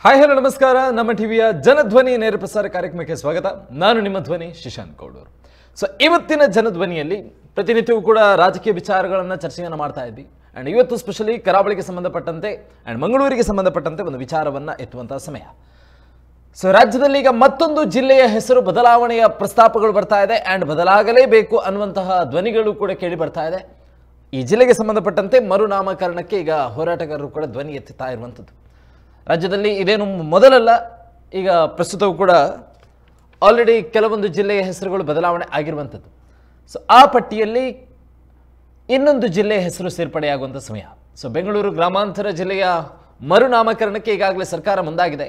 Hi hello ನಮಸ್ಕಾರ. ನಮ್ಮ ಟಿವಿಯ ಜನಧ್ವನಿ ನೇರ ಪ್ರಸಾರ ಕಾರ್ಯಕ್ರಮಕ್ಕೆ ಸ್ವಾಗತ. ನಾನು ನಿಮ್ಮ ಧ್ವನಿ ಶಿಶಾಂತ್ ಗೌಡೂರು. ಸೊ ಇವತ್ತಿನ ಜನಧ್ವನಿಯಲ್ಲಿ ಪ್ರತಿನಿತ್ಯವೂ ಕೂಡ ರಾಜಕೀಯ ವಿಚಾರಗಳನ್ನು ಚರ್ಚೆಯನ್ನು ಮಾಡ್ತಾ ಇದ್ವಿ. ಆ್ಯಂಡ್ ಇವತ್ತು ಸ್ಪೆಷಲಿ ಕರಾವಳಿಗೆ ಸಂಬಂಧಪಟ್ಟಂತೆ ಆ್ಯಂಡ್ ಮಂಗಳೂರಿಗೆ ಸಂಬಂಧಪಟ್ಟಂತೆ ಒಂದು ವಿಚಾರವನ್ನು ಎತ್ತುವಂತಹ ಸಮಯ. ಸೊ ರಾಜ್ಯದಲ್ಲಿ ಈಗ ಮತ್ತೊಂದು ಜಿಲ್ಲೆಯ ಹೆಸರು ಬದಲಾವಣೆಯ ಪ್ರಸ್ತಾಪಗಳು ಬರ್ತಾ ಇದೆ ಆ್ಯಂಡ್ ಬದಲಾಗಲೇಬೇಕು ಅನ್ನುವಂತಹ ಧ್ವನಿಗಳು ಕೂಡ ಕೇಳಿ ಬರ್ತಾ ಇದೆ. ಈ ಜಿಲ್ಲೆಗೆ ಸಂಬಂಧಪಟ್ಟಂತೆ ಮರುನಾಮಕರಣಕ್ಕೆ ಈಗ ಹೋರಾಟಗಾರರು ಕೂಡ ಧ್ವನಿ ಎತ್ತುತ್ತಾ ಇರುವಂಥದ್ದು. ರಾಜ್ಯದಲ್ಲಿ ಇದೇನು ಮೊದಲಲ್ಲ, ಈಗ ಪ್ರಸ್ತುತವೂ ಕೂಡ ಆಲ್ರೆಡಿ ಕೆಲವೊಂದು ಜಿಲ್ಲೆಯ ಹೆಸರುಗಳು ಬದಲಾವಣೆ ಆಗಿರುವಂಥದ್ದು. ಸೊ ಆ ಪಟ್ಟಿಯಲ್ಲಿ ಇನ್ನೊಂದು ಜಿಲ್ಲೆಯ ಹೆಸರು ಸೇರ್ಪಡೆಯಾಗುವಂಥ ಸಮಯ. ಸೊ ಬೆಂಗಳೂರು ಗ್ರಾಮಾಂತರ ಜಿಲ್ಲೆಯ ಮರುನಾಮಕರಣಕ್ಕೆ ಈಗಾಗಲೇ ಸರ್ಕಾರ ಮುಂದಾಗಿದೆ.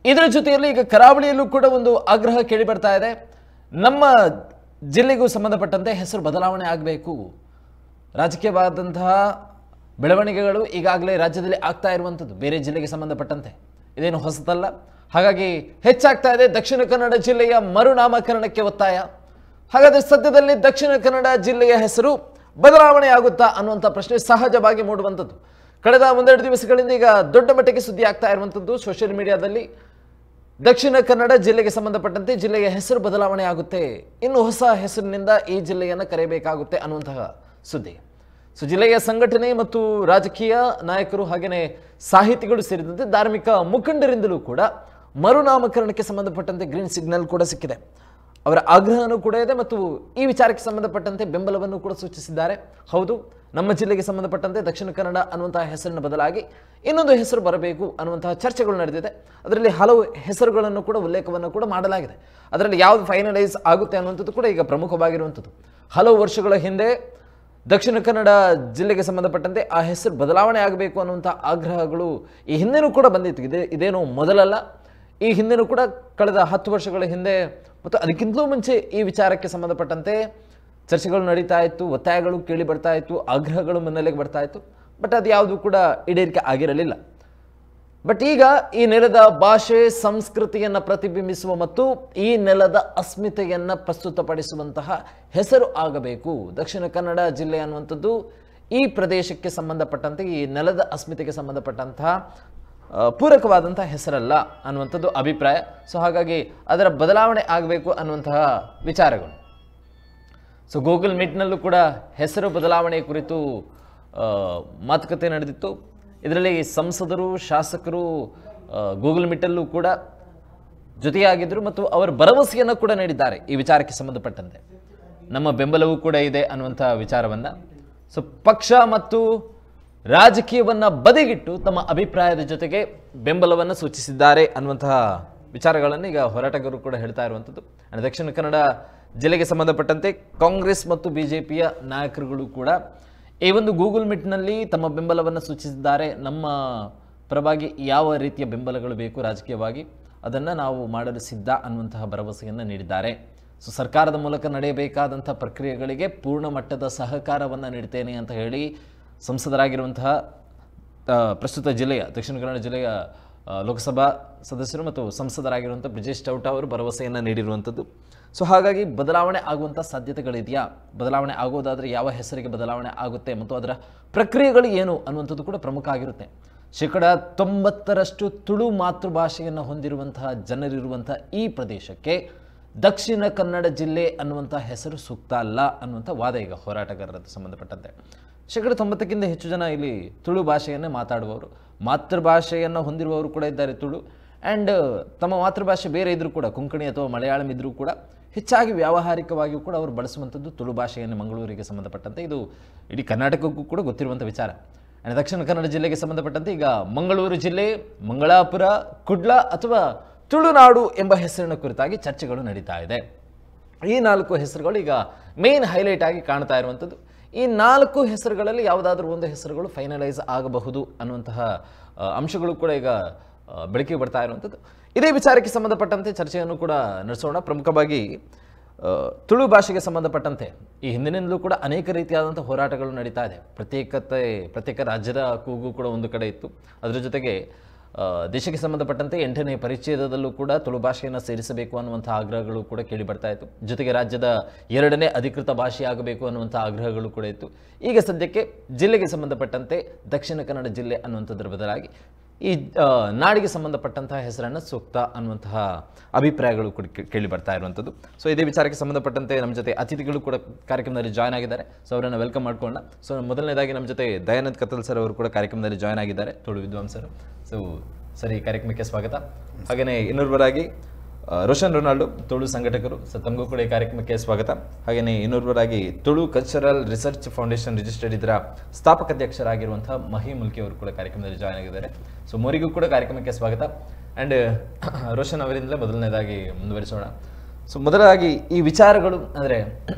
ಇದರ ಜೊತೆಯಲ್ಲಿ ಈಗ ಕರಾವಳಿಯಲ್ಲೂ ಕೂಡ ಒಂದು ಆಗ್ರಹ ಕೇಳಿ ಬರ್ತಾ ಇದೆ. ನಮ್ಮ ಜಿಲ್ಲೆಗೂ ಸಂಬಂಧಪಟ್ಟಂತೆ ಹೆಸರು ಬದಲಾವಣೆ ಆಗಬೇಕು. ರಾಜಕೀಯವಾದಂತಹ ಬೆಳವಣಿಗೆಗಳು ಈಗಾಗಲೇ ರಾಜ್ಯದಲ್ಲಿ ಆಗ್ತಾ ಇರುವಂಥದ್ದು ಬೇರೆ ಜಿಲ್ಲೆಗೆ ಸಂಬಂಧಪಟ್ಟಂತೆ ಇದೇನು ಹೊಸತಲ್ಲ. ಹಾಗಾಗಿ ಹೆಚ್ಚಾಗ್ತಾ ಇದೆ ದಕ್ಷಿಣ ಕನ್ನಡ ಜಿಲ್ಲೆಯ ಮರುನಾಮಕರಣಕ್ಕೆ ಒತ್ತಾಯ. ಹಾಗಾದರೆ ಸದ್ಯದಲ್ಲಿ ದಕ್ಷಿಣ ಕನ್ನಡ ಜಿಲ್ಲೆಯ ಹೆಸರು ಬದಲಾವಣೆ ಆಗುತ್ತಾ ಅನ್ನುವಂಥ ಪ್ರಶ್ನೆ ಸಹಜವಾಗಿ ಮೂಡುವಂಥದ್ದು. ಕಳೆದ ಒಂದೆರಡು ದಿವಸಗಳಿಂದ ಈಗ ದೊಡ್ಡ ಮಟ್ಟಿಗೆ ಸುದ್ದಿ ಆಗ್ತಾ ಇರುವಂಥದ್ದು ಸೋಷಿಯಲ್ ಮೀಡಿಯಾದಲ್ಲಿ. ದಕ್ಷಿಣ ಕನ್ನಡ ಜಿಲ್ಲೆಗೆ ಸಂಬಂಧಪಟ್ಟಂತೆ ಜಿಲ್ಲೆಯ ಹೆಸರು ಬದಲಾವಣೆ ಆಗುತ್ತೆ, ಇನ್ನು ಹೊಸ ಹೆಸರಿನಿಂದ ಈ ಜಿಲ್ಲೆಯನ್ನು ಕರೆಯಬೇಕಾಗುತ್ತೆ ಅನ್ನುವಂತಹ ಸುದ್ದಿ. ಸೊ ಜಿಲ್ಲೆಯ ಸಂಘಟನೆ ಮತ್ತು ರಾಜಕೀಯ ನಾಯಕರು ಹಾಗೆಯೇ ಸಾಹಿತಿಗಳು ಸೇರಿದಂತೆ ಧಾರ್ಮಿಕ ಮುಖಂಡರಿಂದಲೂ ಕೂಡ ಮರುನಾಮಕರಣಕ್ಕೆ ಸಂಬಂಧಪಟ್ಟಂತೆ ಗ್ರೀನ್ ಸಿಗ್ನಲ್ ಕೂಡ ಸಿಕ್ಕಿದೆ. ಅವರ ಆಗ್ರಹನೂ ಕೂಡ ಇದೆ ಮತ್ತು ಈ ವಿಚಾರಕ್ಕೆ ಸಂಬಂಧಪಟ್ಟಂತೆ ಬೆಂಬಲವನ್ನು ಕೂಡ ಸೂಚಿಸಿದ್ದಾರೆ. ಹೌದು, ನಮ್ಮ ಜಿಲ್ಲೆಗೆ ಸಂಬಂಧಪಟ್ಟಂತೆ ದಕ್ಷಿಣ ಕನ್ನಡ ಅನ್ನುವಂತಹ ಹೆಸರಿನ ಬದಲಾಗಿ ಇನ್ನೊಂದು ಹೆಸರು ಬರಬೇಕು ಅನ್ನುವಂತಹ ಚರ್ಚೆಗಳು ನಡೆದಿದೆ. ಅದರಲ್ಲಿ ಹಲವು ಹೆಸರುಗಳನ್ನು ಕೂಡ ಉಲ್ಲೇಖವನ್ನು ಕೂಡ ಮಾಡಲಾಗಿದೆ. ಅದರಲ್ಲಿ ಯಾವುದು ಫೈನಲೈಸ್ ಆಗುತ್ತೆ ಅನ್ನುವಂಥದ್ದು ಕೂಡ ಈಗ ಪ್ರಮುಖವಾಗಿರುವಂಥದ್ದು. ಹಲವು ವರ್ಷಗಳ ಹಿಂದೆ ದಕ್ಷಿಣ ಕನ್ನಡ ಜಿಲ್ಲೆಗೆ ಸಂಬಂಧಪಟ್ಟಂತೆ ಆ ಹೆಸರು ಬದಲಾವಣೆ ಆಗಬೇಕು ಅನ್ನುವಂಥ ಆಗ್ರಹಗಳು ಈ ಹಿಂದೆನೂ ಕೂಡ ಬಂದಿತ್ತು. ಇದೇನು ಮೊದಲಲ್ಲ. ಈ ಹಿಂದೆನೂ ಕೂಡ ಕಳೆದ 10 ವರ್ಷಗಳ ಹಿಂದೆ ಮತ್ತು ಅದಕ್ಕಿಂತಲೂ ಮುಂಚೆ ಈ ವಿಚಾರಕ್ಕೆ ಸಂಬಂಧಪಟ್ಟಂತೆ ಚರ್ಚೆಗಳು ನಡೀತಾ ಇತ್ತು, ಒತ್ತಾಯಗಳು ಕೇಳಿ ಬರ್ತಾ ಇತ್ತು, ಆಗ್ರಹಗಳು ಮುನ್ನೆಲೆಗೆ ಬರ್ತಾ ಇತ್ತು. ಬಟ್ ಅದು ಯಾವುದು ಕೂಡ ಈಡೇರಿಕೆ ಆಗಿರಲಿಲ್ಲ. ಬಟ್ ಈಗ ಈ ನೆಲದ ಭಾಷೆ ಸಂಸ್ಕೃತಿಯನ್ನು ಪ್ರತಿಬಿಂಬಿಸುವ ಮತ್ತು ಈ ನೆಲದ ಅಸ್ಮಿತೆಯನ್ನು ಪ್ರಸ್ತುತಪಡಿಸುವಂತಹ ಹೆಸರು ಆಗಬೇಕು. ದಕ್ಷಿಣ ಕನ್ನಡ ಜಿಲ್ಲೆ ಅನ್ನುವಂಥದ್ದು ಈ ಪ್ರದೇಶಕ್ಕೆ ಸಂಬಂಧಪಟ್ಟಂತೆ ಈ ನೆಲದ ಅಸ್ಮಿತೆಗೆ ಸಂಬಂಧಪಟ್ಟಂತಹ ಪೂರಕವಾದಂತಹ ಹೆಸರಲ್ಲ ಅನ್ನುವಂಥದ್ದು ಅಭಿಪ್ರಾಯ. ಸೊ ಹಾಗಾಗಿ ಅದರ ಬದಲಾವಣೆ ಆಗಬೇಕು ಅನ್ನುವಂತಹ ವಿಚಾರಗಳು. ಸೊ ಗೂಗಲ್ ಮೀಟ್ನಲ್ಲೂ ಕೂಡ ಹೆಸರು ಬದಲಾವಣೆ ಕುರಿತು ಮಾತುಕತೆ ನಡೆದಿತ್ತು. ಇದರಲ್ಲಿ ಸಂಸದರು, ಶಾಸಕರು ಗೂಗಲ್ ಮೀಟಲ್ಲೂ ಕೂಡ ಜೊತೆಯಾಗಿದ್ದರು ಮತ್ತು ಅವರ ಭರವಸೆಯನ್ನು ಕೂಡ ನೀಡಿದ್ದಾರೆ ಈ ವಿಚಾರಕ್ಕೆ ಸಂಬಂಧಪಟ್ಟಂತೆ. ನಮ್ಮ ಬೆಂಬಲವೂ ಕೂಡ ಇದೆ ಅನ್ನುವಂಥ ವಿಚಾರವನ್ನು. ಸೊ ಪಕ್ಷ ಮತ್ತು ರಾಜಕೀಯವನ್ನು ಬದಿಗಿಟ್ಟು ತಮ್ಮ ಅಭಿಪ್ರಾಯದ ಜೊತೆಗೆ ಬೆಂಬಲವನ್ನು ಸೂಚಿಸಿದ್ದಾರೆ ಅನ್ನುವಂತಹ ವಿಚಾರಗಳನ್ನು ಈಗ ಹೋರಾಟಗಾರರು ಕೂಡ ಹೇಳ್ತಾ ಇರುವಂಥದ್ದು. ದಕ್ಷಿಣ ಕನ್ನಡ ಜಿಲ್ಲೆಗೆ ಸಂಬಂಧಪಟ್ಟಂತೆ ಕಾಂಗ್ರೆಸ್ ಮತ್ತು ಬಿಜೆಪಿಯ ನಾಯಕರುಗಳು ಕೂಡ ಈ ಒಂದು ಗೂಗಲ್ ಮೀಟ್ನಲ್ಲಿ ತಮ್ಮ ಬೆಂಬಲವನ್ನು ಸೂಚಿಸಿದ್ದಾರೆ. ನಮ್ಮ ಪರವಾಗಿ ಯಾವ ರೀತಿಯ ಬೆಂಬಲಗಳು ಬೇಕು ರಾಜಕೀಯವಾಗಿ ಅದನ್ನು ನಾವು ಮಾಡಲು ಸಿದ್ಧ ಅನ್ನುವಂತಹ ಭರವಸೆಯನ್ನು ನೀಡಿದ್ದಾರೆ. ಸೊ ಸರ್ಕಾರದ ಮೂಲಕ ನಡೆಯಬೇಕಾದಂಥ ಪ್ರಕ್ರಿಯೆಗಳಿಗೆ ಪೂರ್ಣ ಮಟ್ಟದ ಸಹಕಾರವನ್ನು ನೀಡ್ತೇನೆ ಅಂತ ಹೇಳಿ ಸಂಸದರಾಗಿರುವಂತಹ ಪ್ರಸ್ತುತ ಜಿಲ್ಲೆಯ ದಕ್ಷಿಣ ಕನ್ನಡ ಜಿಲ್ಲೆಯ ಲೋಕಸಭಾ ಸದಸ್ಯರು ಮತ್ತು ಸಂಸದರಾಗಿರುವಂಥ ಬ್ರಿಜೇಶ್ ಚೌಟ ಅವರು ಭರವಸೆಯನ್ನು ನೀಡಿರುವಂಥದ್ದು. ಸೊ ಹಾಗಾಗಿ ಬದಲಾವಣೆ ಆಗುವಂಥ ಸಾಧ್ಯತೆಗಳಿದೆಯಾ, ಬದಲಾವಣೆ ಆಗೋದಾದರೆ ಯಾವ ಹೆಸರಿಗೆ ಬದಲಾವಣೆ ಆಗುತ್ತೆ ಮತ್ತು ಅದರ ಪ್ರಕ್ರಿಯೆಗಳು ಏನು ಅನ್ನುವಂಥದ್ದು ಕೂಡ ಪ್ರಮುಖ ಆಗಿರುತ್ತೆ. 90% ತುಳು ಮಾತೃಭಾಷೆಯನ್ನು ಹೊಂದಿರುವಂತಹ ಜನರಿರುವಂಥ ಈ ಪ್ರದೇಶಕ್ಕೆ ದಕ್ಷಿಣ ಕನ್ನಡ ಜಿಲ್ಲೆ ಅನ್ನುವಂಥ ಹೆಸರು ಸೂಕ್ತ ಅಲ್ಲ ಅನ್ನುವಂಥ ವಾದ ಈಗ ಹೋರಾಟಗಾರರದ್ದು ಸಂಬಂಧಪಟ್ಟಂತೆ. 90%ಕ್ಕಿಂತ ಹೆಚ್ಚು ಜನ ಇಲ್ಲಿ ತುಳು ಭಾಷೆಯನ್ನೇ ಮಾತಾಡುವವರು, ಮಾತೃಭಾಷೆಯನ್ನು ಹೊಂದಿರುವವರು ಕೂಡ ಇದ್ದಾರೆ ತುಳು. ಆ್ಯಂಡ್ ತಮ್ಮ ಮಾತೃಭಾಷೆ ಬೇರೆ ಇದ್ದರೂ ಕೂಡ ಕೊಂಕಣಿ ಅಥವಾ ಮಲಯಾಳಂ ಇದ್ದರೂ ಕೂಡ ಹೆಚ್ಚಾಗಿ ವ್ಯಾವಹಾರಿಕವಾಗಿಯೂ ಕೂಡ ಅವರು ಬಳಸುವಂಥದ್ದು ತುಳು ಭಾಷೆಯನ್ನು ಮಂಗಳೂರಿಗೆ ಸಂಬಂಧಪಟ್ಟಂತೆ. ಇದು ಇಡೀ ಕರ್ನಾಟಕಕ್ಕೂ ಕೂಡ ಗೊತ್ತಿರುವಂಥ ವಿಚಾರ. ಆ್ಯಂಡ್ ದಕ್ಷಿಣ ಕನ್ನಡ ಜಿಲ್ಲೆಗೆ ಸಂಬಂಧಪಟ್ಟಂತೆ ಈಗ ಮಂಗಳೂರು ಜಿಲ್ಲೆ, ಮಂಗಳಾಪುರ, ಕುಡ್ಲ ಅಥವಾ ತುಳುನಾಡು ಎಂಬ ಹೆಸರಿನ ಕುರಿತಾಗಿ ಚರ್ಚೆಗಳು ನಡೀತಾ ಇದೆ. ಈ 4 ಹೆಸರುಗಳು ಈಗ ಮೇನ್ ಹೈಲೈಟ್ ಆಗಿ ಕಾಣ್ತಾ ಇರುವಂಥದ್ದು. ಈ 4 ಹೆಸರುಗಳಲ್ಲಿ ಯಾವುದಾದ್ರೂ ಒಂದು ಹೆಸರುಗಳು ಫೈನಲೈಸ್ ಆಗಬಹುದು ಅನ್ನುವಂತಹ ಅಂಶಗಳು ಕೂಡ ಈಗ ಬೆಳಕಿಗೆ ಬರ್ತಾ ಇರುವಂಥದ್ದು. ಇದೇ ವಿಚಾರಕ್ಕೆ ಸಂಬಂಧಪಟ್ಟಂತೆ ಚರ್ಚೆಯನ್ನು ಕೂಡ ನಡೆಸೋಣ. ಪ್ರಮುಖವಾಗಿ ತುಳು ಭಾಷೆಗೆ ಸಂಬಂಧಪಟ್ಟಂತೆ ಈ ಹಿಂದಿನಿಂದಲೂ ಕೂಡ ಅನೇಕ ರೀತಿಯಾದಂಥ ಹೋರಾಟಗಳು ನಡೀತಾ ಇದೆ. ಪ್ರತ್ಯೇಕ ರಾಜ್ಯದ ಕೂಗು ಕೂಡ ಒಂದು ಕಡೆ ಇತ್ತು. ಅದರ ಜೊತೆಗೆ ದೇಶಕ್ಕೆ ಸಂಬಂಧಪಟ್ಟಂತೆ 8ನೇ ಪರಿಚ್ಛೇದದಲ್ಲೂ ಕೂಡ ತುಳು ಭಾಷೆಯನ್ನು ಸೇರಿಸಬೇಕು ಅನ್ನುವಂಥ ಆಗ್ರಹಗಳು ಕೂಡ ಕೇಳಿ ಬರ್ತಾ ಇತ್ತು. ಜೊತೆಗೆ ರಾಜ್ಯದ 2ನೇ ಅಧಿಕೃತ ಭಾಷೆಯಾಗಬೇಕು ಅನ್ನುವಂಥ ಆಗ್ರಹಗಳು ಕೂಡ ಇತ್ತು. ಈಗ ಸದ್ಯಕ್ಕೆ ಜಿಲ್ಲೆಗೆ ಸಂಬಂಧಪಟ್ಟಂತೆ ದಕ್ಷಿಣ ಕನ್ನಡ ಜಿಲ್ಲೆ ಅನ್ನುವಂಥದ್ರ ಬದಲಾಗಿ ಈ ನಾಡಿಗೆ ಸಂಬಂಧಪಟ್ಟಂತಹ ಹೆಸರನ್ನು ಸೂಕ್ತ ಅನ್ನುವಂತಹ ಅಭಿಪ್ರಾಯಗಳು ಕೂಡ ಕೇಳಿ ಬರ್ತಾ ಇರುವಂಥದ್ದು. ಸೊ ಇದೇ ವಿಚಾರಕ್ಕೆ ಸಂಬಂಧಪಟ್ಟಂತೆ ನಮ್ಮ ಜೊತೆ ಅತಿಥಿಗಳು ಕೂಡ ಕಾರ್ಯಕ್ರಮದಲ್ಲಿ ಜಾಯ್ನ್ ಆಗಿದ್ದಾರೆ. ಸೊ ಅವರನ್ನು ವೆಲ್ಕಮ್ ಮಾಡ್ಕೊಳ್ಳೋಣ. ಸೊ ಮೊದಲನೇದಾಗಿ ನಮ್ಮ ಜೊತೆ ದಯಾನಂದ್ ಕತ್ತಲ್ ಸರ್ ಅವರು ಕೂಡ ಕಾರ್ಯಕ್ರಮದಲ್ಲಿ ಜಾಯ್ನ್ ಆಗಿದ್ದಾರೆ, ತುಳು ವಿದ್ವಾಂಸರು. ಸೊ ಸರ್, ಈ ಕಾರ್ಯಕ್ರಮಕ್ಕೆ ಸ್ವಾಗತ. ಹಾಗೆಯೇ ಇನ್ನೊಬ್ಬರಾಗಿ ರೋಷನ್ ರೊನಾಲ್ಡೋ, ತುಳು ಸಂಘಟಕರು. ಸೊ ತಮಗೂ ಕೂಡ ಈ ಕಾರ್ಯಕ್ರಮಕ್ಕೆ ಸ್ವಾಗತ. ಹಾಗೆಯೇ ಇನ್ನೊಬ್ಬರಾಗಿ Tulu cultural research foundation registered ಇದರ ಸ್ಥಾಪಕಾಧ್ಯಕ್ಷರಾಗಿರುವಂತಹ ಮಹಿ ಮುಲ್ಕಿ ಅವರು ಕೂಡ ಕಾರ್ಯಕ್ರಮದಲ್ಲಿ ಜಾಯ್ನ್ ಆಗಿದ್ದಾರೆ. ಸೊ ಮೂರಿಗೂ ಕೂಡ ಕಾರ್ಯಕ್ರಮಕ್ಕೆ ಸ್ವಾಗತ. ಆ್ಯಂಡ್ ರೋಷನ್ ಅವರಿಂದಲೇ ಮೊದಲನೇದಾಗಿ ಮುಂದುವರಿಸೋಣ. ಸೊ ಮೊದಲಾಗಿ ಈ ವಿಚಾರಗಳು ಅಂದರೆ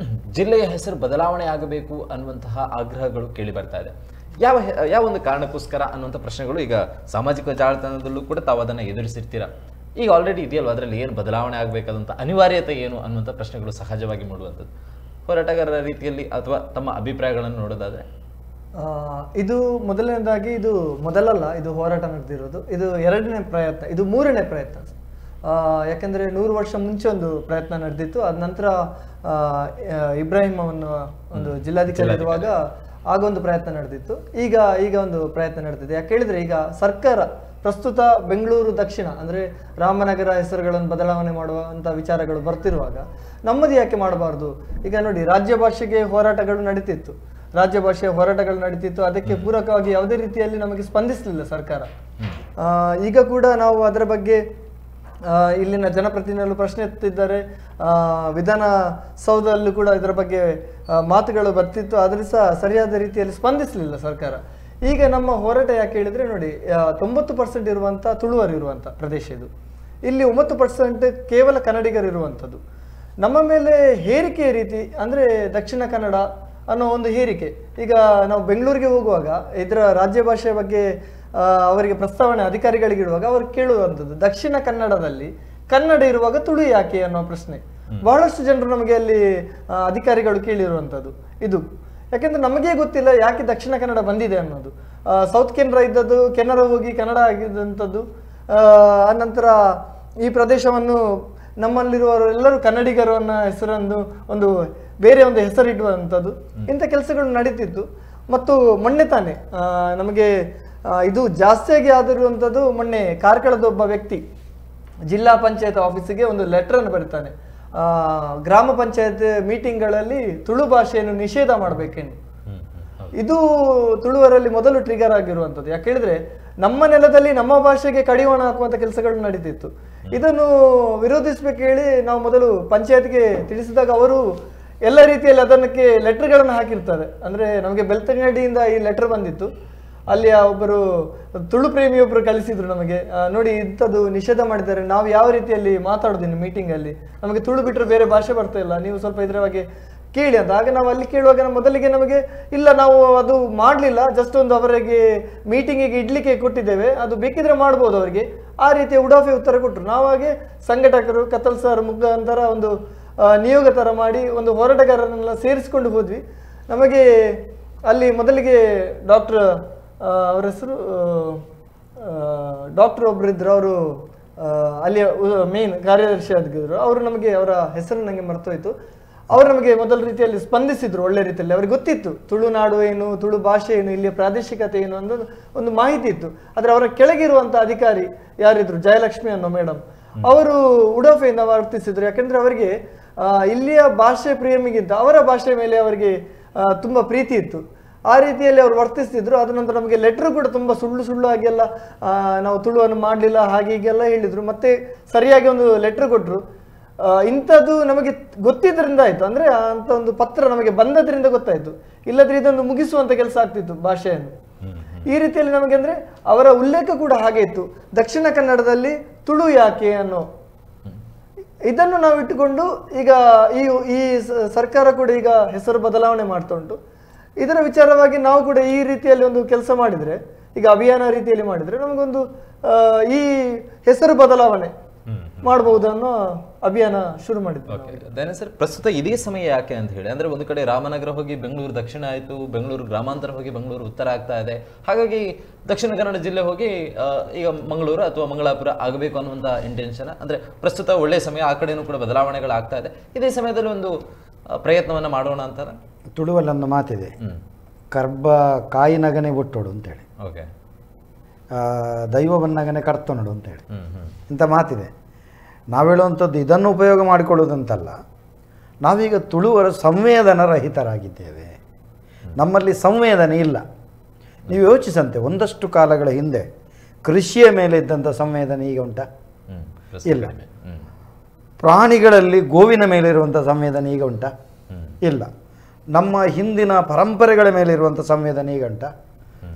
ಜಿಲ್ಲೆಯ ಹೆಸರು ಬದಲಾವಣೆ ಆಗಬೇಕು ಅನ್ನುವಂತಹ ಆಗ್ರಹಗಳು ಕೇಳಿ ಬರ್ತಾ ಇದೆ. ಯಾವ ಒಂದು ಕಾರಣಕ್ಕೋಸ್ಕರ ಅನ್ನುವಂಥ ಪ್ರಶ್ನೆಗಳು ಈಗ ಸಾಮಾಜಿಕ ಜಾಲತಾಣದಲ್ಲೂ ಕೂಡ ತಾವು ಅದನ್ನು ಎದುರಿಸಿರ್ತೀರ. ಈಗ ಆಲ್ರೆಡಿ ಇದೆಯಲ್ವ, ಅದರಲ್ಲಿ ಏನು ಬದಲಾವಣೆ ಆಗಬೇಕಾದಂಥ ಅನಿವಾರ್ಯತೆ ಏನು ಅನ್ನುವಂಥ ಪ್ರಶ್ನೆಗಳು ಸಹಜವಾಗಿ ಮೂಡುವಂಥದ್ದು. ಹೋರಾಟಗಾರರ ರೀತಿಯಲ್ಲಿ ಅಥವಾ ತಮ್ಮ ಅಭಿಪ್ರಾಯಗಳನ್ನು ನೋಡೋದಾದರೆ, ಇದು ಮೊದಲನೇದಾಗಿ ಇದು ಮೊದಲಲ್ಲ, ಇದು ಹೋರಾಟ ನಡೆದಿರೋದು. ಇದು 2ನೇ ಪ್ರಯತ್ನ, ಇದು 3ನೇ ಪ್ರಯತ್ನ. ಯಾಕೆಂದರೆ 100 ವರ್ಷ ಮುಂಚೆ ಒಂದು ಪ್ರಯತ್ನ ನಡೆದಿತ್ತು. ಅದ ನಂತರ ಇಬ್ರಾಹಿಂ ಅನ್ನೋ ಒಂದು ಜಿಲ್ಲಾಧಿಕಾರಿ ಇರುವಾಗ ಆಗ ಒಂದು ಪ್ರಯತ್ನ ನಡೆದಿತ್ತು. ಈಗ ಒಂದು ಪ್ರಯತ್ನ ನಡೆದಿದೆ. ಯಾಕೆ ಹೇಳಿದ್ರೆ, ಈಗ ಸರ್ಕಾರ ಪ್ರಸ್ತುತ ಬೆಂಗಳೂರು ದಕ್ಷಿಣ ಅಂದರೆ ರಾಮನಗರ ಹೆಸರುಗಳನ್ನು ಬದಲಾವಣೆ ಮಾಡುವಂಥ ವಿಚಾರಗಳು ಬರ್ತಿರುವಾಗ ನಮ್ಮದು ಯಾಕೆ ಮಾಡಬಾರ್ದು? ಈಗ ನೋಡಿ, ರಾಜ್ಯ ಭಾಷೆಗೆ ಹೋರಾಟಗಳು ನಡೀತಿತ್ತು, ಅದಕ್ಕೆ ಪೂರಕವಾಗಿ ಯಾವುದೇ ರೀತಿಯಲ್ಲಿ ನಮಗೆ ಸ್ಪಂದಿಸಲಿಲ್ಲ ಸರ್ಕಾರ. ಈಗ ಕೂಡ ನಾವು ಅದರ ಬಗ್ಗೆ ಇಲ್ಲಿನ ಜನಪ್ರತಿನಿಧಿಗಳು ಪ್ರಶ್ನೆ ಎತ್ತಿದ್ದಾರೆ. ವಿಧಾನಸೌಧದಲ್ಲೂ ಕೂಡ ಇದರ ಬಗ್ಗೆ ಮಾತುಗಳು ಬರ್ತಿತ್ತು, ಆದರೆ ಸಹ ಸರಿಯಾದ ರೀತಿಯಲ್ಲಿ ಸ್ಪಂದಿಸಲಿಲ್ಲ ಸರ್ಕಾರ. ಈಗ ನಮ್ಮ ಹೋರಾಟ ಯಾಕೆ ಹೇಳಿದ್ರೆ, ನೋಡಿ, 90% ಇರುವಂಥ ತುಳುವರು ಇರುವಂಥ ಪ್ರದೇಶ ಇದು. ಇಲ್ಲಿ 9% ಕೇವಲ ಕನ್ನಡಿಗರು ಇರುವಂಥದ್ದು. ನಮ್ಮ ಮೇಲೆ ಹೇರಿಕೆಯ ರೀತಿ ಅಂದರೆ ದಕ್ಷಿಣ ಕನ್ನಡ ಅನ್ನೋ ಒಂದು ಹೇರಿಕೆ. ಈಗ ನಾವು ಬೆಂಗಳೂರಿಗೆ ಹೋಗುವಾಗ ಇದರ ರಾಜ್ಯ ಭಾಷೆಯ ಬಗ್ಗೆ ಅವರಿಗೆ ಪ್ರಸ್ತಾವನೆ ಅಧಿಕಾರಿಗಳಿಗೆ ಇಡುವಾಗ ಅವರು ಕೇಳುವಂಥದ್ದು, ದಕ್ಷಿಣ ಕನ್ನಡದಲ್ಲಿ ಕನ್ನಡ ಇರುವಾಗ ತುಳು ಯಾಕೆ ಅನ್ನೋ ಪ್ರಶ್ನೆ ಬಹಳಷ್ಟು ಜನರು ನಮಗೆ ಅಲ್ಲಿ ಅಧಿಕಾರಿಗಳು ಕೇಳಿರುವಂಥದ್ದು ಇದು. ಯಾಕೆಂದ್ರೆ ನಮಗೇ ಗೊತ್ತಿಲ್ಲ ಯಾಕೆ ದಕ್ಷಿಣ ಕನ್ನಡ ಬಂದಿದೆ ಅನ್ನೋದು. ಸೌತ್ ಕೆನರಾ ಇದ್ದದ್ದು ಕೆನರಾ ಹೋಗಿ ಕನ್ನಡ ಆಗಿದ್ದಂಥದ್ದು. ಆನಂತರ ಈ ಪ್ರದೇಶವನ್ನು ನಮ್ಮಲ್ಲಿರುವವರೆಲ್ಲರೂ ಕನ್ನಡಿಗರು ಅನ್ನೋ ಹೆಸರನ್ನು ಬೇರೆ ಒಂದು ಹೆಸರಿಡುವಂಥದ್ದು, ಇಂಥ ಕೆಲಸಗಳು ನಡೀತಿತ್ತು. ಮತ್ತು ಮೊನ್ನೆ ತಾನೇ ನಮಗೆ ಇದು ಜಾಸ್ತಿಯಾಗಿ ಆಗಿರುವಂಥದ್ದು, ಮೊನ್ನೆ ಕಾರ್ಕಳದ ಒಬ್ಬ ವ್ಯಕ್ತಿ ಜಿಲ್ಲಾ ಪಂಚಾಯತ್ ಆಫೀಸಿಗೆ ಒಂದು ಲೆಟರನ್ನು ಬರೀತಾನೆ, ಗ್ರಾಮ ಪಂಚಾಯತ್ ಮೀಟಿಂಗ್ಗಳಲ್ಲಿ ತುಳು ಭಾಷೆಯನ್ನು ನಿಷೇಧ ಮಾಡಬೇಕೆಂದು. ಇದು ತುಳುವರಲ್ಲಿ ಮೊದಲು ಟ್ರಿಗರ್ ಆಗಿರುವಂಥದ್ದು. ಯಾಕೆ ಹೇಳಿದ್ರೆ, ನಮ್ಮ ನೆಲದಲ್ಲಿ ನಮ್ಮ ಭಾಷೆಗೆ ಕಡಿವಾಣ ಹಾಕುವಂಥ ಕೆಲಸಗಳು ನಡೀತಿತ್ತು. ಇದನ್ನು ವಿರೋಧಿಸಬೇಕು ಹೇಳಿ ನಾವು ಮೊದಲು ಪಂಚಾಯತ್ಗೆ ತಿಳಿಸಿದಾಗ ಅವರು ಎಲ್ಲ ರೀತಿಯಲ್ಲಿ ಅದಕ್ಕೆ ಲೆಟರ್ಗಳನ್ನು ಹಾಕಿರ್ತಾರೆ. ಅಂದರೆ ನಮಗೆ ಬೆಳ್ತಂಗಡಿಯಿಂದ ಈ ಲೆಟರ್ ಬಂದಿತ್ತು. ಅಲ್ಲಿ ಒಬ್ಬರು ತುಳು ಪ್ರೇಮಿಯೊಬ್ಬರು ಕಳಿಸಿದ್ರು ನಮಗೆ, ನೋಡಿ ಇಂಥದ್ದು ನಿಷೇಧ ಮಾಡಿದ್ದಾರೆ, ನಾವು ಯಾವ ರೀತಿಯಲ್ಲಿ ಮಾತಾಡೋದಿನ್ನು ಮೀಟಿಂಗಲ್ಲಿ, ನಮಗೆ ತುಳು ಬಿಟ್ಟರೆ ಬೇರೆ ಭಾಷೆ ಬರ್ತಾ ಇಲ್ಲ, ನೀವು ಸ್ವಲ್ಪ ಇದರ ಬಗ್ಗೆ ಕೇಳಿ ಅಂತ. ಆಗ ನಾವು ಅಲ್ಲಿ ಕೇಳುವಾಗ ಮೊದಲಿಗೆ ನಮಗೆ ಇಲ್ಲ, ನಾವು ಅದು ಮಾಡಲಿಲ್ಲ, ಜಸ್ಟ್ ಒಂದು ಅವರಿಗೆ ಮೀಟಿಂಗಿಗೆ ಇಡ್ಲಿಕ್ಕೆ ಕೊಟ್ಟಿದ್ದೇವೆ, ಅದು ಬೇಕಿದ್ರೆ ಮಾಡ್ಬೋದು ಅವರಿಗೆ, ಆ ರೀತಿಯ ಉಡಾಫೆ ಉತ್ತರ ಕೊಟ್ಟರು. ನಾವಾಗೆ ಸಂಘಟಕರು ಕತ್ತಲ್ ಸರ್ ಮುಖಾಂತರ ಒಂದು ನಿಯೋಗ ಥರ ಮಾಡಿ ಒಂದು ಹೋರಾಟಗಾರರನ್ನೆಲ್ಲ ಸೇರಿಸ್ಕೊಂಡು ಹೋದ್ವಿ. ನಮಗೆ ಅಲ್ಲಿ ಮೊದಲಿಗೆ ಅವರ ಹೆಸರು ಡಾಕ್ಟರ್ ಒಬ್ಬರು ಇದ್ರು, ಅವರು ಅಲ್ಲಿಯ ಮೇನ್ ಕಾರ್ಯದರ್ಶಿ ಆಗಿದ್ರು. ಅವರು ನಮಗೆ ಅವರ ಹೆಸರು ನನಗೆ ಮರ್ತೋಯ್ತು. ಅವರು ನಮಗೆ ಮೊದಲ ರೀತಿಯಲ್ಲಿ ಸ್ಪಂದಿಸಿದ್ರು, ಒಳ್ಳೆ ರೀತಿಯಲ್ಲಿ. ಅವ್ರಿಗೆ ಗೊತ್ತಿತ್ತು ತುಳುನಾಡು ಏನು, ತುಳು ಭಾಷೆ ಏನು, ಇಲ್ಲಿಯ ಪ್ರಾದೇಶಿಕತೆ ಏನು ಅನ್ನೋದು ಒಂದು ಮಾಹಿತಿ ಇತ್ತು. ಆದರೆ ಅವರ ಕೆಳಗಿರುವಂಥ ಅಧಿಕಾರಿ ಯಾರಿದ್ರು, ಜಯಲಕ್ಷ್ಮಿ ಅನ್ನೋ ಮೇಡಮ್, ಅವರು ಉಡಾಫೆಯಿಂದ ವರ್ತಿಸಿದ್ರು. ಯಾಕೆಂದ್ರೆ ಅವರಿಗೆ ಇಲ್ಲಿಯ ಭಾಷೆ ಪ್ರೇಮಿಗಿಂತ ಅವರ ಭಾಷೆ ಮೇಲೆ ಅವರಿಗೆ ತುಂಬ ಪ್ರೀತಿ ಇತ್ತು. ಆ ರೀತಿಯಲ್ಲಿ ಅವರು ವರ್ತಿಸ್ತಿದ್ರು. ಅದ ನಂತರ ನಮಗೆ ಲೆಟ್ರು ಕೂಡ ತುಂಬ ಸುಳ್ಳು ಆಗೆಲ್ಲ ನಾವು ತುಳುವನ್ನು ಮಾಡಲಿಲ್ಲ ಹಾಗೆ ಹೀಗೆಲ್ಲ ಹೇಳಿದರು. ಮತ್ತೆ ಸರಿಯಾಗಿ ಒಂದು ಲೆಟ್ರ್ ಕೊಟ್ಟರು. ಇಂಥದ್ದು ನಮಗೆ ಗೊತ್ತಿದ್ದರಿಂದ ಆಯಿತು, ಅಂದರೆ ಅಂಥ ಒಂದು ಪತ್ರ ನಮಗೆ ಬಂದದ್ರಿಂದ ಗೊತ್ತಾಯಿತು. ಇಲ್ಲದ್ರೆ ಇದೊಂದು ಮುಗಿಸುವಂಥ ಕೆಲಸ ಆಗ್ತಿತ್ತು ಭಾಷೆಯನ್ನು. ಈ ರೀತಿಯಲ್ಲಿ ನಮಗೆ ಅಂದರೆ ಅವರ ಉಲ್ಲೇಖ ಕೂಡ ಹಾಗೆ ಇತ್ತು, ದಕ್ಷಿಣ ಕನ್ನಡದಲ್ಲಿ ತುಳು ಯಾಕೆ ಅನ್ನೋ ಇದನ್ನು ನಾವು ಇಟ್ಟುಕೊಂಡು ಈಗ ಈ ಸರ್ಕಾರ ಕೂಡ ಈಗ ಹೆಸರು ಬದಲಾವಣೆ ಮಾಡ್ತಾ ಉಂಟು. ಇದರ ವಿಚಾರವಾಗಿ ನಾವು ಕೂಡ ಈ ರೀತಿಯಲ್ಲಿ ಒಂದು ಕೆಲಸ ಮಾಡಿದರೆ, ಈಗ ಅಭಿಯಾನ ರೀತಿಯಲ್ಲಿ ಮಾಡಿದರೆ ನಮಗೊಂದು ಈ ಹೆಸರು ಬದಲಾವಣೆ ಮಾಡಬಹುದು ಅನ್ನೋ ಅಭಿಯಾನ ಶುರು ಮಾಡಿದ್ವಿ. ಸರ್, ಪ್ರಸ್ತುತ ಇದೇ ಸಮಯ ಯಾಕೆ ಅಂತ ಹೇಳಿ, ಅಂದ್ರೆ ಒಂದು ಕಡೆ ರಾಮನಗರ ಹೋಗಿ ಬೆಂಗಳೂರು ದಕ್ಷಿಣ ಆಯಿತು, ಬೆಂಗಳೂರು ಗ್ರಾಮಾಂತರ ಹೋಗಿ ಬೆಂಗಳೂರು ಉತ್ತರ ಆಗ್ತಾ ಇದೆ. ಹಾಗಾಗಿ ದಕ್ಷಿಣ ಕನ್ನಡ ಜಿಲ್ಲೆ ಹೋಗಿ ಈಗ ಮಂಗಳೂರು ಅಥವಾ ಮಂಗಳಾಪುರ ಆಗಬೇಕು ಅನ್ನುವಂಥ ಇಂಟೆನ್ಷನ್, ಅಂದ್ರೆ ಪ್ರಸ್ತುತ ಒಳ್ಳೆಯ ಸಮಯ, ಆ ಕಡೆನೂ ಕೂಡ ಬದಲಾವಣೆಗಳಾಗ್ತಾ ಇದೆ. ಇದೇ ಸಮಯದಲ್ಲಿ ಒಂದು ಪ್ರಯತ್ನವನ್ನು ಮಾಡೋಣ ಅಂತಾರೆ. ತುಳುವಲ್ಲೊಂದು ಮಾತಿದೆ, ಕರ್ಬ ಕಾಯಿ ನಗನೆ ಒಟ್ಟೋಡು ಅಂತೇಳಿ. ಓಕೆ, ದೈವವನ್ನಾಗನೇ ಕರ್ತು ನೋಡು ಅಂತೇಳಿ ಇಂಥ ಮಾತಿದೆ. ನಾವು ಹೇಳುವಂಥದ್ದು ಇದನ್ನು ಉಪಯೋಗ ಮಾಡಿಕೊಳ್ಳೋದಂತಲ್ಲ, ನಾವೀಗ ತುಳುವರ ಸಂವೇದನ ರಹಿತರಾಗಿದ್ದೇವೆ. ನಮ್ಮಲ್ಲಿ ಸಂವೇದನೆ ಇಲ್ಲ. ನೀವು ಯೋಚಿಸಂತೆ, ಒಂದಷ್ಟು ಕಾಲಗಳ ಹಿಂದೆ ಕೃಷಿಯ ಮೇಲೆ ಇದ್ದಂಥ ಸಂವೇದನೆ ಈಗ ಉಂಟಾ? ಇಲ್ಲ. ಪ್ರಾಣಿಗಳಲ್ಲಿ ಗೋವಿನ ಮೇಲೆ ಇರುವಂಥ ಸಂವೇದನೆ ಈಗ ಉಂಟಾ? ಇಲ್ಲ. ನಮ್ಮ ಹಿಂದಿನ ಪರಂಪರೆಗಳ ಮೇಲೆ ಇರುವಂಥ ಸಂವೇದನೆ ಈಗ ಉಂಟಾ?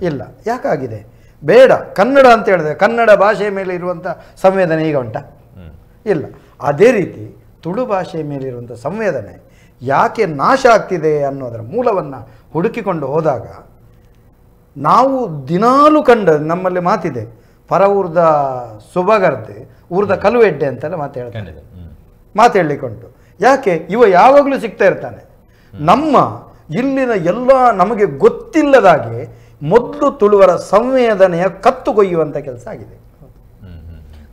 ಇಲ್ಲ. ಯಾಕಾಗಿದೆ? ಬೇಡ. ಕನ್ನಡ ಅಂತ ಹೇಳಿದ್ರೆ ಕನ್ನಡ ಭಾಷೆಯ ಮೇಲೆ ಇರುವಂಥ ಸಂವೇದನೆ ಈಗ ಉಂಟಾ? ಇಲ್ಲ. ಅದೇ ರೀತಿ ತುಳು ಭಾಷೆಯ ಮೇಲೆ ಇರುವಂಥ ಸಂವೇದನೆ ಯಾಕೆ ನಾಶ ಆಗ್ತಿದೆ ಅನ್ನೋದರ ಮೂಲವನ್ನು ಹುಡುಕಿಕೊಂಡು ಹೋದಾಗ ನಾವು ದಿನಾಲು ಕಂಡ, ನಮ್ಮಲ್ಲಿ ಮಾತಿದೆ, ಪರ ಊರ್ದ ಸುಬಗರ್ದೆ ಊರ್ದ ಕಲುವೆಡ್ಡೆ ಅಂತೆಲ್ಲ ಮಾತೇಳಲಿಕ್ಕುಂಟು. ಯಾಕೆ? ಇವ ಯಾವಾಗಲೂ ಸಿಗ್ತಾ ಇರ್ತಾನೆ. ನಮ್ಮ ಇಲ್ಲಿನ ಎಲ್ಲ ನಮಗೆ ಗೊತ್ತಿಲ್ಲದಾಗೆ ಮೊದಲು ತುಳುವರ ಸಂವೇದನೆಯ ಕತ್ತು ಕೊಯ್ಯುವಂಥ ಕೆಲಸ ಆಗಿದೆ.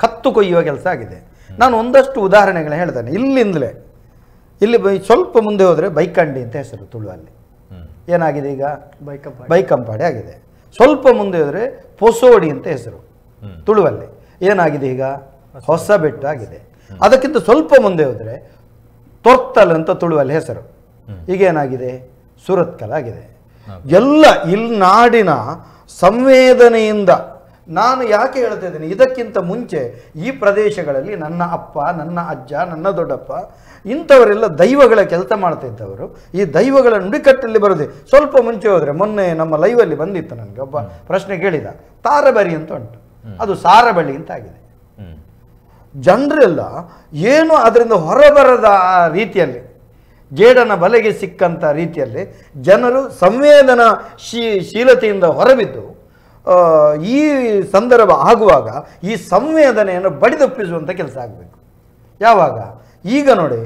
ಕತ್ತು ಕೊಯ್ಯುವ ಕೆಲಸ ಆಗಿದೆ. ನಾನು ಒಂದಷ್ಟು ಉದಾಹರಣೆಗಳು ಹೇಳ್ತೇನೆ. ಇಲ್ಲಿಂದಲೇ ಇಲ್ಲಿ ಸ್ವಲ್ಪ ಮುಂದೆ ಹೋದರೆ ಬೈಕಂಡಿ ಅಂತ ಹೆಸರು ತುಳುವಲ್ಲಿ. ಏನಾಗಿದೆ ಈಗ? ಬೈಕಂಪಾಡಿ ಆಗಿದೆ. ಸ್ವಲ್ಪ ಮುಂದೆ ಹೋದರೆ ಪೊಸೋಡಿ ಅಂತ ಹೆಸರು ತುಳುವಲ್ಲಿ. ಏನಾಗಿದೆ ಈಗ? ಹೊಸಬೆಟ್ಟು ಆಗಿದೆ. ಅದಕ್ಕಿಂತ ಸ್ವಲ್ಪ ಮುಂದೆ ಹೋದರೆ ತೊರ್ತಲ್ ಅಂತ ತುಳುವಲ್ಲಿ ಹೆಸರು. ಈಗೇನಾಗಿದೆ? ಸುರತ್ಕಲ್ ಆಗಿದೆ. ಎಲ್ಲ ಇಲ್ಲಿ ನಾಡಿನ ಸಂವೇದನೆಯಿಂದ ನಾನು ಯಾಕೆ ಹೇಳ್ತಾ ಇದ್ದೀನಿ, ಇದಕ್ಕಿಂತ ಮುಂಚೆ ಈ ಪ್ರದೇಶಗಳಲ್ಲಿ ನನ್ನ ಅಪ್ಪ, ನನ್ನ ಅಜ್ಜ, ನನ್ನ ದೊಡ್ಡಪ್ಪ ಇಂಥವರೆಲ್ಲ ದೈವಗಳ ಕೆಲಸ ಮಾಡ್ತಾ ಇದ್ದವರು. ಈ ದೈವಗಳ ನುಡಿಕಟ್ಟಲ್ಲಿ ಬರೋದೆ. ಸ್ವಲ್ಪ ಮುಂಚೆ ಹೋದರೆ, ಮೊನ್ನೆ ನಮ್ಮ ಲೈವಲ್ಲಿ ಬಂದಿತ್ತು, ನನಗೆ ಒಬ್ಬ ಪ್ರಶ್ನೆ ಕೇಳಿದ, ತಾರಬರಿ ಅಂತ ಉಂಟು, ಅದು ಸಾರಬಳಿ ಅಂತ ಆಗಿದೆ. ಜನರೆಲ್ಲ ಏನು ಅದರಿಂದ ಹೊರಬರದ ರೀತಿಯಲ್ಲಿ, ಜೇಡನ ಬಲೆಗೆ ಸಿಕ್ಕಂಥ ರೀತಿಯಲ್ಲಿ ಜನರು ಸಂವೇದನಾ ಶೀಲತೆಯಿಂದ ಹೊರಬಿದ್ದು ಈ ಸಂದರ್ಭ ಆಗುವಾಗ ಈ ಸಂವೇದನೆಯನ್ನು ಬಡಿದೊಪ್ಪಿಸುವಂಥ ಕೆಲಸ ಆಗಬೇಕು. ಯಾವಾಗ? ಈಗ ನೋಡಿ,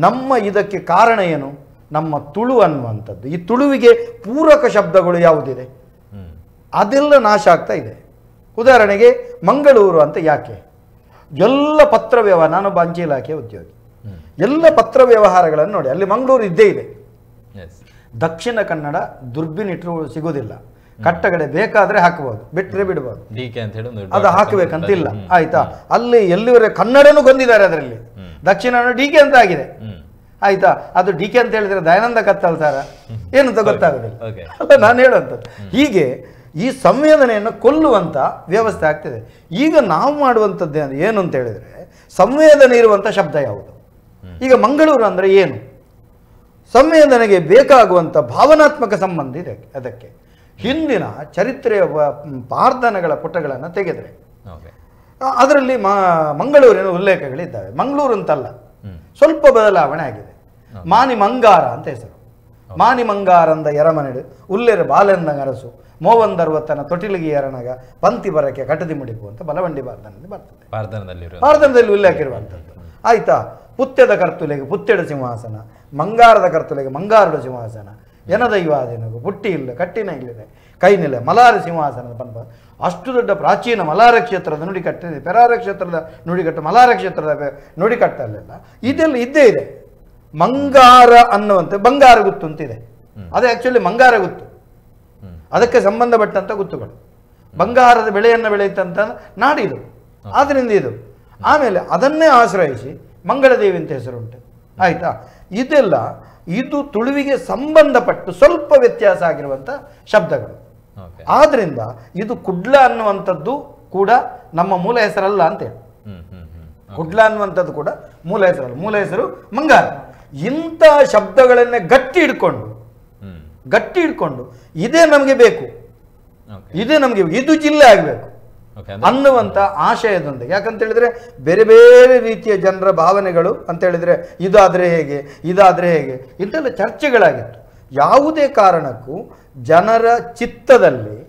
ನಮ್ಮ ಇದಕ್ಕೆ ಕಾರಣ ಏನು? ನಮ್ಮ ತುಳು ಅನ್ನುವಂಥದ್ದು. ಈ ತುಳುವಿಗೆ ಪೂರಕ ಶಬ್ದಗಳು ಯಾವುದಿದೆ ಅದೆಲ್ಲ ನಾಶ ಆಗ್ತಾ ಇದೆ. ಉದಾಹರಣೆಗೆ ಮಂಗಳೂರು ಅಂತ ಯಾಕೆ? ಎಲ್ಲ ಪತ್ರ ವ್ಯವಹಾರ, ನಾನೊಬ್ಬ ಅಂಚೆ ಇಲಾಖೆ ಉದ್ಯೋಗಿ, ಎಲ್ಲ ಪತ್ರ ವ್ಯವಹಾರಗಳನ್ನು ನೋಡಿ, ಅಲ್ಲಿ ಮಂಗಳೂರು ಇದ್ದೇ ಇದೆ. ದಕ್ಷಿಣ ಕನ್ನಡ ದುರ್ಬಿನಿಟ್ರು ಸಿಗೋದಿಲ್ಲ. ಕಟ್ಟಗಡೆ ಬೇಕಾದ್ರೆ ಹಾಕಬಹುದು, ಬಿಟ್ಟರೆ ಬಿಡಬಹುದು. ಅದು ಹಾಕಬೇಕಂತಿಲ್ಲ. ಆಯ್ತಾ? ಅಲ್ಲಿ ಎಲ್ಲಿವರೆಗೆ ಕನ್ನಡನೂ ಗೊಂದಿದ್ದಾರೆ ಅದರಲ್ಲಿ. ದಕ್ಷಿಣ ಡಿಕೆ ಅಂತ ಆಗಿದೆ. ಆಯ್ತಾ? ಅದು ಡಿಕೆ ಅಂತ ಹೇಳಿದ್ರೆ ದಯಾನಂದ ಕತ್ತಲ್ತಾರ ಏನಂತ ಗೊತ್ತಾಗುದಿಲ್ಲ ಅಲ್ಲ ನಾನು ಹೇಳುವಂಥದ್ದು. ಹೀಗೆ ಈ ಸಂವೇದನೆಯನ್ನು ಕೊಲ್ಲುವಂಥ ವ್ಯವಸ್ಥೆ ಆಗ್ತಿದೆ. ಈಗ ನಾವು ಮಾಡುವಂಥದ್ದು ಏನು ಅಂತ ಹೇಳಿದರೆ, ಸಂವೇದನೆ ಇರುವಂಥ ಶಬ್ದ ಯಾವುದು? ಈಗ ಮಂಗಳೂರು ಅಂದರೆ ಏನು? ಸಂವೇದನೆಗೆ ಬೇಕಾಗುವಂಥ ಭಾವನಾತ್ಮಕ ಸಂಬಂಧ ಇದೆ. ಅದಕ್ಕೆ ಹಿಂದಿನ ಚರಿತ್ರೆಯ ಪಾರ್ಧನಗಳ ಪುಟಗಳನ್ನು ತೆಗೆದರೆ ಅದರಲ್ಲಿ ಮಂಗಳೂರಿನ ಉಲ್ಲೇಖಗಳಿದ್ದಾವೆ. ಮಂಗಳೂರು ಅಂತಲ್ಲ, ಸ್ವಲ್ಪ ಬದಲಾವಣೆ ಆಗಿದೆ. ಮಾನಿ ಮಂಗಾರ ಅಂತ ಹೆಸರು. ಮಾನಿ ಮಂಗಾರಂದ ಎರಮನೆಡು ಉಲ್ಲೇರು ಬಾಲೆಂದ ಅರಸು ಮೋವಂದರ್ವತ್ತನ ತೊಟಿಲಿಗೆ ಎರನಗ ಪಂತಿ ಬರಕ್ಕೆ ಕಟದಿ ಮುಡಿಪು ಅಂತ ಬಲವಂಡಿ ಬಾರ್ಧನದಲ್ಲಿ ಬರ್ತದೆ. ಪಾರ್ಧನದಲ್ಲಿ ಉಲ್ಲೇಖ ಇರುವಂಥದ್ದು. ಆಯ್ತಾ? ಪುತ್ಯದ ಕರ್ತುಲೆಗೆ ಪುತ್ಯಡ ಸಿಂಹಾಸನ, ಮಂಗಾರದ ಕರ್ತುಲೆಗೆ ಮಂಗಾರದ ಸಿಂಹಾಸನ, ಎನದೈವಾದೇನಗು ಪುಟ್ಟಿ ಇಲ್ಲ ಕಟ್ಟಿನ ಇಲ್ಲಿದೆ ಕೈನಿಲ್ಲ ಮಲಾರ ಸಿಂಹಾಸನದ ಪಂಪ. ಅಷ್ಟು ದೊಡ್ಡ ಪ್ರಾಚೀನ ಮಲಾರ ಕ್ಷೇತ್ರದ ನುಡಿಕಟ್ಟಿದೆ. ಪೆರಾರ ಕ್ಷೇತ್ರದ ನುಡಿಕಟ್ಟು, ಮಲಾರ ಕ್ಷೇತ್ರದ ನುಡಿಕಟ್ಟಲ್ಲೆಲ್ಲ ಇದೆಲ್ಲ ಇದ್ದೇ ಇದೆ. ಮಂಗಾರ ಅನ್ನುವಂತೆ ಬಂಗಾರ ಗುತ್ತು ಅಂತಿದೆ. ಅದು ಆ್ಯಕ್ಚುಲಿ ಮಂಗಾರ ಗುತ್ತು, ಅದಕ್ಕೆ ಸಂಬಂಧಪಟ್ಟಂಥ ಗುತ್ತುಗಳು. ಬಂಗಾರದ ಬೆಳೆಯನ್ನು ಬೆಳೆಯುತ್ತಂತ ನಾಡಿದು, ಆದ್ದರಿಂದ ಇದು. ಆಮೇಲೆ ಅದನ್ನೇ ಆಶ್ರಯಿಸಿ ಮಂಗಳದೇವಿ ಅಂತ ಹೆಸರುಂಟು. ಆಯಿತಾ? ಇದೆಲ್ಲ ಇದು ತುಳುವಿಗೆ ಸಂಬಂಧಪಟ್ಟು ಸ್ವಲ್ಪ ವ್ಯತ್ಯಾಸ ಆಗಿರುವಂಥ ಶಬ್ದಗಳು. ಆದ್ದರಿಂದ ಇದು ಕುಡ್ಲ ಅನ್ನುವಂಥದ್ದು ಕೂಡ ನಮ್ಮ ಮೂಲ ಹೆಸರಲ್ಲ ಅಂತೇಳಿ. ಕುಡ್ಲ ಅನ್ನುವಂಥದ್ದು ಕೂಡ ಮೂಲ ಹೆಸರಲ್ಲ, ಮೂಲ ಹೆಸರು ಮಂಗಾರ. ಇಂಥ ಶಬ್ದಗಳನ್ನೇ ಗಟ್ಟಿ ಹಿಡ್ಕೊಂಡು ಇದೇ ನಮಗೆ ಬೇಕು, ಇದೇ ನಮಗೆ, ಇದು ಜಿಲ್ಲೆ ಆಗಬೇಕು ಅನ್ನುವಂಥ ಆಶಯದೊಂದಿಗೆ. ಯಾಕಂತ ಹೇಳಿದ್ರೆ ಬೇರೆ ಬೇರೆ ರೀತಿಯ ಜನರ ಭಾವನೆಗಳು ಅಂತ ಹೇಳಿದ್ರೆ ಇದಾದರೆ ಹೇಗೆ, ಇದಾದರೆ ಹೇಗೆ ಇಂತೆಲ್ಲ ಚರ್ಚೆಗಳಾಗಿತ್ತು. ಯಾವುದೇ ಕಾರಣಕ್ಕೂ ಜನರ ಚಿತ್ತದಲ್ಲಿ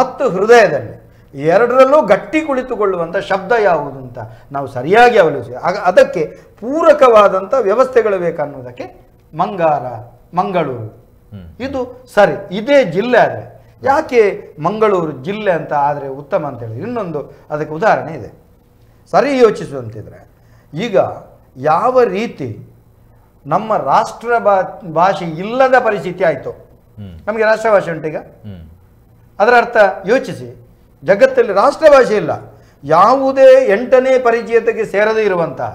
ಮತ್ತು ಹೃದಯದಲ್ಲಿ ಎರಡರಲ್ಲೂ ಗಟ್ಟಿ ಕುಳಿತುಕೊಳ್ಳುವಂಥ ಶಬ್ದ ಯಾವುದು ಅಂತ ನಾವು ಸರಿಯಾಗಿ ಅವಲೋಕಿಸಿ ಅದಕ್ಕೆ ಪೂರಕವಾದಂಥ ವ್ಯವಸ್ಥೆಗಳು ಬೇಕನ್ನುವುದಕ್ಕೆ ಮಂಗಾರ, ಮಂಗಳೂರು ಇದು ಸರಿ. ಇದೇ ಜಿಲ್ಲೆ ಆದರೆ ಯಾಕೆ ಮಂಗಳೂರು ಜಿಲ್ಲೆ ಅಂತ ಆದರೆ ಉತ್ತಮ ಅಂತೇಳಿ ಇನ್ನೊಂದು ಅದಕ್ಕೆ ಉದಾಹರಣೆ ಇದೆ. ಸರಿ ಯೋಚಿಸುವಂತಿದ್ರೆ, ಈಗ ಯಾವ ರೀತಿ ನಮ್ಮ ರಾಷ್ಟ್ರ ಭಾಷೆ ಇಲ್ಲದ ಪರಿಸ್ಥಿತಿ ಆಯಿತು, ನಮಗೆ ರಾಷ್ಟ್ರಭಾಷೆ ಉಂಟೀಗ, ಅದರ ಅರ್ಥ ಯೋಚಿಸಿ. ಜಗತ್ತಲ್ಲಿ ರಾಷ್ಟ್ರ ಭಾಷೆ ಇಲ್ಲ. ಯಾವುದೇ 8ನೇ ಪರಿಚಯತೆಗೆ ಸೇರದೇ ಇರುವಂತಹ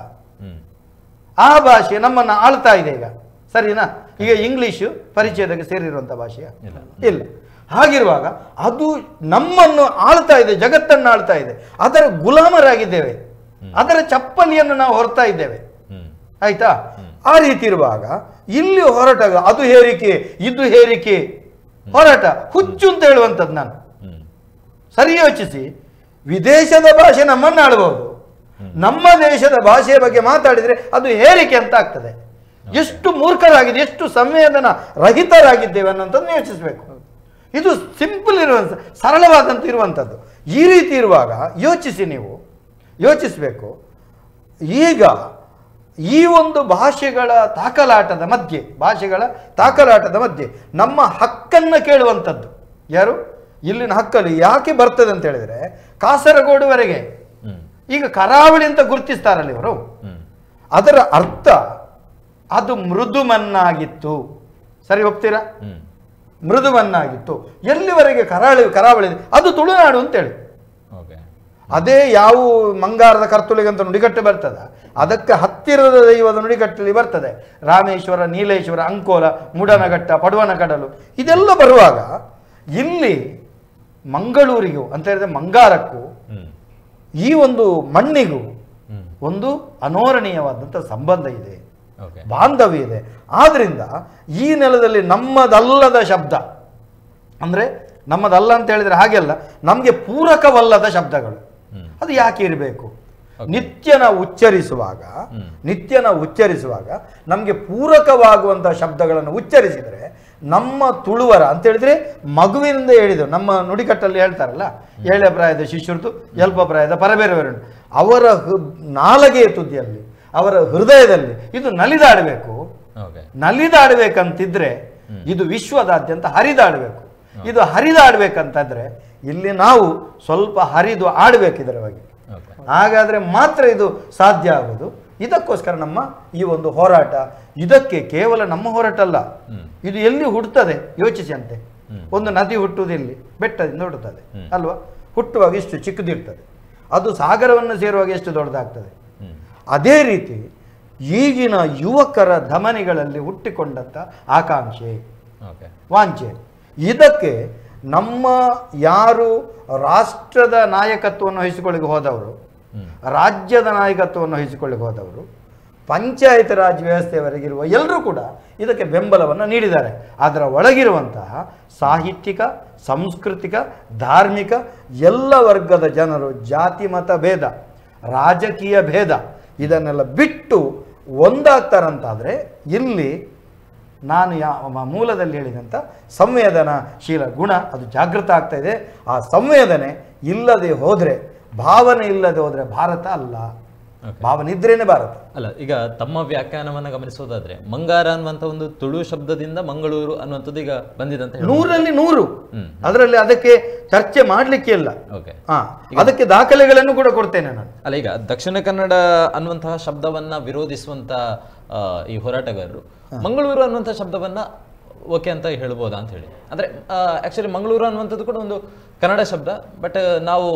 ಆ ಭಾಷೆ ನಮ್ಮನ್ನು ಆಳ್ತಾ ಇದೆ ಈಗ, ಸರಿನಾ? ಈಗ ಇಂಗ್ಲಿಷು ಪರಿಚಯತೆಗೆ ಸೇರಿರುವಂಥ ಭಾಷೆಯ ಇಲ್ಲ. ಹಾಗಿರುವಾಗ ಅದು ನಮ್ಮನ್ನು ಆಳ್ತಾ ಇದೆ, ಜಗತ್ತನ್ನು ಆಳ್ತಾ ಇದೆ. ಅದರ ಗುಲಾಮರಾಗಿದ್ದೇವೆ, ಅದರ ಚಪ್ಪಲಿಯನ್ನು ನಾವು ಹೊರತಾ ಇದ್ದೇವೆ. ಆಯ್ತಾ? ಆ ರೀತಿ ಇರುವಾಗ ಇಲ್ಲಿ ಹೋರಾಟ, ಅದು ಹೇರಿಕೆ ಇದು ಹೇರಿಕೆ ಹೋರಾಟ ಹುಚ್ಚು ಅಂತ ಹೇಳುವಂಥದ್ದು ನಾನು. ಸರಿ ಯೋಚಿಸಿ, ವಿದೇಶದ ಭಾಷೆ ನಮ್ಮನ್ನು ಆಳ್ಬಹುದು, ನಮ್ಮ ದೇಶದ ಭಾಷೆಯ ಬಗ್ಗೆ ಮಾತಾಡಿದರೆ ಅದು ಹೇರಿಕೆ ಅಂತ ಆಗ್ತದೆ. ಎಷ್ಟು ಮೂರ್ಖರಾಗಿದೆ, ಎಷ್ಟು ಸಂವೇದನ ರಹಿತರಾಗಿದ್ದೇವೆ ಅನ್ನೋಂಥದ್ದು ಯೋಚಿಸಬೇಕು. ಇದು ಸಿಂಪಲ್ ಇರುವಂಥ, ಸರಳವಾದಂತ ಇರುವಂಥದ್ದು. ಈ ರೀತಿ ಇರುವಾಗ ಯೋಚಿಸಿ, ನೀವು ಯೋಚಿಸಬೇಕು. ಈಗ ಈ ಒಂದು ಭಾಷೆಗಳ ತಾಕಲಾಟದ ಮಧ್ಯೆ ನಮ್ಮ ಹಕ್ಕನ್ನು ಕೇಳುವಂಥದ್ದು ಯಾರು? ಇಲ್ಲಿನ ಹಕ್ಕಲ್ಲಿ ಯಾಕೆ ಬರ್ತದೆ ಅಂತ ಹೇಳಿದ್ರೆ, ಕಾಸರಗೋಡುವರೆಗೆ ಈಗ ಕರಾವಳಿ ಅಂತ ಗುರುತಿಸ್ತಾರಲ್ಲ ಇವರು, ಅದರ ಅರ್ಥ ಅದು ಮೃದುಮನ್ನಾಗಿತ್ತು. ಸರಿ, ಒಪ್ತೀರಾ? ಮೃದುಮನ್ನಾಗಿತ್ತು. ಎಲ್ಲಿವರೆಗೆ ಕರಾವಳಿ ಅದು ತುಳುನಾಡು ಅಂತೇಳಿ. ಅದೇ ಯಾವ ಮಂಗಾರದ ಕರ್ತುಳಿಗಂತ ನುಡಿಗಟ್ಟು ಬರ್ತದೆ, ಅದಕ್ಕೆ ಹತ್ತಿರದ ದೈವದ ನುಡಿಗಟ್ಟಲ್ಲಿ ಬರ್ತದೆ. ರಾಮೇಶ್ವರ, ನೀಲೇಶ್ವರ, ಅಂಕೋಲ, ಮುಡನಘಟ್ಟ, ಪಡುವನಕಡಲು ಇದೆಲ್ಲ ಬರುವಾಗ ಇಲ್ಲಿ ಮಂಗಳೂರಿಗೂ ಅಂತ ಹೇಳಿದ್ರೆ ಮಂಗಾರಕ್ಕೂ ಈ ಒಂದು ಮಣ್ಣಿಗೂ ಒಂದು ಅನೋರಣೀಯವಾದಂಥ ಸಂಬಂಧ ಇದೆ, ಬಾಂಧವ್ಯ ಇದೆ. ಆದ್ರಿಂದ ಈ ನೆಲದಲ್ಲಿ ನಮ್ಮದಲ್ಲದ ಶಬ್ದ, ಅಂದ್ರೆ ನಮ್ಮದಲ್ಲ ಅಂತ ಹೇಳಿದ್ರೆ ಹಾಗೆಲ್ಲ, ನಮಗೆ ಪೂರಕವಲ್ಲದ ಶಬ್ದಗಳು ಅದು ಯಾಕೆ ಇರಬೇಕು? ನಿತ್ಯನ ಉಚ್ಚರಿಸುವಾಗ ನಮಗೆ ಪೂರಕವಾಗುವಂತಹ ಶಬ್ದಗಳನ್ನು ಉಚ್ಚರಿಸಿದರೆ, ನಮ್ಮ ತುಳುವರ ಅಂತ ಹೇಳಿದ್ರೆ ಮಗುವಿನಿಂದ ಹೇಳಿದ್ರು, ನಮ್ಮ ನುಡಿಕಟ್ಟಲ್ಲಿ ಹೇಳ್ತಾರಲ್ಲ, 7ನೇ ಪ್ರಾಯದ ಶಿಶುರ್ದು ಅಲ್ಪ ಪ್ರಾಯದ ಪರಬೇರೆವರು, ಅವರ ನಾಲಗೆಯ ತುದಿಯಲ್ಲಿ, ಅವರ ಹೃದಯದಲ್ಲಿ ಇದು ನಲಿದಾಡಬೇಕಂತಿದ್ರೆ ಇದು ವಿಶ್ವದಾದ್ಯಂತ ಹರಿದಾಡಬೇಕು. ಇದು ಹರಿದಾಡಬೇಕಂತಂದ್ರೆ ಇಲ್ಲಿ ನಾವು ಸ್ವಲ್ಪ ಹರಿದು ಆಡಬೇಕು ಇದರ ಬಗ್ಗೆ. ಹಾಗಾದ್ರೆ ಮಾತ್ರ ಇದು ಸಾಧ್ಯ ಆಗೋದು. ಇದಕ್ಕೋಸ್ಕರ ನಮ್ಮ ಈ ಒಂದು ಹೋರಾಟ, ಇದಕ್ಕೆ ಕೇವಲ ನಮ್ಮ ಹೋರಾಟ ಅಲ್ಲ, ಇದು ಎಲ್ಲಿ ಹುಟ್ಟುತ್ತದೆ ಯೋಚಿಸಿ ಅಂತೆ. ಒಂದು ನದಿ ಹುಟ್ಟುವುದು ಎಲ್ಲಿ? ಬೆಟ್ಟದಿಂದ ಹುಟ್ಟುತ್ತದೆ ಅಲ್ವಾ? ಹುಟ್ಟುವಾಗ ಇಷ್ಟು ಚಿಕ್ಕದಿರ್ತದೆ, ಅದು ಸಾಗರವನ್ನು ಸೇರುವಾಗ ಎಷ್ಟು ದೊಡ್ಡದಾಗ್ತದೆ. ಅದೇ ರೀತಿ ಈಗಿನ ಯುವಕರ ಧಮನಿಗಳಲ್ಲಿ ಹುಟ್ಟಿಕೊಂಡಂಥ ಆಕಾಂಕ್ಷೆ, ವಾಂಛೆ, ಇದಕ್ಕೆ ನಮ್ಮ ಯಾರು ರಾಷ್ಟ್ರದ ನಾಯಕತ್ವವನ್ನು ವಹಿಸಿಕೊಳ್ಳಿಕ್ಕೆ ಹೋದವರು, ರಾಜ್ಯದ ನಾಯಕತ್ವವನ್ನು ವಹಿಸಿಕೊಳ್ಳಿಕ್ಕೆ ಹೋದವರು, ಪಂಚಾಯತ್ ರಾಜ್ ವ್ಯವಸ್ಥೆಯವರೆಗಿರುವ ಎಲ್ಲರೂ ಕೂಡ ಇದಕ್ಕೆ ಬೆಂಬಲವನ್ನು ನೀಡಿದ್ದಾರೆ. ಅದರ ಒಳಗಿರುವಂತಹ ಸಾಹಿತ್ಯಿಕ, ಸಾಂಸ್ಕೃತಿಕ, ಧಾರ್ಮಿಕ ಎಲ್ಲ ವರ್ಗದ ಜನರು, ಜಾತಿ ಮತ ಭೇದ, ರಾಜಕೀಯ ಭೇದ ಇದನ್ನೆಲ್ಲ ಬಿಟ್ಟು ಒಂದಾಗ್ತಾರಂತಾದರೆ ಇಲ್ಲಿ ನಾನು ಮೂಲದಲ್ಲಿ ಹೇಳಿದಂಥ ಸಂವೇದನಾಶೀಲ ಗುಣ ಅದು ಜಾಗೃತ ಆಗ್ತಾ ಇದೆ. ಆ ಸಂವೇದನೆ ಇಲ್ಲದೆ ಹೋದರೆ, ಭಾವನೆ ಇಲ್ಲದೆ ಹೋದರೆ ಭಾರತ ಅಲ್ಲ. ಭಾವನೆ ಇದ್ರೇನೆ ಭಾರತ ಅಲ್ಲ. ಈಗ ತಮ್ಮ ವ್ಯಾಖ್ಯಾನವನ್ನು ಗಮನಿಸೋದಾದ್ರೆ, ಮಂಗಾರ ಅನ್ನುವಂಥ ಒಂದು ತುಳು ಶಬ್ದದಿಂದ ಮಂಗಳೂರು ಅನ್ನುವಂಥದ್ದು ಈಗ ಬಂದಿದಂತ 100ರಲ್ಲಿ 100. ಅದರಲ್ಲಿ ಅದಕ್ಕೆ ಚರ್ಚೆ ಮಾಡ್ಲಿಕ್ಕೆ ಇಲ್ಲ. ಅದಕ್ಕೆ ದಾಖಲೆಗಳನ್ನು ಕೂಡ ಕೊಡ್ತೇನೆ ನಾನು. ಅಲ್ಲ, ಈಗ ದಕ್ಷಿಣ ಕನ್ನಡ ಅನ್ನುವಂತಹ ಶಬ್ದವನ್ನ ವಿರೋಧಿಸುವಂತ ಈ ಹೋರಾಟಗಾರರು ಮಂಗಳೂರು ಅನ್ನುವಂಥ ಶಬ್ದವನ್ನ ಓಕೆ ಅಂತ ಹೇಳ್ಬೋದಾ ಅಂತ ಹೇಳಿ. ಅಂದ್ರೆ ಆಕ್ಚುಲಿ ಮಂಗಳೂರು ಅನ್ನುವಂಥದ್ದು ಕೂಡ ಒಂದು ಕನ್ನಡ ಶಬ್ದ, ಬಟ್ ನಾವು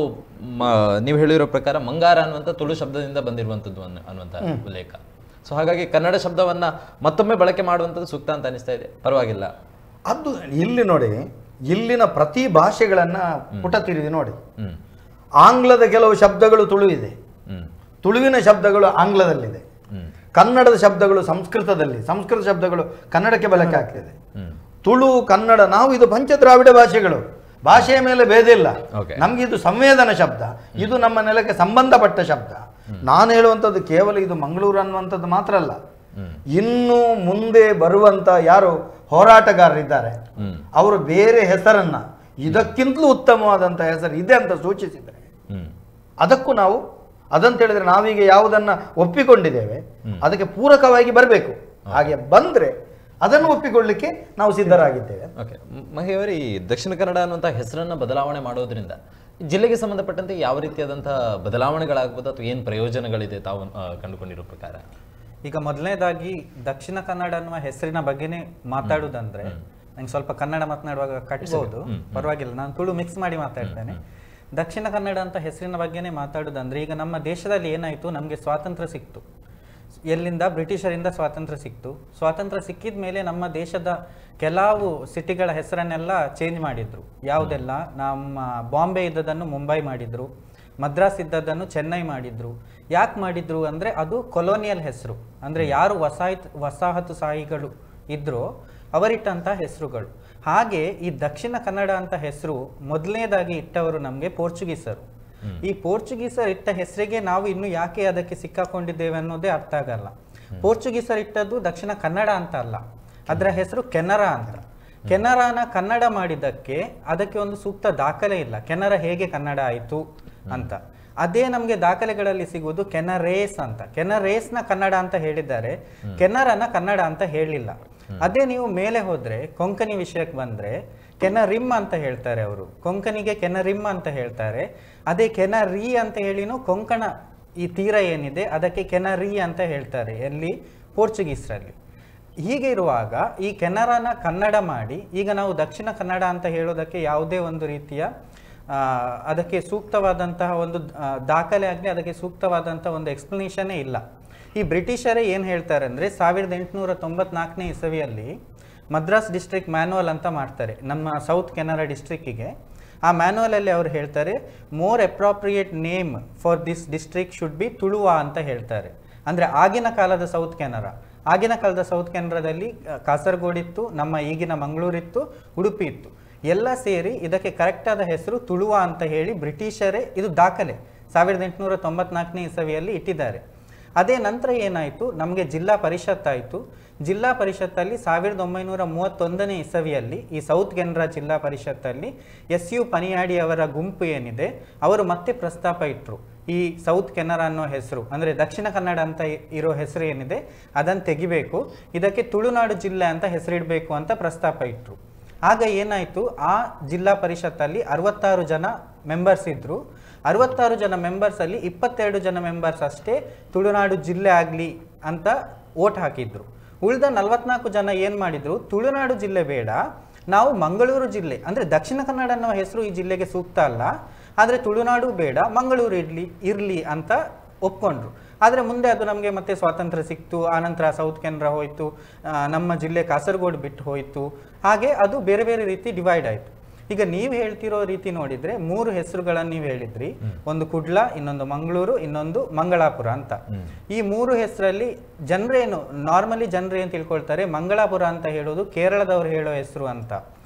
ನೀವು ಹೇಳಿರೋ ಪ್ರಕಾರ ಮಂಗಾರ ಅನ್ನುವಂಥ ತುಳು ಶಬ್ದದಿಂದ ಬಂದಿರುವಂಥದ್ದು ಅನ್ನುವಂಥ ಉಲ್ಲೇಖ. ಸೊ ಹಾಗಾಗಿ ಕನ್ನಡ ಶಬ್ದವನ್ನ ಮತ್ತೊಮ್ಮೆ ಬಳಕೆ ಮಾಡುವಂಥದ್ದು ಸೂಕ್ತ ಅಂತ ಅನಿಸ್ತಾ ಇದೆ. ಪರವಾಗಿಲ್ಲ. ಅದು ಇಲ್ಲಿ ನೋಡಿ, ಇಲ್ಲಿನ ಪ್ರತಿ ಭಾಷೆಗಳನ್ನ ಪುಟ ತಿರುಗಿ ನೋಡಿ. ಆಂಗ್ಲದ ಕೆಲವು ಶಬ್ದಗಳು ತುಳು ಇದೆ, ತುಳುವಿನ ಶಬ್ದಗಳು ಆಂಗ್ಲದಲ್ಲಿದೆ, ಕನ್ನಡದ ಶಬ್ದಗಳು ಸಂಸ್ಕೃತದಲ್ಲಿ, ಸಂಸ್ಕೃತ ಶಬ್ದಗಳು ಕನ್ನಡಕ್ಕೆ ಬಳಕೆ ಆಗ್ತಿದೆ. ತುಳು, ಕನ್ನಡ, ನಾವು ಇದು ಪಂಚದ್ರಾವಿಡ ಭಾಷೆಗಳು, ಭಾಷೆಯ ಮೇಲೆ ಭೇದ ಇಲ್ಲ. ನಮ್ಗೆ ಇದು ಸಂವೇದನ ಶಬ್ದ, ಇದು ನಮ್ಮ ನೆಲಕ್ಕೆ ಸಂಬಂಧಪಟ್ಟ ಶಬ್ದ. ನಾನು ಹೇಳುವಂಥದ್ದು ಕೇವಲ ಇದು ಮಂಗಳೂರು ಅನ್ನುವಂಥದ್ದು ಮಾತ್ರ ಅಲ್ಲ. ಇನ್ನು ಮುಂದೆ ಬರುವಂತ ಯಾರು ಹೋರಾಟಗಾರರಿದ್ದಾರೆ ಅವರು ಬೇರೆ ಹೆಸರನ್ನ ಇದಕ್ಕಿಂತಲೂ ಉತ್ತಮವಾದಂಥ ಹೆಸರು ಇದೆ ಅಂತ ಸೂಚಿಸಿದರೆ ಅದಕ್ಕೂ ನಾವು ಅದಂತ ಹೇಳಿದ್ರೆ ನಾವೀಗ ಯಾವುದನ್ನ ಒಪ್ಪಿಕೊಂಡಿದ್ದೇವೆ ಅದಕ್ಕೆ ಪೂರಕವಾಗಿ ಬರಬೇಕು. ಹಾಗೆ ಬಂದ್ರೆ ಅದನ್ನು ಒಪ್ಪಿಕೊಳ್ಳಲಿಕ್ಕೆ ನಾವು ಸಿದ್ಧರಾಗಿದ್ದೇವೆ. ಓಕೆ ಮಹಿಯವರಿ, ದಕ್ಷಿಣ ಕನ್ನಡ ಅನ್ನುವಂಥ ಹೆಸರನ್ನು ಬದಲಾವಣೆ ಮಾಡೋದ್ರಿಂದ ಜಿಲ್ಲೆಗೆ ಸಂಬಂಧಪಟ್ಟಂತೆ ಯಾವ ರೀತಿಯಾದಂತಹ ಬದಲಾವಣೆಗಳಾಗ್ಬೋದು ಅಥವಾ ಏನು ಪ್ರಯೋಜನಗಳಿದೆ ತಾವು ಕಂಡುಕೊಂಡಿರೋ ಪ್ರಕಾರ? ಈಗ ಮೊದಲನೇದಾಗಿ ದಕ್ಷಿಣ ಕನ್ನಡ ಅನ್ನುವ ಹೆಸರಿನ ಬಗ್ಗೆನೇ ಮಾತಾಡುವುದಂದ್ರೆ ನಂಗೆ ಸ್ವಲ್ಪ ಕನ್ನಡ ಮಾತನಾಡುವಾಗ ಕಟ್ಬಹುದು, ಪರವಾಗಿಲ್ಲ, ನಾನು ತುಳು ಮಿಕ್ಸ್ ಮಾಡಿ ಮಾತಾಡ್ತೇನೆ. ದಕ್ಷಿಣ ಕನ್ನಡ ಅಂತ ಹೆಸರಿನ ಬಗ್ಗೆನೇ ಮಾತಾಡೋದಂದ್ರೆ, ಈಗ ನಮ್ಮ ದೇಶದಲ್ಲಿ ಏನಾಯಿತು, ನಮಗೆ ಸ್ವಾತಂತ್ರ್ಯ ಸಿಕ್ತು. ಎಲ್ಲಿಂದ? ಬ್ರಿಟಿಷರಿಂದ ಸ್ವಾತಂತ್ರ್ಯ ಸಿಕ್ತು. ಸ್ವಾತಂತ್ರ್ಯ ಸಿಕ್ಕಿದ ಮೇಲೆ ನಮ್ಮ ದೇಶದ ಕೆಲವು ಸಿಟಿಗಳ ಹೆಸರನ್ನೆಲ್ಲ ಚೇಂಜ್ ಮಾಡಿದ್ರು. ಯಾವುದೆಲ್ಲ? ನಮ್ಮ ಬಾಂಬೆ ಇದ್ದದನ್ನು ಮುಂಬೈ ಮಾಡಿದ್ರು, ಮದ್ರಾಸ್ ಇದ್ದದನ್ನು ಚೆನ್ನೈ ಮಾಡಿದ್ರು. ಯಾಕೆ ಮಾಡಿದ್ರು ಅಂದರೆ ಅದು ಕೊಲೋನಿಯಲ್ ಹೆಸರು, ಅಂದರೆ ಯಾರು ವಸಾಹತುಶಾಹಿಗಳು ಇದ್ರೋ ಅವರಿಟ್ಟಂಥ ಹೆಸರುಗಳು. ಹಾಗೆ ಈ ದಕ್ಷಿಣ ಕನ್ನಡ ಅಂತ ಹೆಸರು ಮೊದಲನೇದಾಗಿ ಇಟ್ಟವರು ನಮಗೆ ಪೋರ್ಚುಗೀಸರು. ಈ ಪೋರ್ಚುಗೀಸರು ಇಟ್ಟ ಹೆಸರಿಗೆ ನಾವು ಇನ್ನು ಯಾಕೆ ಅದಕ್ಕೆ ಸಿಕ್ಕಾಕೊಂಡಿದ್ದೇವೆ ಅನ್ನೋದೇ ಅರ್ಥ ಆಗಲ್ಲ. ಪೋರ್ಚುಗೀಸರು ಇಟ್ಟದ್ದು ದಕ್ಷಿಣ ಕನ್ನಡ ಅಂತ ಅಲ್ಲ, ಅದರ ಹೆಸರು ಕೆನರಾ ಅಂತ. ಕೆನರಾನ ಕನ್ನಡ ಮಾಡಿದ್ದಕ್ಕೆ ಅದಕ್ಕೆ ಒಂದು ಸೂಕ್ತ ದಾಖಲೆ ಇಲ್ಲ, ಕೆನರಾ ಹೇಗೆ ಕನ್ನಡ ಆಯಿತು ಅಂತ. ಅದೇ ನಮಗೆ ದಾಖಲೆಗಳಲ್ಲಿ ಸಿಗುವುದು ಕೆನರೇಸ್ ಅಂತ. ಕೆನರೇಸ್ನ ಕನ್ನಡ ಅಂತ ಹೇಳಿದ್ದಾರೆ, ಕೆನರನ ಕನ್ನಡ ಅಂತ ಹೇಳಿಲ್ಲ. ಅದೇ ನೀವು ಮೇಲೆ ಹೋದ್ರೆ ಕೊಂಕಣಿ ವಿಷಯಕ್ಕೆ ಬಂದ್ರೆ ಕೆನರಿಮ್ ಅಂತ ಹೇಳ್ತಾರೆ ಅವರು, ಕೊಂಕಣಿಗೆ ಕೆನರಿಮ್ ಅಂತ ಹೇಳ್ತಾರೆ. ಅದೇ ಕೆನರಿ ಅಂತ ಹೇಳಿನೂ ಕೊಂಕಣ ಈ ತೀರ ಏನಿದೆ ಅದಕ್ಕೆ ಕೆನರಿ ಅಂತ ಹೇಳ್ತಾರೆ, ಎಲ್ಲಿ? ಪೋರ್ಚುಗೀಸರಲ್ಲಿ. ಹೀಗೆ ಇರುವಾಗ ಈ ಕೆನರಾನ ಕನ್ನಡ ಮಾಡಿ ಈಗ ನಾವು ದಕ್ಷಿಣ ಕನ್ನಡ ಅಂತ ಹೇಳೋದಕ್ಕೆ ಯಾವುದೇ ಒಂದು ರೀತಿಯ ಅದಕ್ಕೆ ಸೂಕ್ತವಾದಂತಹ ಒಂದು ದಾಖಲೆ ಆಗಲಿ, ಅದಕ್ಕೆ ಸೂಕ್ತವಾದಂತಹ ಒಂದು ಎಕ್ಸ್ಪ್ಲನೇಷನ್ನೇ ಇಲ್ಲ. ಈ ಬ್ರಿಟಿಷರೇ ಏನು ಹೇಳ್ತಾರೆ ಅಂದರೆ 1894ನೇ ಇಸವಿಯಲ್ಲಿ ಮದ್ರಾಸ್ ಡಿಸ್ಟ್ರಿಕ್ಟ್ ಮ್ಯಾನುವಲ್ ಅಂತ ಮಾಡ್ತಾರೆ ನಮ್ಮ ಸೌತ್ ಕೆನರಾ ಡಿಸ್ಟ್ರಿಕ್ಕಿಗೆ. ಆ ಮ್ಯಾನುವಲಲ್ಲಿ ಅವರು ಹೇಳ್ತಾರೆ, more appropriate name for this district should be Tuluva ಅಂತ ಹೇಳ್ತಾರೆ. ಅಂದರೆ ಆಗಿನ ಕಾಲದ ಸೌತ್ ಕೆನರಾ, ಆಗಿನ ಕಾಲದ ಸೌತ್ ಕೆನರಾದಲ್ಲಿ ಕಾಸರಗೋಡಿತ್ತು, ನಮ್ಮ ಈಗಿನ ಮಂಗಳೂರಿತ್ತು, ಉಡುಪಿ ಇತ್ತು, ಎಲ್ಲ ಸೇರಿ ಇದಕ್ಕೆ ಕರೆಕ್ಟಾದ ಹೆಸರು ತುಳುವಾ ಅಂತ ಹೇಳಿ ಬ್ರಿಟಿಷರೇ, ಇದು ದಾಖಲೆ 1894ನೇ ಇಸವಿಯಲ್ಲಿ ಇಟ್ಟಿದ್ದಾರೆ. ಅದೇ ನಂತರ ಏನಾಯಿತು, ನಮಗೆ ಜಿಲ್ಲಾ ಪರಿಷತ್ ಆಯಿತು. ಜಿಲ್ಲಾ ಪರಿಷತ್ತಲ್ಲಿ 1931ನೇ ಇಸವಿಯಲ್ಲಿ ಈ ಸೌತ್ ಕೆನರಾ ಜಿಲ್ಲಾ ಪರಿಷತ್ತಲ್ಲಿ SU ಪನಿಯಾಡಿ ಅವರ ಗುಂಪು ಏನಿದೆ ಅವರು ಮತ್ತೆ ಪ್ರಸ್ತಾಪ ಇಟ್ಟರು, ಈ ಸೌತ್ ಕೆನರಾ ಅನ್ನೋ ಹೆಸರು ಅಂದರೆ ದಕ್ಷಿಣ ಕನ್ನಡ ಅಂತ ಇರೋ ಹೆಸರು ಏನಿದೆ ಅದನ್ನು ತೆಗಿಬೇಕು, ಇದಕ್ಕೆ ತುಳುನಾಡು ಜಿಲ್ಲೆ ಅಂತ ಹೆಸರಿಡಬೇಕು ಅಂತ ಪ್ರಸ್ತಾಪ ಇಟ್ಟರು. ಆಗ ಏನಾಯಿತು, ಆ ಜಿಲ್ಲಾ ಪರಿಷತ್ತಲ್ಲಿ 66 ಜನ ಮೆಂಬರ್ಸ್ ಇದ್ದರು. 66 ಜನ ಮೆಂಬರ್ಸಲ್ಲಿ 22 ಜನ ಮೆಂಬರ್ಸ್ ಅಷ್ಟೇ ತುಳುನಾಡು ಜಿಲ್ಲೆ ಆಗಲಿ ಅಂತ ಓಟ್ ಹಾಕಿದ್ರು. ಉಳಿದ 44 ಜನ ಏನು ಮಾಡಿದರು, ತುಳುನಾಡು ಜಿಲ್ಲೆ ಬೇಡ, ನಾವು ಮಂಗಳೂರು ಜಿಲ್ಲೆ ಅಂದರೆ ದಕ್ಷಿಣ ಕನ್ನಡ ಅನ್ನೋ ಹೆಸರು ಈ ಜಿಲ್ಲೆಗೆ ಸೂಕ್ತ ಅಲ್ಲ, ಆದರೆ ತುಳುನಾಡು ಬೇಡ, ಮಂಗಳೂರು ಇರಲಿ ಅಂತ ಒಪ್ಕೊಂಡ್ರು. ಆದರೆ ಮುಂದೆ ಅದು ನಮಗೆ ಮತ್ತೆ ಸ್ವಾತಂತ್ರ್ಯ ಸಿಕ್ತು, ಆನಂತರ ಸೌತ್ ಕೆನರಾ ಹೋಯಿತು, ನಮ್ಮ ಜಿಲ್ಲೆ ಕಾಸರಗೋಡು ಬಿಟ್ಟು ಹೋಯಿತು, ಹಾಗೆ ಅದು ಬೇರೆ ಬೇರೆ ರೀತಿ ಡಿವೈಡ್ ಆಯಿತು. ಈಗ ನೀವು ಹೇಳ್ತಿರೋ ರೀತಿ ನೋಡಿದ್ರೆ 3 ಹೆಸರುಗಳನ್ನು ನೀವು ಹೇಳಿದ್ರಿ, ಒಂದು ಕುಡ್ಲ, ಇನ್ನೊಂದು ಮಂಗಳೂರು, ಇನ್ನೊಂದು ಮಂಗಳಾಪುರ ಅಂತ. ಈ 3 ಹೆಸರಲ್ಲಿ ಜನರೇನು ನಾರ್ಮಲಿ ಜನರು ಏನು ತಿಳ್ಕೊಳ್ತಾರೆ, ಮಂಗಳಾಪುರ ಅಂತ ಹೇಳೋದು ಕೇರಳದವರು ಹೇಳೋ ಹೆಸರು ಅಂತ,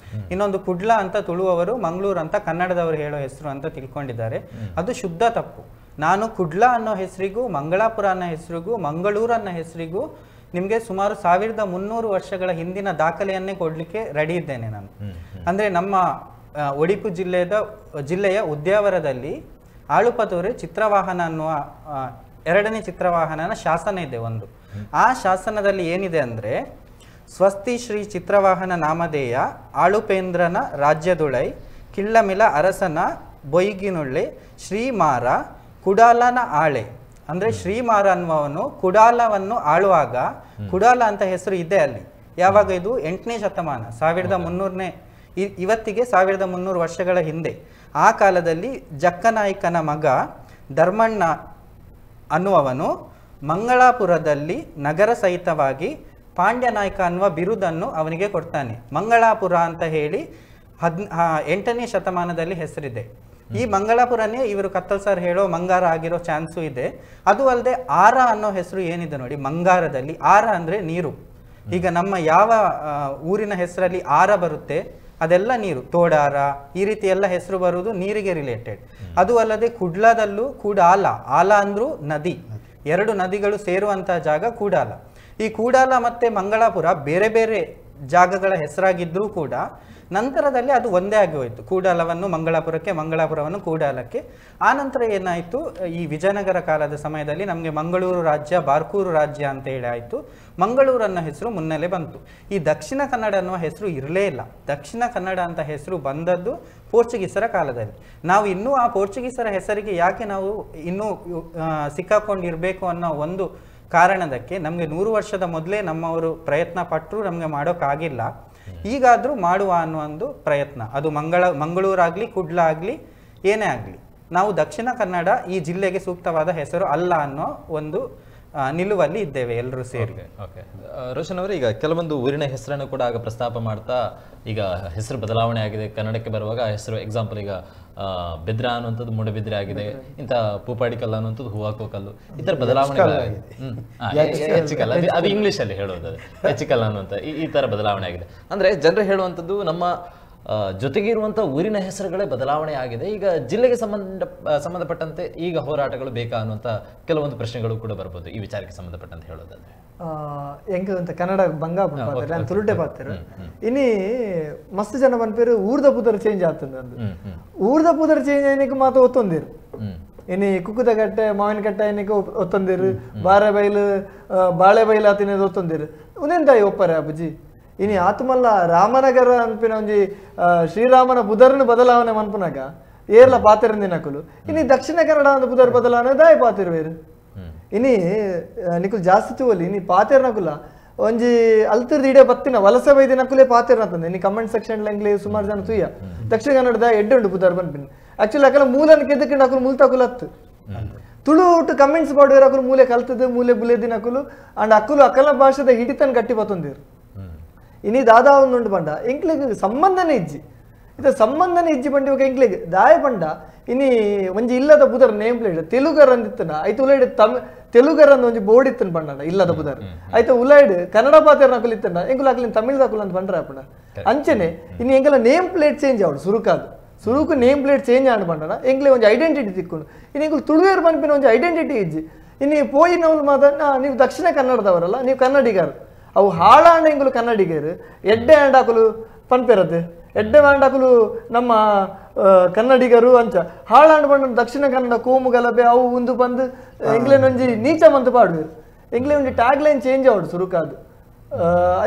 ಇನ್ನೊಂದು ಕುಡ್ಲ ಅಂತ ತುಳುವವರು, ಮಂಗಳೂರು ಅಂತ ಕನ್ನಡದವರು ಹೇಳೋ ಹೆಸರು ಅಂತ ತಿಳ್ಕೊಂಡಿದ್ದಾರೆ. ಅದು ಶುದ್ಧ ತಪ್ಪು. ನಾನು ಕುಡ್ಲ ಅನ್ನೋ ಹೆಸರಿಗೂ ಮಂಗಳಾಪುರ ಅನ್ನೋ ಹೆಸರಿಗೂ ಮಂಗಳೂರು ಅನ್ನೋ ಹೆಸರಿಗೂ ನಿಮಗೆ ಸುಮಾರು 1300 ವರ್ಷಗಳ ಹಿಂದಿನ ದಾಖಲೆಯನ್ನೇ ಕೊಡಲಿಕ್ಕೆ ರೆಡಿ ಇದ್ದೇನೆ ನಾನು. ಅಂದರೆ ನಮ್ಮ ಉಡುಪಿ ಜಿಲ್ಲೆಯ ಉದ್ಯಾವರದಲ್ಲಿ ಆಳುಪತೋರೆ ಚಿತ್ರವಾಹನ ಅನ್ನುವ 2ನೇ ಚಿತ್ರವಾಹನನ ಶಾಸನ ಇದೆ ಒಂದು. ಆ ಶಾಸನದಲ್ಲಿ ಏನಿದೆ ಅಂದರೆ, ಸ್ವಸ್ತಿ ಶ್ರೀ ಚಿತ್ರವಾಹನ ನಾಮಧೇಯ ಆಳುಪೇಂದ್ರನ ರಾಜ್ಯದುಳೈ ಕಿಳ್ಳಮಿಲ ಅರಸನ ಬೊಯ್ಗಿನುಳ್ಳೆ ಶ್ರೀಮಾರ ಕುಡಾಲನ ಆಳೆ. ಅಂದರೆ ಶ್ರೀಮಾರ ಅನ್ನುವವನು ಕುಡಾಲವನ್ನು ಆಳುವಾಗ, ಕುಡಾಲ ಅಂತ ಹೆಸರು ಇದೆ ಅಲ್ಲಿ. ಯಾವಾಗ? ಇದು 8ನೇ ಶತಮಾನ, 1300ನೇ, ಇವತ್ತಿಗೆ 1300 ವರ್ಷಗಳ ಹಿಂದೆ. ಆ ಕಾಲದಲ್ಲಿ ಜಕ್ಕನಾಯಕನ ಮಗ ಧರ್ಮಣ್ಣ ಅನ್ನುವವನು ಮಂಗಳಾಪುರದಲ್ಲಿ ನಗರ ಸಹಿತವಾಗಿ ಪಾಂಡ್ಯನಾಯಕ ಅನ್ನುವ ಬಿರುದನ್ನು ಅವನಿಗೆ ಕೊಡ್ತಾನೆ. ಮಂಗಳಾಪುರ ಅಂತ ಹೇಳಿ 8ನೇ ಶತಮಾನದಲ್ಲಿ ಹೆಸರಿದೆ. ಈ ಮಂಗಳಾಪುರನೇ ಇವರು ಕತ್ತಲ್ ಸರ್ ಹೇಳೋ ಮಂಗಾರ ಆಗಿರೋ ಚಾನ್ಸು ಇದೆ. ಅದು ಅಲ್ಲದೆ ಆರ ಅನ್ನೋ ಹೆಸರು ಏನಿದೆ ನೋಡಿ, ಮಂಗಾರದಲ್ಲಿ ಆರ ಅಂದರೆ ನೀರು. ಈಗ ನಮ್ಮ ಯಾವ ಊರಿನ ಹೆಸರಲ್ಲಿ ಆರ ಬರುತ್ತೆ ಅದೆಲ್ಲ ನೀರು, ತೋಡಾರ ಈ ರೀತಿ ಎಲ್ಲ ಹೆಸರು ಬರುವುದು ನೀರಿಗೆ ರಿಲೇಟೆಡ್. ಅದು ಅಲ್ಲದೆ ಕುಡ್ಲದಲ್ಲೂ ಕೂಡಾಲ, ಆಲ ಅಂದ್ರೂ ನದಿ, 2 ನದಿಗಳು ಸೇರುವಂತಹ ಜಾಗ ಕೂಡಾಲ. ಈ ಕೂಡಾಲ ಮತ್ತೆ ಮಂಗಳಾಪುರ ಬೇರೆ ಬೇರೆ ಜಾಗಗಳ ಹೆಸರಾಗಿದ್ದರೂ ಕೂಡ ನಂತರದಲ್ಲಿ ಅದು ಒಂದೇ ಆಗಿ ಹೋಯಿತು, ಕೂಡಾಲವನ್ನು ಮಂಗಳಾಪುರಕ್ಕೆ, ಮಂಗಳಾಪುರವನ್ನು ಕೂಡಾಲಕ್ಕೆ. ಆ ನಂತರ ಏನಾಯಿತು, ಈ ವಿಜಯನಗರ ಕಾಲದ ಸಮಯದಲ್ಲಿ ನಮಗೆ ಮಂಗಳೂರು ರಾಜ್ಯ, ಬಾರ್ಕೂರು ರಾಜ್ಯ ಅಂತ ಹೇಳಿ ಆಯಿತು. ಮಂಗಳೂರು ಅನ್ನೋ ಹೆಸರು ಮುನ್ನೆಲೆ ಬಂತು. ಈ ದಕ್ಷಿಣ ಕನ್ನಡ ಅನ್ನುವ ಹೆಸರು ಇರಲೇ ಇಲ್ಲ. ದಕ್ಷಿಣ ಕನ್ನಡ ಅಂತ ಹೆಸರು ಬಂದದ್ದು ಪೋರ್ಚುಗೀಸರ ಕಾಲದಲ್ಲಿ. ನಾವು ಇನ್ನೂ ಆ ಪೋರ್ಚುಗೀಸರ ಹೆಸರಿಗೆ ಯಾಕೆ ನಾವು ಇನ್ನೂ ಸಿಕ್ಕಾಕೊಂಡಿರಬೇಕು ಅನ್ನೋ ಒಂದು ಕಾರಣದಕ್ಕೆ ನಮಗೆ 100 ವರ್ಷದ ಮೊದಲೇ ನಮ್ಮವರು ಪ್ರಯತ್ನ ಪಟ್ಟರು, ನಮಗೆ ಮಾಡೋಕ್ಕಾಗಿಲ್ಲ. ಈಗಾದರೂ ಮಾಡುವ ಅನ್ನೋ ಒಂದು ಪ್ರಯತ್ನ, ಅದು ಮಂಗಳೂರಾಗಲಿ ಕುಡ್ಲ ಆಗಲಿ ಏನೇ ಆಗಲಿ ನಾವು ದಕ್ಷಿಣ ಕನ್ನಡ ಈ ಜಿಲ್ಲೆಗೆ ಸೂಕ್ತವಾದ ಹೆಸರು ಅಲ್ಲ ಅನ್ನೋ ಒಂದು ನಿಲುವಲ್ಲಿ ಇದ್ದೇವೆ ಎಲ್ಲರೂ ಸೇರಿ. ಓಕೆ ರೋಷನ್ ಅವರೇ, ಈಗ ಕೆಲವೊಂದು ಊರಿನ ಹೆಸರನ್ನು ಕೂಡ ಆಗ ಪ್ರಸ್ತಾಪ ಮಾಡ್ತಾ ಈಗ ಹೆಸರು ಬದಲಾವಣೆ ಆಗಿದೆ ಕನ್ನಡಕ್ಕೆ ಬರುವಾಗ ಆ ಹೆಸರು ಎಕ್ಸಾಂಪಲ್ ಈಗ ಬೆದ್ರ ಅನ್ನುವಂಥದ್ದು ಮೂಡಬಿದ್ರೆ ಆಗಿದೆ, ಇಂಥ ಪೂಪಾಡಿಕಲ್ ಅನ್ನುವಂಥದ್ದು ಹೂವಾಕೋಕಲ್ಲು, ಈ ಥರ ಬದಲಾವಣೆ ಹೆಚ್ಚಿಕಲ್ ಅದು ಇಂಗ್ಲೀಷ್ ಅಲ್ಲಿ ಹೇಳೋದು ಹೆಚ್ಚಿಕಲ್ ಅನ್ನುವಂಥ ಈ ಥರ ಬದಲಾವಣೆ ಆಗಿದೆ. ಅಂದ್ರೆ ಜನರು ಹೇಳುವಂಥದ್ದು ನಮ್ಮ ಜೊತೆಗೆ ಇರುವಂಥ ಊರಿನ ಹೆಸರುಗಳೇ ಬದಲಾವಣೆ ಆಗಿದೆ, ಈಗ ಜಿಲ್ಲೆಗೆ ಸಂಬಂಧಪಟ್ಟಂತೆ ಈಗ ಹೋರಾಟಗಳು ಬೇಕಾ ಅನ್ನುವಂಥ ಕೆಲವೊಂದು ಪ್ರಶ್ನೆಗಳು ಕೂಡ ಬರ್ಬೋದು ಈ ವಿಚಾರಕ್ಕೆ ಸಂಬಂಧಪಟ್ಟಂತೆ ಹೇಳೋದಾದ್ರೆ. ಎಂಕ ಅಂತ ಕನ್ನಡ ಬಂಗ ನಾನು ತುರುಟೆ ಪಾತ್ರ ಇನಿ ಮಸ್ತ್ ಜನ ಬಂದ್ಪೇರು ಊರ್ದ ಪುದರ್ ಚೇಂಜ್ ಆಗ್ತದೆ ಅಂದು ಊರ್ದ ಪುದರ್ ಚೇಂಜ್ ಏನಕ್ಕೆ ಮಾತು ಒತ್ತೊಂದಿರು ಇನಿ ಕುಕ್ಕುದ ಕಟ್ಟೆ ಮಾವಿನ ಕಟ್ಟೆ ಏನಕ್ಕೆ ಒತ್ತೊಂದಿರು ಬಾಳೆ ಬೈಲು ಆತಿನ ಒತ್ತೊಂದಿರು ಉದೆಂತಾಯಿ ಒಪ್ಪರೆ ಅಬ್ಬುಜಿ ಇನಿ ಆತ್ಮಲ್ಲ ರಾಮನಗರ ಅನ್ಪಿನ ಒಂಜಿ ಶ್ರೀರಾಮನ ಬುಧರ್ನ ಬದಲಾವಣೆ ಮನ್ಪುನಾಗ ಏರ್ಲ ಪಾತಿರಂದಿನಕುಲು ಇನಿ ದಕ್ಷಿಣ ಕನ್ನಡ ಒಂದು ಬುಧರ್ ಬದಲಾವಣೆ ದಾಯ ಪಾತಿರ್ವೇರು ಇನಿ ನಿಕುಲು ಜಾಸ್ತಿ ತೂವಲ್ಲಿ ಇನಿ ಪಾತಿರ್ನಕುಲ ಒಂಜಿ ಅಲ್ತಿರ್ದು ಇಡೇ ಬತ್ತಿನ ವಲಸೆ ಬೈದಿನಕುಲೇ ಪಾತಿರ್ನತಂದೆ ಇನಿ ಕಮೆಂಟ್ ಸೆಕ್ಷನ್ ಲಂಗ್ಲಿ ಸುಮಾರು ಜನ ತುಯ್ಯ ದಕ್ಷಿಣ ಕನ್ನಡದ ಎಡ್ಡುಂಡು ಬುಧರ್ ಬನ್ಪಿನ ಆಕ್ಚುಲಿ ಅಕಲ ಮೂಲನ ಕೆದ್ದಕ್ಕೆ ನಕುಲು ಮುಲ್ತಕುಲು ಹತ್ತು ತುಳು ಒಟ್ಟು ಕಮೆಂಟ್ಸ್ ಮಾಡುವ ಅಕುಲು ಮೂಲೆ ಕಲ್ತದ್ದು ಮೂಲೆ ಬುಲೆದಿನ ಅಕುಲು ಅಂಡ್ ಅಕುಲು ಅಕಲ ಭಾಷೆದ ಹಿಡಿತನ ಗಟ್ಟಿ ಬತ್ತೊಂದಿರು ಇನಿ ದಾದಾ ಒಂದುಂಡು ಪಂಡ ಎಂಕ್ಲಿಗೆ ಸಂಬಂಧನೇ ಇಜ್ಜಿ ಇದು ಸಂಬಂಧನೇ ಇಜ್ಜಿ ಪಂಡಿ ಇವಾಗ ಎಂಕ್ಲಿಗೆ ದಾಯ ಪಂಡ ಇನಿ ಒಂಜಿ ಇಲ್ಲದ ಬುಧರ್ ನೇಮ್ ಪ್ಲೇಟ್ ತೆಲುಗರ್ ಅಂದಿತ್ತನ ಆಯ್ತು ಉಲೈಡ್ ತೆಲುಗರ್ ಅಂದ್ ಒಂಜಿ ಬೋರ್ಡ್ ಇತ್ತನ ಪಂಡ ಇಲ್ಲದ ಬುಧರ್ ಆಯ್ತು ಉಲೈಡ್ ಕನ್ನಡ ಪಾತ್ರ ನಕುಲ್ ಇತ್ತನ ಎಂಕುಲು ಅಕ್ಲಿನ ತಮಿಳ್ ದಕುಲ್ ಅಂತ ಪಂಡ್ರ ಪಂಡ ಅಂಚನೆ ಇನ್ನು ಎಂಕಲ ನೇಮ್ ಪ್ಲೇಟ್ ಚೇಂಜ್ ಆವಡು ಸುರುಕು ನೇಮ್ ಪ್ಲೇಟ್ ಚೇಂಜ್ ಆಡ್ ಪಂಡ ಎಂಕ್ಲೆ ಒಂಜಿ ಐಡೆಂಟಿಟಿ ತಿಕ್ಕೊಂಡು ಇನ್ನು ಎಂಕುಲು ತುಳುವೇರು ಪನ್ಪಿನ ಒಂಜಿ ಐಡೆಂಟಿಟಿ ಇಜ್ಜಿ ಇನ್ನು ಪೋಯಿನವ್ಲು ಮಾತ್ರ ನೀವು ದಕ್ಷಿಣ ಕನ್ನಡದವರಲ್ಲ ನೀವು ಕನ್ನಡಿಗರು ಅವು ಹಾಳಾಂಡ ಎಂಗುಲು ಕನ್ನಡಿಗರು ಎಡ್ಡೆ ಆಂಡಾಕುಲು ಪನ್ಪೆರತ್ತೆ ಎಡ್ಡೆ ಆಂಡಾಕುಲು ನಮ್ಮ ಕನ್ನಡಿಗರು ಅಂಚ ಹಾಳಾಂಡ ಬಂಡ ದಕ್ಷಿಣ ಕನ್ನಡ ಕೋಮು ಗಲಭೆ ಅವು ಒಂದು ಬಂದು ಎಂಗ್ಲೇನ್ ಒಂಜಿ ನೀಚ ಮಂತು ಪಾಡುವೇರು ಎಂಗ್ಲೇ ಒಂಜಿ tag line change ಆವಡು ಸುರುಕಾದು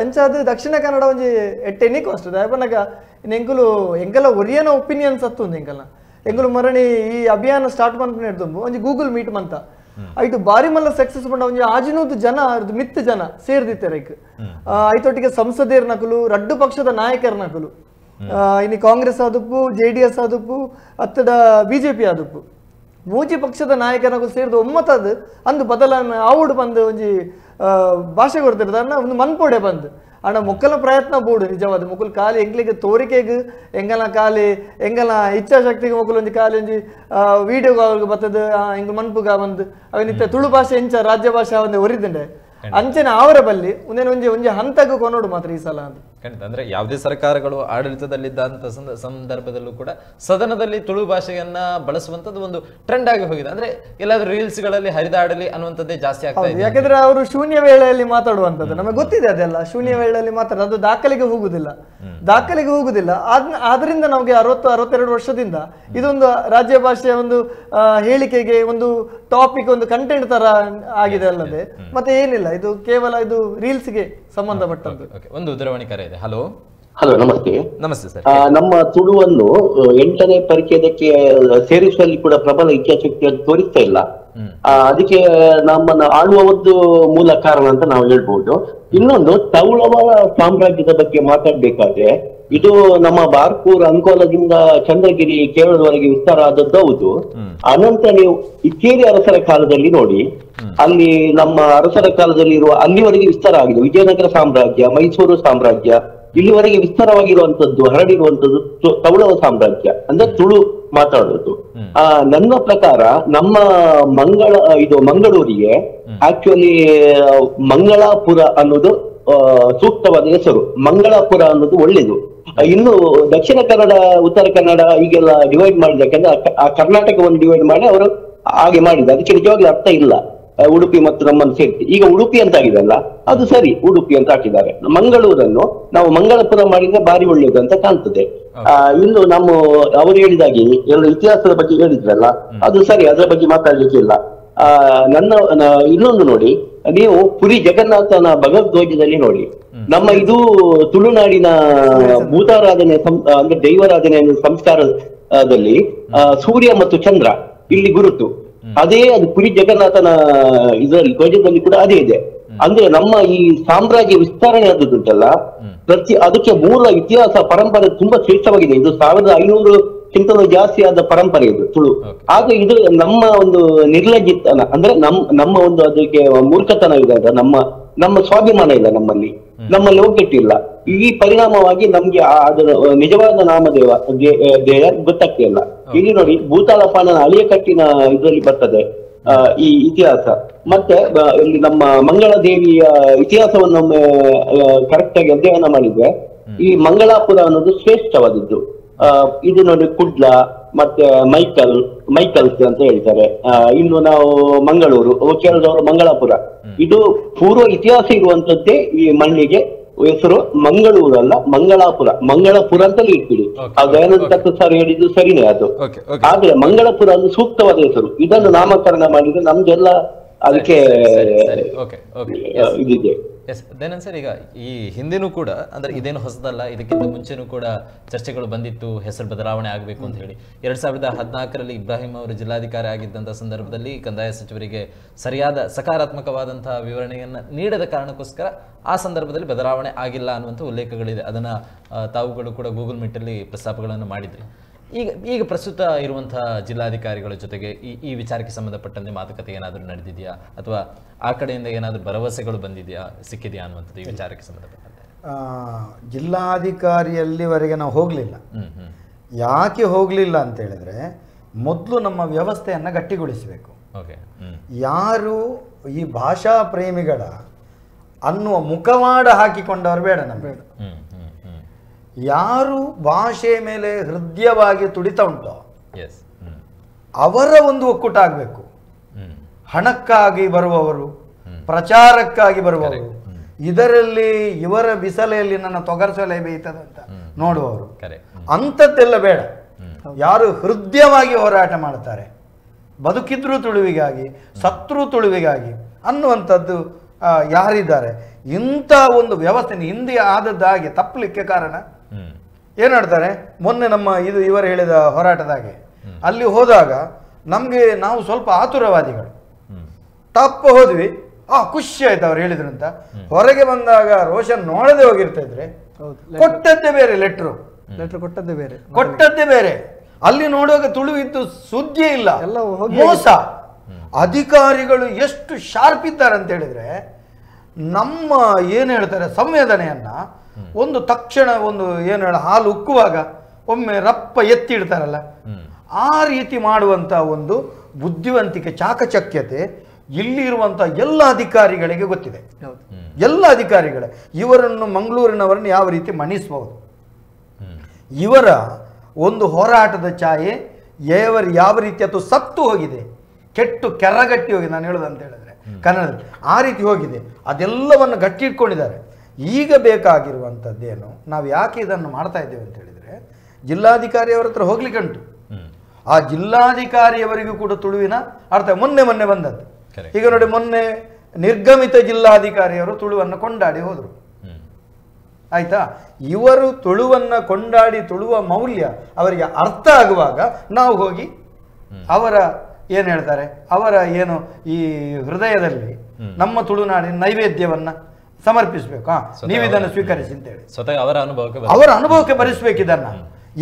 ಅಂಚಾದು Dakshina Kannada ಒಂಜಿ ಎಟ್ಟೆನಿಕ್ ಅಷ್ಟದ ಯಾಪನಾಗ ಎಂಕುಲು ಎಂಕಲ ಒರಿಯನ ಒಪಿನಿಯನ್ಸ್ ಹತ್ತು ಎಂಕುಲು ಮರಣಿ ಈ ಅಭಿಯಾನ ಸ್ಟಾರ್ಟ್ ಮಾಡ್ಕೊಂಡು ಹಿಡ್ದು ಒಂಜಿ ಗೂಗಲ್ ಮೀಟ್ ಮಂತ ಐಟು ಬಾರಿ ಮಲ್ಲ ಸಕ್ಸಸ್ ಪಂಡ ಒಂಜಿ ಆಜಿನೂದು ಜನ ಮಿತ್ತು ಜನ ಸೇರ್ದಿತ್ತಾರೆ ಐತೊಟ್ಟಿಗೆ ಸಂಸದೀರ್ ನಕುಲು ರಡ್ಡು ಪಕ್ಷದ ನಾಯಕರ ನಕುಲು ಇನ್ನು ಕಾಂಗ್ರೆಸ್ ಆದುಪ್ಪು JDS ಆದುಪ್ಪು ಅತ್ತದ BJP ಆದುಪ್ಪು ಮೂಜಿ ಪಕ್ಷದ ನಾಯಕರ ನಕುಲು ಸೇರಿದು ಒಮ್ಮತದ ಅಂದು ಬದಲಾವಣೆ ಆವುಡು ಬಂದು ಒಂಜಿ ಭಾಷೆ ಕೊಡ್ತಿರ್ದ ಅನ್ನ ಒಂದು ಮನ್ಪೋಡೆ ಬಂದು ಅಣ್ಣ ಮೊಕ್ಕಲ ಪ್ರಯತ್ನ ಬೋಡು ನಿಜವಾದ ಮೊಕ್ಕಲು ಖಾಲಿ ಎಂಗ್ಲಿಗೆ ತೋರಿಕೆಗೆ ಎಂಗಲ ಖಾಲಿ ಎಂಗಲ ಇಚ್ಛಾಶಕ್ತಿಗೆ ಮೊಕ್ಕಲು ಒಂಜಿ ಖಾಲಿ ಒಂಜಿ ವಿಡಿಯೋ ಬರ್ತದ ಎಂಗ್ ಮನ್ಪುಗ ಬಂದು ಅವನಿತ್ತ ತುಳು ಭಾಷೆ ಎಂಚ ರಾಜ್ಯ ಭಾಷೆ ಒಂದೇ ಒರಿದಿಂಡೆ ಅಂಚನೆ ಅವರ ಬಲ್ಲಿ ಒಂದೇ ಒಂಜಿ ಹಂತಕ್ಕೆ ಕೊನೋಡು ಮಾತ್ರ ಈ ಸಲ ಅಂತ ಖಂಡಿತ. ಅಂದ್ರೆ ಯಾವುದೇ ಸರ್ಕಾರಗಳು ಆಡಳಿತದಲ್ಲಿದ್ದಂಥ ಸಂದರ್ಭದಲ್ಲೂ ಕೂಡ ಸದನದಲ್ಲಿ ತುಳು ಭಾಷೆಯನ್ನ ಬಳಸುವಂತದ್ದು ಒಂದು ಟ್ರೆಂಡ್ ಆಗಿ ಹೋಗಿದೆ. ಅಂದ್ರೆ ಎಲ್ಲಾದ್ರೂ ರೀಲ್ಸ್ ಗಳಲ್ಲಿ ಹರಿದಾಡಲಿ ಅನ್ನುವಂಥದ್ದೇ ಜಾಸ್ತಿ ಆಗ್ತಾ ಇದೆ. ಯಾಕಂದ್ರೆ ಅವರು ಶೂನ್ಯ ವೇಳೆಯಲ್ಲಿ ಮಾತಾಡುವಂಥದ್ದು ನಮಗೆ ಗೊತ್ತಿದೆ, ಅದೆಲ್ಲ ಶೂನ್ಯ ವೇಳೆಯಲ್ಲಿ ಮಾತಾಡೋದು, ಅದು ದಾಖಲೆಗೆ ಹೋಗುದಿಲ್ಲ. ಆದ್ರಿಂದ ನಮಗೆ 60-62 ವರ್ಷದಿಂದ ಇದೊಂದು ರಾಜ್ಯ ಭಾಷೆಯ ಒಂದು ಹೇಳಿಕೆಗೆ ಒಂದು ಟಾಪಿಕ್, ಒಂದು ಕಂಟೆಂಟ್ ತರ ಆಗಿದೆ ಅಲ್ಲದೆ ಮತ್ತೆ ಏನಿಲ್ಲ. ಇದು ಕೇವಲ ಇದು ರೀಲ್ಸ್ಗೆ ಸಂಬಂಧಪಟ್ಟದ್ದು. ಒಂದು ದೂರವಾಣಿ ಕರೆ ಇದೆ. ಹಲೋ ನಮಸ್ತೆ. ನಮಸ್ತೆ ಸರ್. ನಮ್ಮ ತುಳುವನ್ನು 8ನೇ ಪರಿಚಯಕ್ಕೆ ಸೇರಿಸುವಲ್ಲಿ ಕೂಡ ಪ್ರಬಲ ಇಚ್ಛಾಶಕ್ತಿಯನ್ನು ತೋರಿಸ್ತಾ ಇಲ್ಲ. ಅದಕ್ಕೆ ನಮ್ಮನ್ನ ಆಳುವ ಒಂದು ಮೂಲ ಕಾರಣ ಅಂತ ನಾವು ಹೇಳ್ಬಹುದು. ಇನ್ನೊಂದು ತೌಳವ ಸಾಮ್ರಾಜ್ಯದ ಬಗ್ಗೆ ಮಾತಾಡ್ಬೇಕಾದ್ರೆ ಇದು ನಮ್ಮ ಬಾರ್ಪೂರ್ ಅಂಕೋಲದಿಂದ ಚಂದ್ರಗಿರಿ ಕೇರಳದವರೆಗೆ ವಿಸ್ತಾರ ಆದದ್ದು ಹೌದು. ಅನಂತರ ನೀವು ಇಕ್ಕೇರಿ ಅರಸರ ಕಾಲದಲ್ಲಿ ನೋಡಿ, ಅಲ್ಲಿ ನಮ್ಮ ಅರಸರ ಕಾಲದಲ್ಲಿ ಇರುವ ಅಲ್ಲಿವರೆಗೆ ವಿಸ್ತಾರ ಆಗಿದೆ. ವಿಜಯನಗರ ಸಾಮ್ರಾಜ್ಯ, ಮೈಸೂರು ಸಾಮ್ರಾಜ್ಯ, ಇಲ್ಲಿವರೆಗೆ ವಿಸ್ತಾರವಾಗಿರುವಂತದ್ದು, ಹರಡಿರುವಂತದ್ದು ತೌಳವ ಸಾಮ್ರಾಜ್ಯ ಅಂದ್ರೆ ತುಳು ಮಾತಾಡೋದು. ನನ್ನ ಪ್ರಕಾರ ನಮ್ಮ ಮಂಗಳೂರಿಗೆ ಆಕ್ಚುಲಿ ಮಂಗಳಾಪುರ ಅನ್ನೋದು ಸೂಕ್ತವಾದ ಹೆಸರು. ಮಂಗಳಾಪುರ ಅನ್ನೋದು ಒಳ್ಳೇದು. ಇನ್ನು ದಕ್ಷಿಣ ಕನ್ನಡ, ಉತ್ತರ ಕನ್ನಡ ಈಗೆಲ್ಲ ಡಿವೈಡ್ ಮಾಡಿದ, ಯಾಕಂದ್ರೆ ಆ ಕರ್ನಾಟಕವನ್ನು ಡಿವೈಡ್ ಮಾಡಿ ಅವರು ಹಾಗೆ ಮಾಡಿದ. ಅದಕ್ಕೆ ನಿಜವಾಗಿ ಅರ್ಥ ಇಲ್ಲ. ಉಡುಪಿ ಮತ್ತು ನಮ್ಮನ್ನು ಸೇರಿಸಿ ಈಗ ಉಡುಪಿ ಅಂತ ಆಗಿದೆಲ್ಲ, ಅದು ಸರಿ, ಉಡುಪಿ ಅಂತ ಹಾಕಿದ್ದಾರೆ. ಮಂಗಳೂರನ್ನು ನಾವು ಮಂಗಳಪುರ ಮಾಡಿದ್ರೆ ಬಾರಿ ಒಳ್ಳೆಯದು ಅಂತ ಕಾಣ್ತದೆ. ಇನ್ನು ಅವರು ಹೇಳಿದಾಗೆ ಎಲ್ಲ ಇತಿಹಾಸದ ಬಗ್ಗೆ ಹೇಳಿದ್ರಲ್ಲ, ಅದು ಸರಿ, ಅದರ ಬಗ್ಗೆ ಮಾತಾಡ್ಲಿಕ್ಕೆ ಇಲ್ಲ. ಇನ್ನೊಂದು ನೋಡಿ, ನೀವು ಪುರಿ ಜಗನ್ನಾಥನ ಭಗವದ್ಧ್ವಜದಲ್ಲಿ ನೋಡಿ, ನಮ್ಮ ಇದು ತುಳುನಾಡಿನ ಭೂತಾರಾಧನೆ ಅಂದ್ರೆ ದೈವಾರಾಧನೆ ಸಂಸ್ಕಾರದಲ್ಲಿ ಸೂರ್ಯ ಮತ್ತು ಚಂದ್ರ ಇಲ್ಲಿ ಗುರುತು, ಅದೇ ಅದು ಪುರಿ ಜಗನ್ನಾಥನ ಇದರಲ್ಲಿ ಧ್ವಜದಲ್ಲಿ ಕೂಡ ಅದೇ ಇದೆ. ಅಂದ್ರೆ ನಮ್ಮ ಈ ಸಾಮ್ರಾಜ್ಯ ವಿಸ್ತರಣೆ ಆದದ್ದುಂಟಲ್ಲ, ಅದಕ್ಕೆ ಮೂಲ ಇತಿಹಾಸ ಪರಂಪರೆ ತುಂಬಾ ಶ್ರೇಷ್ಠವಾಗಿದೆ. ಇದು 1500 ಕ್ಕಿಂತಲೂ ಜಾಸ್ತಿ ಆದ ಪರಂಪರೆ ಇದು ತುಳು. ಆಗ ಇದು ನಮ್ಮ ಒಂದು ನಿರ್ಲಜ್ಜಿತನ ಅಂದ್ರೆ ನಮ್ಮ ಒಂದು ಅದಕ್ಕೆ ಮೂರ್ಖತನ ಇದೆ ಅಂತ, ನಮ್ಮ ಸ್ವಾಭಿಮಾನ ಇಲ್ಲ ನಮ್ಮಲ್ಲಿ ಒಗ್ಗಟ್ಟಿಲ್ಲ. ಈ ಪರಿಣಾಮವಾಗಿ ನಮ್ಗೆ ಅದರ ನಿಜವಾದ ನಾಮದೇಯ ಗೊತ್ತಾಗ್ತಿಲ್ಲ. ಇಲ್ಲಿ ನೋಡಿ ಭೂತಾಳಪಾಣನ ಅಳಿಯ ಕಟ್ಟಿನ ಇದರಲ್ಲಿ ಬರ್ತದೆ ಈ ಇತಿಹಾಸ. ಮತ್ತೆ ಇಲ್ಲಿ ನಮ್ಮ ಮಂಗಳ ದೇವಿಯ ಇತಿಹಾಸವನ್ನೊಮ್ಮೆ ಕರೆಕ್ಟ್ ಆಗಿ ಅಧ್ಯಯನ ಮಾಡಿದ್ರೆ ಈ ಮಂಗಳಾಪುರ ಅನ್ನೋದು ಶ್ರೇಷ್ಠವಾದದ್ದು. ಇದು ನೋಡಿ ಕುಡ್ಲ ಮತ್ತೆ ಮೈಕಲ್ಸ್ ಅಂತ ಹೇಳ್ತಾರೆ. ಇನ್ನು ನಾವು ಮಂಗಳೂರು, ಕೇರಳದವರು ಮಂಗಳಾಪುರ. ಇದು ಪೂರ್ವ ಇತಿಹಾಸ ಇರುವಂತದ್ದೇ ಈ ಮಣ್ಣಿಗೆ ಹೆಸರು ಮಂಗಳೂರು ಅಲ್ಲ ಮಂಗಳಪುರ ಅಂತಲೇ ಇಟ್ಬಿಡಿ. ಆ ದಯಾನಂದ ತತ್ವ ಸರ್ ಹೇಳಿದ್ದು ಸರಿನೇ ಅದು. ಆದ್ರೆ ಮಂಗಳಪುರ ಅದು ಸೂಕ್ತವಾದ ಹೆಸರು. ಇದನ್ನು ನಾಮಕರಣ ಮಾಡಿದ್ರೆ ನಮ್ದೆಲ್ಲ ಅದಕ್ಕೆ ಇದಿದೆ. ಎಸ್ ದಯಾನಂದ್ ಸರ್, ಈಗ ಈ ಹಿಂದೆನೂ ಕೂಡ ಅಂದ್ರೆ ಇದೇನು ಹೊಸದಲ್ಲ, ಇದಕ್ಕಿಂತ ಮುಂಚೆನೂ ಕೂಡ ಚರ್ಚೆಗಳು ಬಂದಿತ್ತು ಹೆಸರು ಬದಲಾವಣೆ ಆಗಬೇಕು ಅಂತ ಹೇಳಿ. 2014ರಲ್ಲಿ ಇಬ್ರಾಹಿಂ ಅವರು ಜಿಲ್ಲಾಧಿಕಾರಿ ಆಗಿದ್ದಂಥ ಸಂದರ್ಭದಲ್ಲಿ ಕಂದಾಯ ಸಚಿವರಿಗೆ ಸರಿಯಾದ ಸಕಾರಾತ್ಮಕವಾದಂತಹ ವಿವರಣೆಯನ್ನು ನೀಡದ ಕಾರಣಕ್ಕೋಸ್ಕರ ಆ ಸಂದರ್ಭದಲ್ಲಿ ಬದಲಾವಣೆ ಆಗಿಲ್ಲ ಅನ್ನುವಂಥ ಉಲ್ಲೇಖಗಳಿದೆ. ಅದನ್ನು ತಾವುಗಳು ಕೂಡ ಗೂಗಲ್ ಮೀಟಲ್ಲಿ ಪ್ರಸ್ತಾಪಗಳನ್ನು ಮಾಡಿದ್ರಿ. ಈಗ ಪ್ರಸ್ತುತ ಇರುವಂತಹ ಜಿಲ್ಲಾಧಿಕಾರಿಗಳ ಜೊತೆಗೆ ಈ ವಿಚಾರಕ್ಕೆ ಸಂಬಂಧಪಟ್ಟಂತೆ ಮಾತುಕತೆ ಏನಾದರೂ ನಡೆದಿದೆಯಾ, ಅಥವಾ ಆ ಕಡೆಯಿಂದ ಏನಾದರೂ ಭರವಸೆಗಳು ಸಿಕ್ಕಿದೆಯಾ ಅನ್ನುವಂಥದ್ದು ಈ ವಿಚಾರಕ್ಕೆ ಸಂಬಂಧಪಟ್ಟಂತೆ? ಜಿಲ್ಲಾಧಿಕಾರಿಯಲ್ಲಿವರೆಗೆ ನಾವು ಹೋಗಲಿಲ್ಲ. ಯಾಕೆ ಹೋಗಲಿಲ್ಲ ಅಂತ ಹೇಳಿದ್ರೆ, ಮೊದಲು ನಮ್ಮ ವ್ಯವಸ್ಥೆಯನ್ನು ಗಟ್ಟಿಗೊಳಿಸಬೇಕು. ಯಾರು ಈ ಭಾಷಾ ಪ್ರೇಮಿಗಳ ಅನ್ನುವ ಮುಖವಾಡ ಹಾಕಿಕೊಂಡವರು ಬೇಡ ನಮಗೆ. ಯಾರು ಭಾಷೆ ಮೇಲೆ ಹೃದಯವಾಗಿ ತುಡಿತ ಉಂಟೋ ಅವರ ಒಂದು ಒಕ್ಕೂಟ ಆಗಬೇಕು. ಹಣಕ್ಕಾಗಿ ಬರುವವರು, ಪ್ರಚಾರಕ್ಕಾಗಿ ಬರುವವರು, ಇದರಲ್ಲಿ ಇವರ ಬಿಸಲೆಯಲ್ಲಿ ನನ್ನ ತೊಗರ್ಸಲೆ ಬೇಯ್ತದಂತ ನೋಡುವವರು, ಅಂಥದ್ದೆಲ್ಲ ಬೇಡ. ಯಾರು ಹೃದಯವಾಗಿ ಹೋರಾಟ ಮಾಡ್ತಾರೆ, ಬದುಕಿದ್ರೂ ತುಳುವಿಗಾಗಿ ಸತ್ರು ತುಳುವಿಗಾಗಿ ಅನ್ನುವಂಥದ್ದು ಯಾರಿದ್ದಾರೆ, ಇಂಥ ಒಂದು ವ್ಯವಸ್ಥೆ ಹಿಂದೆ ಆದದ್ದಾಗೆ ತಪ್ಪಲಿಕ್ಕೆ ಕಾರಣ ಏನು ಹೇಳ್ತಾರೆ. ಮೊನ್ನೆ ಇವರು ಹೇಳಿದ ಹೋರಾಟದಾಗೆ ಅಲ್ಲಿ ಹೋದಾಗ ನಾವು ಸ್ವಲ್ಪ ಆತುರವಾದಿಗಳು ತಪ್ಪು ಹೋದ್ವಿ, ಖುಷಿ ಆಯ್ತು ಅವ್ರು ಹೇಳಿದ್ರು ಅಂತ. ಹೊರಗೆ ಬಂದಾಗ ರೋಷನ್ ನೋಡದೆ ಹೋಗಿರ್ತಾ ಇದ್ರೆ ಕೊಟ್ಟದ್ದೇ ಬೇರೆ, ಲೆಟ್ರು ಕೊಟ್ಟದ್ದೇ ಬೇರೆ. ಅಲ್ಲಿ ನೋಡುವಾಗ ತುಳುವಿದ್ದು ಸುದ್ದಿ ಇಲ್ಲ, ಮೋಸ. ಅಧಿಕಾರಿಗಳು ಎಷ್ಟು ಶಾರ್ಪ್ ಇದ್ದಾರೆ ಅಂತ ಹೇಳಿದ್ರೆ, ನಮ್ಮ ಏನು ಹೇಳ್ತಾರೆ ಸಂವೇದನೆಯನ್ನ ಒಂದು ತಕ್ಷಣ ಒಂದು ಏನು ಹಾಲು ಉಕ್ಕುವಾಗ ಒಮ್ಮೆ ರಪ್ಪ ಎತ್ತಿ ಇಡ್ತಾರಲ್ಲ, ಆ ರೀತಿ ಮಾಡುವಂತ ಒಂದು ಬುದ್ಧಿವಂತಿಕೆ, ಚಾಕಚಕ್ಯತೆ ಇಲ್ಲಿ ಇರುವಂತ ಎಲ್ಲ ಅಧಿಕಾರಿಗಳಿಗೆ ಗೊತ್ತಿದೆ. ಎಲ್ಲ ಅಧಿಕಾರಿಗಳೇ ಇವರನ್ನು, ಮಂಗಳೂರಿನವರನ್ನು ಯಾವ ರೀತಿ ಮಣಿಸಬಹುದು. ಇವರ ಒಂದು ಹೋರಾಟದ ಛಾಯೆ ಯಾವ ರೀತಿ ಅದು ಸತ್ತು ಹೋಗಿದೆ, ಕೆಟ್ಟು ಕೆರಗಟ್ಟಿ ಹೋಗಿದೆ. ನಾನು ಹೇಳೋದು ಅಂತ ಹೇಳಿದ್ರೆ ಕನ್ನಡದಲ್ಲಿ ಆ ರೀತಿ ಹೋಗಿದೆ. ಅದೆಲ್ಲವನ್ನು ಗಟ್ಟಿ ಇಟ್ಕೊಂಡಿದ್ದಾರೆ. ಈಗ ಬೇಕಾಗಿರುವಂಥದ್ದೇನು, ನಾವು ಯಾಕೆ ಇದನ್ನು ಮಾಡ್ತಾ ಇದ್ದೇವೆ ಅಂತ ಹೇಳಿದರೆ, ಜಿಲ್ಲಾಧಿಕಾರಿಯವರ ಹತ್ರ ಹೋಗ್ಲಿಕ್ಕುಂಟು. ಆ ಜಿಲ್ಲಾಧಿಕಾರಿಯವರಿಗೂ ಕೂಡ ತುಳುವಿನ ಅರ್ಥ ಮೊನ್ನೆ ಬಂದದ್ದು. ಈಗ ನೋಡಿ, ಮೊನ್ನೆ ನಿರ್ಗಮಿತ ಜಿಲ್ಲಾಧಿಕಾರಿಯವರು ತುಳುವನ್ನು ಕೊಂಡಾಡಿ ಹೋದರು. ಆಯ್ತಾ? ಇವರು ತುಳುವನ್ನು ಕೊಂಡಾಡಿ ತುಳುವ ಮೌಲ್ಯ ಅವರಿಗೆ ಅರ್ಥ ಆಗುವಾಗ ನಾವು ಹೋಗಿ ಅವರ ಏನು ಹೇಳ್ತಾರೆ, ಅವರ ಏನು ಈ ಹೃದಯದಲ್ಲಿ ನಮ್ಮ ತುಳುನಾಡಿನ ನೈವೇದ್ಯವನ್ನ ಸಮರ್ಪಿಸಬೇಕು. ನೀವಿದನ್ನು ಸ್ವೀಕರಿಸಿ ಅಂತೇಳಿ ಅವರ ಅನುಭವಕ್ಕೆ ಭರಿಸಬೇಕಿದನ್ನ.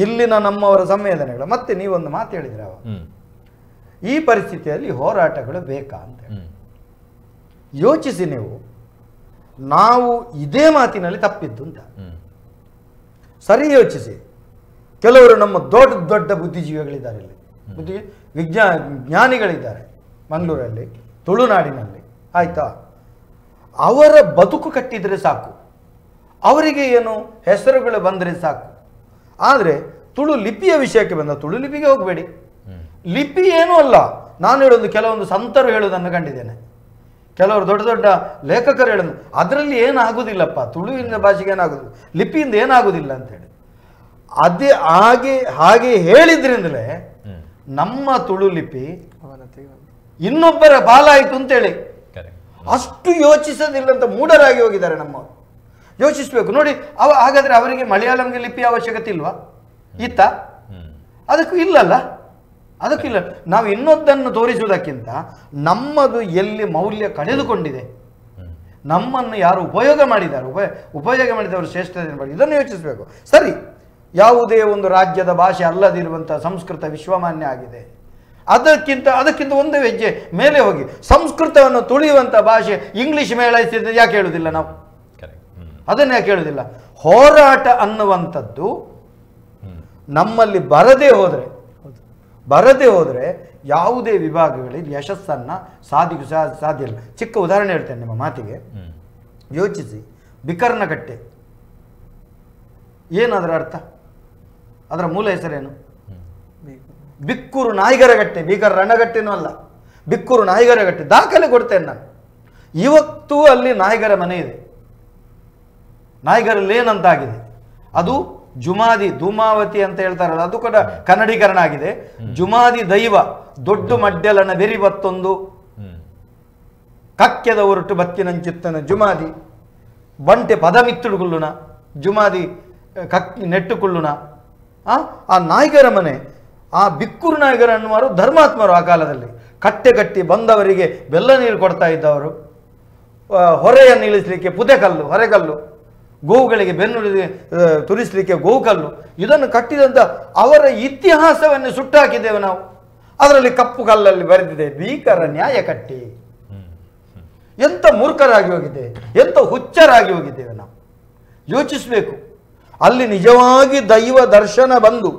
ಇಲ್ಲಿನ ನಮ್ಮವರ ಸಂವೇದನೆಗಳು. ಮತ್ತೆ ನೀವೊಂದು ಮಾತು ಹೇಳಿದ್ರೆ, ಈ ಪರಿಸ್ಥಿತಿಯಲ್ಲಿ ಹೋರಾಟಗಳು ಬೇಕಾ ಅಂತ ಯೋಚಿಸಿ. ನೀವು ನಾವು ಇದೇ ಮಾತಿನಲ್ಲಿ ತಪ್ಪಿದ್ದು ಅಂತ ಸರಿ ಯೋಚಿಸಿ. ಕೆಲವರು ನಮ್ಮ ದೊಡ್ಡ ದೊಡ್ಡ ಬುದ್ಧಿಜೀವಿಗಳಿದ್ದಾರೆ, ಇಲ್ಲಿ ಜ್ಞಾನಿಗಳಿದ್ದಾರೆ ಮಂಗಳೂರಲ್ಲಿ, ತುಳುನಾಡಿನಲ್ಲಿ. ಆಯ್ತಾ? ಅವರ ಬದುಕು ಕಟ್ಟಿದರೆ ಸಾಕು, ಅವರಿಗೆ ಏನು ಹೆಸರುಗಳು ಬಂದರೆ ಸಾಕು. ಆದರೆ ತುಳು ಲಿಪಿಯ ವಿಷಯಕ್ಕೆ ಬಂದ, ತುಳು ಲಿಪಿಗೆ ಹೋಗಬೇಡಿ. ಲಿಪಿ ಏನೂ ಅಲ್ಲ. ನಾನು ಹೇಳೋದು, ಕೆಲವೊಂದು ಸಂತರು ಹೇಳೋದನ್ನು ಕಂಡಿದ್ದೇನೆ, ಕೆಲವರು ದೊಡ್ಡ ದೊಡ್ಡ ಲೇಖಕರು ಹೇಳೋದು, ಅದರಲ್ಲಿ ಏನಾಗುವುದಿಲ್ಲಪ್ಪ, ತುಳುವಿನ ಭಾಷೆಗೆ ಏನಾಗುದಿಲ್ಲ, ಲಿಪಿಯಿಂದ ಏನಾಗುವುದಿಲ್ಲ ಅಂತೇಳಿ. ಅದೇ ಹಾಗೆ ಹೇಳಿದ್ರಿಂದಲೇ ನಮ್ಮ ತುಳು ಲಿಪಿ ಇನ್ನೊಬ್ಬರ ಪಾಲಾಯಿತು ಅಂತೇಳಿ ಅಷ್ಟು ಯೋಚಿಸೋದಿಲ್ಲಂತ ಮೂಢರಾಗಿ ಹೋಗಿದ್ದಾರೆ ನಮ್ಮವರು. ಯೋಚಿಸ್ಬೇಕು ನೋಡಿ. ಹಾಗಾದ್ರೆ ಅವರಿಗೆ ಮಲಯಾಳಂಗೆ ಲಿಪಿ ಅವಶ್ಯಕತೆ ಇಲ್ವಾ? ಇತ್ತ? ಅದಕ್ಕೂ ಇಲ್ಲಲ್ಲ, ಅದಕ್ಕಿಲ್ಲ. ನಾವು ಇನ್ನೊಂದನ್ನು ತೋರಿಸುವುದಕ್ಕಿಂತ ನಮ್ಮದು ಎಲ್ಲಿ ಮೌಲ್ಯ ಕಳೆದುಕೊಂಡಿದೆ, ನಮ್ಮನ್ನು ಯಾರು ಉಪಯೋಗ ಮಾಡಿದ್ದಾರೆ, ಉಪಯೋಗ ಮಾಡಿದವರು ಶ್ರೇಷ್ಠತೆ ಮಾಡಿ, ಇದನ್ನು ಯೋಚಿಸಬೇಕು. ಸರಿ, ಯಾವುದೇ ಒಂದು ರಾಜ್ಯದ ಭಾಷೆ ಅಲ್ಲದಿರುವಂಥ ಸಂಸ್ಕೃತ ವಿಶ್ವಮಾನ್ಯ ಆಗಿದೆ. ಅದಕ್ಕಿಂತ ಒಂದು ಹೆಜ್ಜೆ ಮೇಲೆ ಹೋಗಿ ಸಂಸ್ಕೃತವನ್ನು ತುಳಿಯುವಂಥ ಭಾಷೆ ಇಂಗ್ಲಿಷ್ ಮೇಳೈಸಿದ್ರೆ ಯಾಕೆ ಹೇಳುವುದಿಲ್ಲ ನಾವು? ಅದನ್ನು ಯಾಕೆ ಹೇಳುವುದಿಲ್ಲ? ಹೋರಾಟ ಅನ್ನುವಂಥದ್ದು ನಮ್ಮಲ್ಲಿ ಬರದೇ ಹೋದರೆ ಯಾವುದೇ ವಿಭಾಗಗಳಲ್ಲಿ ಯಶಸ್ಸನ್ನು ಸಾಧ್ಯ ಇಲ್ಲ. ಚಿಕ್ಕ ಉದಾಹರಣೆ ಹೇಳ್ತೇನೆ ನಿಮ್ಮ ಮಾತಿಗೆ, ಯೋಚಿಸಿ. ಬಿಕರ್ನಕಟ್ಟೆ ಏನದರ ಅರ್ಥ? ಅದರ ಮೂಲ ಹೆಸರೇನು? ಬಿಕ್ಕೂರು ನಾಯಿಗರಗಟ್ಟೆ. ಬೀಕರ್ ರಣಗಟ್ಟೆನೂ ಅಲ್ಲ, ಬಿಕ್ಕೂರು ನಾಯಿಗರಗಟ್ಟೆ. ದಾಖಲೆ ಕೊಡ್ತೇನೆ ನಾನು. ಇವತ್ತು ಅಲ್ಲಿ ನಾಯಿಗರ ಮನೆ ಇದೆ. ನಾಯಿಗರಲ್ಲಿ ಏನಂತಾಗಿದೆ? ಅದು ಜುಮಾದಿ ಧೂಮಾವತಿ ಅಂತ ಹೇಳ್ತಾರಲ್ಲ, ಅದು ಕೂಡ ಕನ್ನಡೀಕರಣ ಆಗಿದೆ. ಜುಮಾದಿ ದೈವ ದೊಡ್ಡ ಮಡ್ಯಲನ ಬೆರಿ ಬತ್ತೊಂದು ಕಕ್ಕೆದ ಹೊರಟು ಬತ್ತಿನಂಚಿತ್ತನ ಜುಮಾದಿ ಬಂಟೆ ಪದಮಿತ್ತುಡುಗುಳ್ಳುನ ಜುಮಾದಿ ನೆಟ್ಟುಕೊಳ್ಳುಣ. ಆ ನಾಯಿಗರ ಮನೆ, ಆ ಬಿಕ್ಕೂರು ನಾಯಿಗರ ಅನ್ನುವರು ಧರ್ಮಾತ್ಮರು. ಆ ಕಾಲದಲ್ಲಿ ಕಟ್ಟೆ ಕಟ್ಟಿ ಬಂದವರಿಗೆ ಬೆಲ್ಲ ನೀರು ಕೊಡ್ತಾ ಇದ್ದವರು. ಹೊರೆಯನ್ನು ಇಳಿಸಲಿಕ್ಕೆ ಪುದೆಕಲ್ಲು, ಹೊರೆಕಲ್ಲು, ಗೋವುಗಳಿಗೆ ಬೆನ್ನು ತುರಿಸಲಿಕ್ಕೆ ಗೋವುಕಲ್ಲು, ಇದನ್ನು ಕಟ್ಟಿದಂಥ ಅವರ ಇತಿಹಾಸವನ್ನು ಸುಟ್ಟಾಕಿದ್ದೇವೆ ನಾವು. ಅದರಲ್ಲಿ ಕಪ್ಪು ಕಲ್ಲಲ್ಲಿ ಬರೆದಿದೆ ಭೀಕರ ನ್ಯಾಯ ಕಟ್ಟಿ. ಎಂಥ ಮೂರ್ಖರಾಗಿ ಹೋಗಿದ್ದೇವೆ, ಎಂಥ ಹುಚ್ಚರಾಗಿ ಹೋಗಿದ್ದೇವೆ ನಾವು. ಯೋಚಿಸಬೇಕು. ಅಲ್ಲಿ ನಿಜವಾಗಿ ದೈವ ದರ್ಶನ ಬಂದು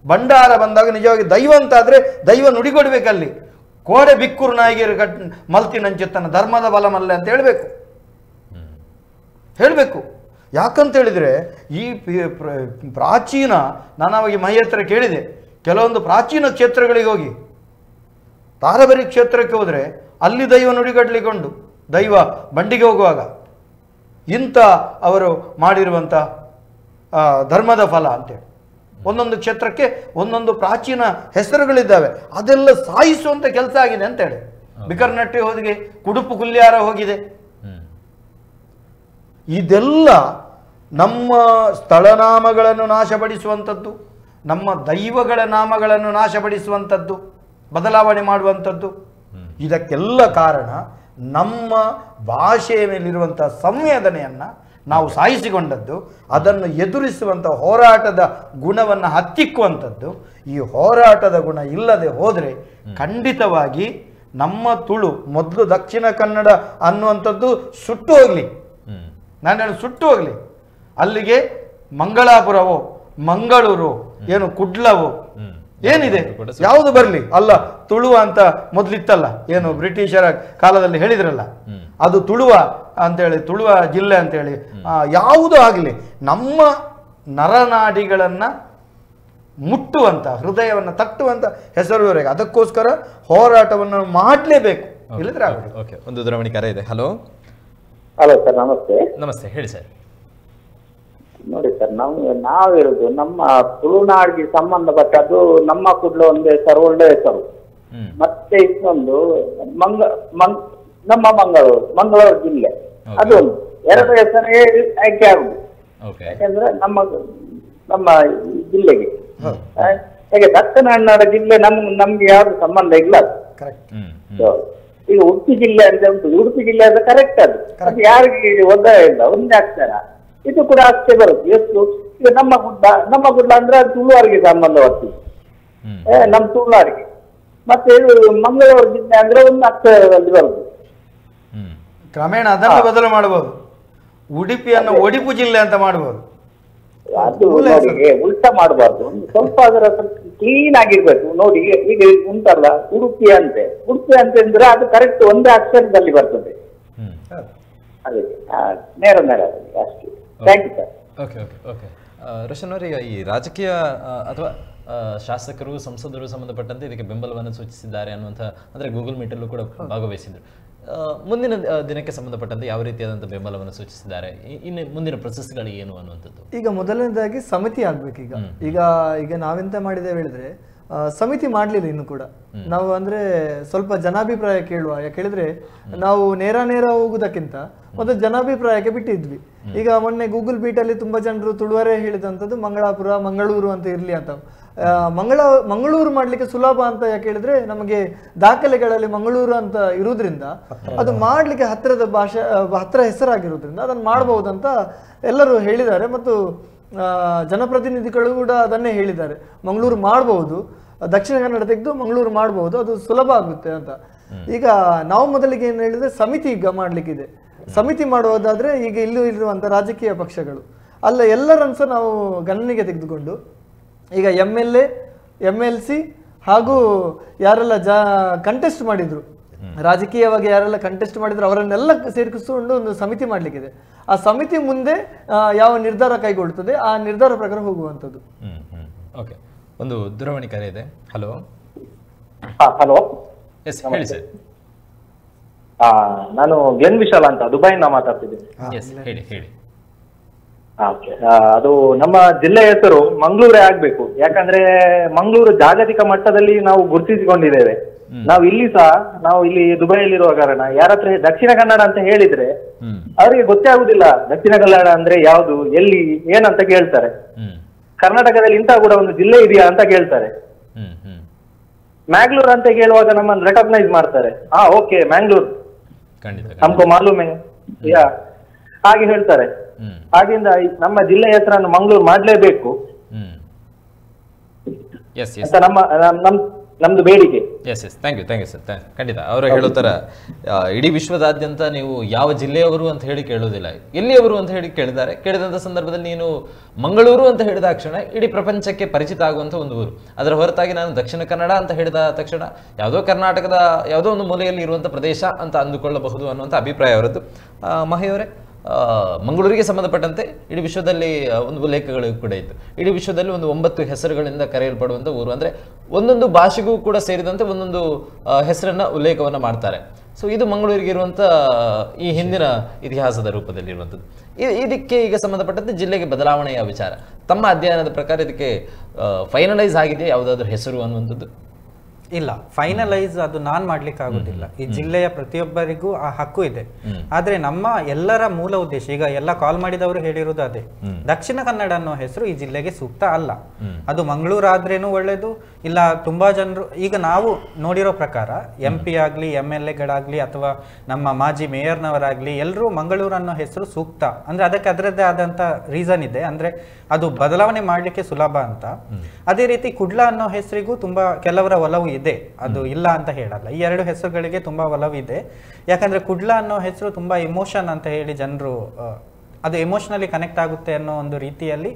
ಭಂಡಾರ ಬಂದಾಗ ನಿಜವಾಗಿ ದೈವ ಅಂತಾದರೆ ದೈವ ನುಡಿಗೊಡ್ಬೇಕಲ್ಲಿ. ಕೋಡೆ ಬಿಕ್ಕೂರು ನಾಯಿಗೆ ಮಲ್ತಿನಂಚಿತ್ತನ ಧರ್ಮದ ಬಲ ಮಲ್ಲೆ ಅಂತ ಹೇಳಬೇಕು. ಯಾಕಂತ ಹೇಳಿದರೆ ಈ ಪ್ರಾಚೀನ, ನಾನು ಅವಾಗ ಮೈ ಹತ್ರ ಕೇಳಿದೆ, ಕೆಲವೊಂದು ಪ್ರಾಚೀನ ಕ್ಷೇತ್ರಗಳಿಗೆ ಹೋಗಿ, ತಾರಬರಿ ಕ್ಷೇತ್ರಕ್ಕೆ ಹೋದರೆ ಅಲ್ಲಿ ದೈವ ನುಡಿಗಡ್ಲಿಕೊಂಡು ದೈವ ಬಂಡಿಗೆ ಹೋಗುವಾಗ ಇಂಥ ಅವರು ಮಾಡಿರುವಂಥ ಧರ್ಮದ ಫಲ ಅಂತೇಳಿ ಒಂದೊಂದು ಕ್ಷೇತ್ರಕ್ಕೆ ಒಂದೊಂದು ಪ್ರಾಚೀನ ಹೆಸರುಗಳಿದ್ದಾವೆ. ಅದೆಲ್ಲ ಸಾಯಿಸುವಂಥ ಕೆಲಸ ಆಗಿದೆ ಅಂತೇಳಿ. ಬಿಕರ್ನಟ್ಟಿ ಹೋದಿಗೆ, ಕುಡುಪು ಕುಲ್ಯಾರ ಹೋಗಿದೆ. ಇದೆಲ್ಲ ನಮ್ಮ ಸ್ಥಳನಾಮಗಳನ್ನು ನಾಶಪಡಿಸುವಂಥದ್ದು, ನಮ್ಮ ದೈವಗಳ ನಾಮಗಳನ್ನು ನಾಶಪಡಿಸುವಂಥದ್ದು, ಬದಲಾವಣೆ ಮಾಡುವಂಥದ್ದು. ಇದಕ್ಕೆಲ್ಲ ಕಾರಣ ನಮ್ಮ ಭಾಷೆಯ ಮೇಲಿರುವಂಥ ಸಂವೇದನೆಯನ್ನು ನಾವು ಸಾಯಿಸಿಕೊಂಡದ್ದು, ಅದನ್ನು ಎದುರಿಸುವಂಥ ಹೋರಾಟದ ಗುಣವನ್ನು ಹತ್ತಿಕ್ಕುವಂಥದ್ದು. ಈ ಹೋರಾಟದ ಗುಣ ಇಲ್ಲದೆ ಹೋದರೆ ಖಂಡಿತವಾಗಿ ನಮ್ಮ ತುಳು, ಮೊದಲು ದಕ್ಷಿಣ ಕನ್ನಡ ಅನ್ನುವಂಥದ್ದು ಸುಟ್ಟು ಹೋಗಲಿ. ನಾನು ಹೇಳಿ ಸುಟ್ಟು ಹೋಗಲಿ. ಅಲ್ಲಿಗೆ ಮಂಗಳಾಪುರವೋ ಮಂಗಳೂರು ಏನು ಕುಡ್ಲವೋ ಏನಿದೆ ಯಾವುದು ಬರಲಿ. ಅಲ್ಲ ತುಳುವ ಅಂತ ಮೊದಲಿತ್ತಲ್ಲ, ಏನು ಬ್ರಿಟಿಷರ ಕಾಲದಲ್ಲಿ ಹೇಳಿದ್ರಲ್ಲ, ಅದು ತುಳುವ ಅಂತೇಳಿ, ತುಳುವ ಜಿಲ್ಲೆ ಅಂತೇಳಿ. ಯಾವುದು ಆಗಲಿ ನಮ್ಮ ನರನಾಡಿಗಳನ್ನು ಮುಟ್ಟುವಂಥ, ಹೃದಯವನ್ನು ತಟ್ಟುವಂಥ ಹೆಸರುವರೆಗೆ ಅದಕ್ಕೋಸ್ಕರ ಹೋರಾಟವನ್ನು ಮಾಡಲೇಬೇಕು, ಇಲ್ಲದ್ರೆ ಆಗುತ್ತೆ. ಓಕೆ, ಒಂದು ದೂರವಾಣಿ ಕರೆ ಇದೆ. ಹಲೋ ಹಲೋ ಸರ್, ನಮಸ್ತೆ. ನಮಸ್ತೆ, ಹೇಳಿ ಸರ್. ನೋಡಿ ಸರ್, ನಾವು ಹೇಳುದು ನಮ್ಮ ತುಳುನಾಡಿಗೆ ಸಂಬಂಧಪಟ್ಟದ್ದು ನಮ್ಮ ಕೂಡಲೇ ಒಂದು ಹೆಸರು, ಒಳ್ಳೆ ಹೆಸರು. ಮತ್ತೆ ಇನ್ನೊಂದು ನಮ್ಮ ಮಂಗಳೂರು ಜಿಲ್ಲೆ, ಅದು ಎರಡು ಹೆಸರೇ ಆಯ್ಕೆ ಆಗುದು. ಯಾಕಂದ್ರೆ ನಮ್ಮ ಜಿಲ್ಲೆಗೆ ಹೇಗೆ ದಕ್ಷಿಣ ಕನ್ನಡ ಜಿಲ್ಲೆ ನಮ್ಗೆ ಯಾವ್ದು ಸಂಬಂಧ ಇಲ್ಲ. ಈಗ ಉಡುಪಿ ಜಿಲ್ಲೆ ಅಂತ ಉಂಟು, ಉಡುಪಿ ಜಿಲ್ಲೆ ಅಂತ ಕರೆಕ್ಟ್ ಅದು ಯಾರಿಗೆ ಒತ್ತಾಯ ಇಲ್ಲ, ಒಂದೇ ಅಕ್ಷರ. ಇದು ಕೂಡ ಅಷ್ಟೇ ಬರುತ್ತೆ. ಎಷ್ಟು ಈಗ ನಮ್ಮ ಗುಡ್ಡ ಅಂದ್ರೆ ತುಳುವಾರಿಗೆ ಸಂಬಂಧಪಟ್ಟಿದೆ, ನಮ್ಮ ತುಳುನಾಡಿಗೆ. ಮತ್ತೆ ಇದು ಮಂಗಳೂರು ಜಿಲ್ಲೆ ಅಂದ್ರೆ ಒಂದು ಅಕ್ಷರದಲ್ಲಿ ಬರುತ್ತೆ. ಕ್ರಮೇಣ ಅದನ್ನು ಬದಲು ಮಾಡಬಹುದು. ಉಡುಪಿಯನ್ನು ಒಡಿಪು ಜಿಲ್ಲೆ ಅಂತ ಮಾಡಬಹುದು. ಅದು ಉಲ್ಟಾ ಮಾಡಬಾರ್ದು. ಸ್ವಲ್ಪ ಅದರ ಕ್ಲೀನ್ ಆಗಿರ್ಬೇಕು. ನೋಡಿ ಈಗ ಉಂಟಲ್ಲ ಉಡುಪಿ ಅಂದ್ರೆ ಅದು ಕರೆಕ್ಟ್ ಒಂದೇ ಅಕ್ಷರದಲ್ಲಿ ಬರ್ತದೆ. ಅದಕ್ಕೆ ನೇರ ಅಷ್ಟೇ. Thank you sir. Okay okay okay Roshan ಅವರೇ, ಈ ರಾಜಕೀಯ ಅಥವಾ ಶಾಸಕರು, ಸಂಸದರು ಸಂಬಂಧಪಟ್ಟಂತೆ ಇದಕ್ಕೆ ಬೆಂಬಲವನ್ನು ಸೂಚಿಸಿದ್ದಾರೆ ಅನ್ನುವಂಥ, ಅಂದರೆ ಗೂಗಲ್ ಮೀಟಲ್ಲೂ ಕೂಡ ಭಾಗವಹಿಸಿದ್ರು. ಮುಂದಿನ ದಿನಕ್ಕೆ ಸಂಬಂಧಪಟ್ಟಂತೆ ಯಾವ ರೀತಿಯಾದಂಥ ಬೆಂಬಲವನ್ನು ಸೂಚಿಸಿದ್ದಾರೆ, ಇನ್ನು ಮುಂದಿನ ಪ್ರೊಸೆಸ್ಗಳು ಏನು ಅನ್ನುವಂಥದ್ದು? ಈಗ ಮೊದಲನೇದಾಗಿ ಸಮಿತಿ ಆಗ್ಬೇಕು. ಈಗ ನಾವೆಂತ ಮಾಡಿದ್ದೇವೆ ಹೇಳಿದ್ರೆ, ಸಮಿತಿ ಮಾಡಲಿಲ್ಲ ಇನ್ನು ಕೂಡ ನಾವು. ಅಂದ್ರೆ ಸ್ವಲ್ಪ ಜನಾಭಿಪ್ರಾಯ ಕೇಳುವ. ಯಾಕೆ ಹೇಳಿದ್ರೆ ನಾವು ನೇರ ಹೋಗುದಕ್ಕಿಂತ ಮೊದಲು ಜನಾಭಿಪ್ರಾಯಕ್ಕೆ ಬಿಟ್ಟಿದ್ವಿ. ಈಗ ಮೊನ್ನೆ ಗೂಗಲ್ ಮೀಟಲ್ಲಿ ತುಂಬಾ ಜನರು ತುಳುವರೇ ಹೇಳಿದಂಥದ್ದು ಮಂಗಳಾಪುರ, ಮಂಗಳೂರು ಅಂತ ಇರ್ಲಿ ಅಂತ. ಮಂಗಳೂರು ಮಾಡ್ಲಿಕ್ಕೆ ಸುಲಭ ಅಂತ ಯಾಕೆ ಹೇಳಿದ್ರೆ, ನಮಗೆ ದಾಖಲೆಗಳಲ್ಲಿ ಮಂಗಳೂರು ಅಂತ ಇರುವುದರಿಂದ ಅದು ಮಾಡ್ಲಿಕ್ಕೆ ಹತ್ತಿರದ ಹತ್ತಿರ ಹೆಸರಾಗಿರುವುದರಿಂದ ಅದನ್ನು ಮಾಡಬಹುದಂತ ಎಲ್ಲರೂ ಹೇಳಿದ್ದಾರೆ. ಮತ್ತು ಜನಪ್ರತಿನಿಧಿಗಳು ಕೂಡ ಅದನ್ನೇ ಹೇಳಿದ್ದಾರೆ, ಮಂಗಳೂರು ಮಾಡಬಹುದು, ದಕ್ಷಿಣ ಕನ್ನಡ ತೆಗೆದು ಮಂಗಳೂರು ಮಾಡಬಹುದು, ಅದು ಸುಲಭ ಆಗುತ್ತೆ ಅಂತ. ಈಗ ನಾವು ಮೊದಲಿಗೆ ಏನು ಹೇಳಿದ್ರೆ ಸಮಿತಿ ಈಗ ಮಾಡ್ಲಿಕ್ಕಿದೆ. ಸಮಿತಿ ಮಾಡುವುದಾದ್ರೆ ಈಗ ಇಲ್ಲೂ ಇರುವಂತ ರಾಜಕೀಯ ಪಕ್ಷಗಳು ಅಲ್ಲ ಎಲ್ಲರನ್ನು ಸಹ ನಾವು ಗಣನೆಗೆ ತೆಗೆದುಕೊಂಡು ಈಗ MLA MLC ಹಾಗೂ ಯಾರೆಲ್ಲ ಕಂಟೆಸ್ಟ್ ಮಾಡಿದ್ರು, ರಾಜಕೀಯವಾಗಿ ಯಾರೆಲ್ಲ ಕಂಟೆಸ್ಟ್ ಮಾಡಿದ್ರು ಅವರನ್ನೆಲ್ಲ ಸೇರಿಸಿಕೊಂಡು ಒಂದು ಸಮಿತಿ ಮಾಡ್ಲಿಕ್ಕಿದೆ. ಆ ಸಮಿತಿ ಮುಂದೆ ಯಾವ ನಿರ್ಧಾರ ಕೈಗೊಳ್ಳುತ್ತದೆ ಆ ನಿರ್ಧಾರ ಪ್ರಕಾರ ಹೋಗುವಂಥದ್ದು. ಓಕೆ, ಒಂದು ದೂರವಾಣಿ ಕರೆ ಇದೆ. ಹಲೋ. ಹಲೋ, ಎಸ್ ಹೇಳಿ ಸರ್. ನಾನು ಎನ್ ವಿಶಾಲ್ ಅಂತ ದುಬೈಯಿಂದ ಮಾತಾಡ್ತಿದ್ದೀನಿ. ಎಸ್ ಹೇಳಿ ಹೇಳಿ. ಅದು ನಮ್ಮ ಜಿಲ್ಲೆಯ ಹೆಸರು ಮಂಗಳೂರೇ ಆಗ್ಬೇಕು. ಯಾಕಂದ್ರೆ ಮಂಗಳೂರು ಜಾಗತಿಕ ಮಟ್ಟದಲ್ಲಿ ನಾವು ಗುರುತಿಸಿಕೊಂಡಿದ್ದೇವೆ. ನಾವು ಇಲ್ಲಿ ಸಹ ನಾವು ಇಲ್ಲಿ ದುಬೈಯಲ್ಲಿರುವ ಕಾರಣ ಯಾರತ್ರ ದಕ್ಷಿಣ ಕನ್ನಡ ಅಂತ ಹೇಳಿದ್ರೆ ಅವರಿಗೆ ಗೊತ್ತೇ ಆಗುದಿಲ್ಲ ದಕ್ಷಿಣ ಕನ್ನಡ ಅಂದ್ರೆ ಯಾವುದು, ಎಲ್ಲಿ, ಏನಂತ ಕೇಳ್ತಾರೆ. ಕರ್ನಾಟಕದಲ್ಲಿ ಇಂತಹ ಕೂಡ ಒಂದು ಜಿಲ್ಲೆ ಇದೆಯಾ ಅಂತ ಕೇಳ್ತಾರೆ. ಮ್ಯಾಂಗ್ಳೂರ್ ಅಂತ ಕೇಳುವಾಗ ನಮ್ಮನ್ನು ರೆಕಗ್ನೈಸ್ ಮಾಡ್ತಾರೆ. ಓಕೆ ಮ್ಯಾಂಗ್ಳೂರ್ ನಮ್ಕೋ ಮಾಲೂಮೆ ಯಾ ಹಾಗೆ ಹೇಳ್ತಾರೆ. ಹಾಗೆಂದ ನಮ್ಮ ಜಿಲ್ಲೆಯ ಹೆಸರನ್ನು ಮಂಗಳೂರು ಮಾಡ್ಲೇಬೇಕು ಅಂತ ನಮ್ದು ಬೇಡಿಕೆ. Yes yes thank you sir. ಖಂಡಿತ ಅವರು ಹೇಳೋ ಥರ ಇಡೀ ವಿಶ್ವದಾದ್ಯಂತ ನೀವು ಯಾವ ಜಿಲ್ಲೆಯವರು ಅಂತ ಹೇಳಿ ಕೇಳೋದಿಲ್ಲ, ಎಲ್ಲಿಯವರು ಅಂತ ಹೇಳಿ ಕೇಳಿದ್ದಾರೆ. ಕೇಳಿದಂಥ ಸಂದರ್ಭದಲ್ಲಿ ನೀನು ಮಂಗಳೂರು ಅಂತ ಹೇಳಿದ ತಕ್ಷಣ ಇಡೀ ಪ್ರಪಂಚಕ್ಕೆ ಪರಿಚಿತ ಆಗುವಂಥ ಒಂದು ಊರು. ಅದರ ಹೊರತಾಗಿ ನಾನು ದಕ್ಷಿಣ ಕನ್ನಡ ಅಂತ ಹೇಳಿದ ತಕ್ಷಣ ಯಾವುದೋ ಕರ್ನಾಟಕದ ಯಾವುದೋ ಒಂದು ಮೂಲೆಯಲ್ಲಿ ಇರುವಂಥ ಪ್ರದೇಶ ಅಂತ ಅಂದುಕೊಳ್ಳಬಹುದು ಅನ್ನುವಂಥ ಅಭಿಪ್ರಾಯ ಅವರದ್ದು. ಮಹಿಯವರೇ, ಮಂಗಳೂರಿಗೆ ಸಂಬಂಧಪಟ್ಟಂತೆ ಇಡೀ ವಿಶ್ವದಲ್ಲಿ ಒಂದು ಉಲ್ಲೇಖಗಳು ಕೂಡ ಇತ್ತು. ಇಡೀ ವಿಶ್ವದಲ್ಲಿ ಒಂದು 9 ಹೆಸರುಗಳಿಂದ ಕರೆಯಲ್ಪಡುವಂಥ ಊರು, ಅಂದರೆ ಒಂದೊಂದು ಭಾಷೆಗೂ ಕೂಡ ಸೇರಿದಂತೆ ಒಂದೊಂದು ಹೆಸರನ್ನ ಉಲ್ಲೇಖವನ್ನು ಮಾಡ್ತಾರೆ. ಸೊ ಇದು ಮಂಗಳೂರಿಗೆ ಇರುವಂಥ ಈ ಹಿಂದಿನ ಇತಿಹಾಸದ ರೂಪದಲ್ಲಿ ಇರುವಂಥದ್ದು. ಇದಕ್ಕೆ ಈಗ ಸಂಬಂಧಪಟ್ಟಂತೆ ಜಿಲ್ಲೆಗೆ ಬದಲಾವಣೆಯ ವಿಚಾರ ತಮ್ಮ ಅಧ್ಯಯನದ ಪ್ರಕಾರ ಇದಕ್ಕೆ ಫೈನಲೈಸ್ ಆಗಿದೆ ಯಾವುದಾದ್ರೂ ಹೆಸರು ಅನ್ನುವಂಥದ್ದು? ಇಲ್ಲ, ಫೈನಲೈಸ್ ಅದು ನಾನ್ ಮಾಡ್ಲಿಕ್ಕೆ ಆಗುದಿಲ್ಲ. ಈ ಜಿಲ್ಲೆಯ ಪ್ರತಿಯೊಬ್ಬರಿಗೂ ಆ ಹಕ್ಕು ಇದೆ. ಆದ್ರೆ ನಮ್ಮ ಎಲ್ಲರ ಮೂಲ ಉದ್ದೇಶ, ಈಗ ಎಲ್ಲ ಕಾಲ್ ಮಾಡಿದವರು ಹೇಳಿರುವುದು ಅದೇ, ದಕ್ಷಿಣ ಕನ್ನಡ ಅನ್ನೋ ಹೆಸರು ಈ ಜಿಲ್ಲೆಗೆ ಸೂಕ್ತ ಅಲ್ಲ. ಅದು ಮಂಗಳೂರು ಆದ್ರೇನು ಒಳ್ಳೇದು ಇಲ್ಲ. ತುಂಬಾ ಜನರು ಈಗ ನಾವು ನೋಡಿರೋ ಪ್ರಕಾರ MP ಆಗ್ಲಿ MLAಗಳಾಗ್ಲಿ ಅಥವಾ ನಮ್ಮ ಮಾಜಿ ಮೇಯರ್ನವರಾಗ್ಲಿ ಎಲ್ಲರೂ ಮಂಗಳೂರು ಅನ್ನೋ ಹೆಸರು ಸೂಕ್ತ ಅಂದ್ರೆ ಅದಕ್ಕೆ ಅದರದ್ದೇ ಆದಂತ ರೀಸನ್ ಇದೆ. ಅಂದ್ರೆ ಅದು ಬದಲಾವಣೆ ಮಾಡ್ಲಿಕ್ಕೆ ಸುಲಭ ಅಂತ. ಅದೇ ರೀತಿ ಕುಡ್ಲ ಅನ್ನೋ ಹೆಸರಿಗೂ ತುಂಬಾ ಕೆಲವರ ಒಲವು ಇದೆ, ಅದು ಇಲ್ಲ ಅಂತ ಹೇಳಲ್ಲ. ಈ 2 ಹೆಸರುಗಳಿಗೆ ತುಂಬಾ ಒಲವಿದೆ. ಯಾಕಂದ್ರೆ ಕುಡ್ಲ ಅನ್ನೋ ಹೆಸರು ತುಂಬಾ ಇಮೋಷನ್ ಅಂತ ಹೇಳಿ ಜನರು, ಅದು ಎಮೋಷನಲಿ ಕನೆಕ್ಟ್ ಆಗುತ್ತೆ ಅನ್ನೋ ಒಂದು ರೀತಿಯಲ್ಲಿ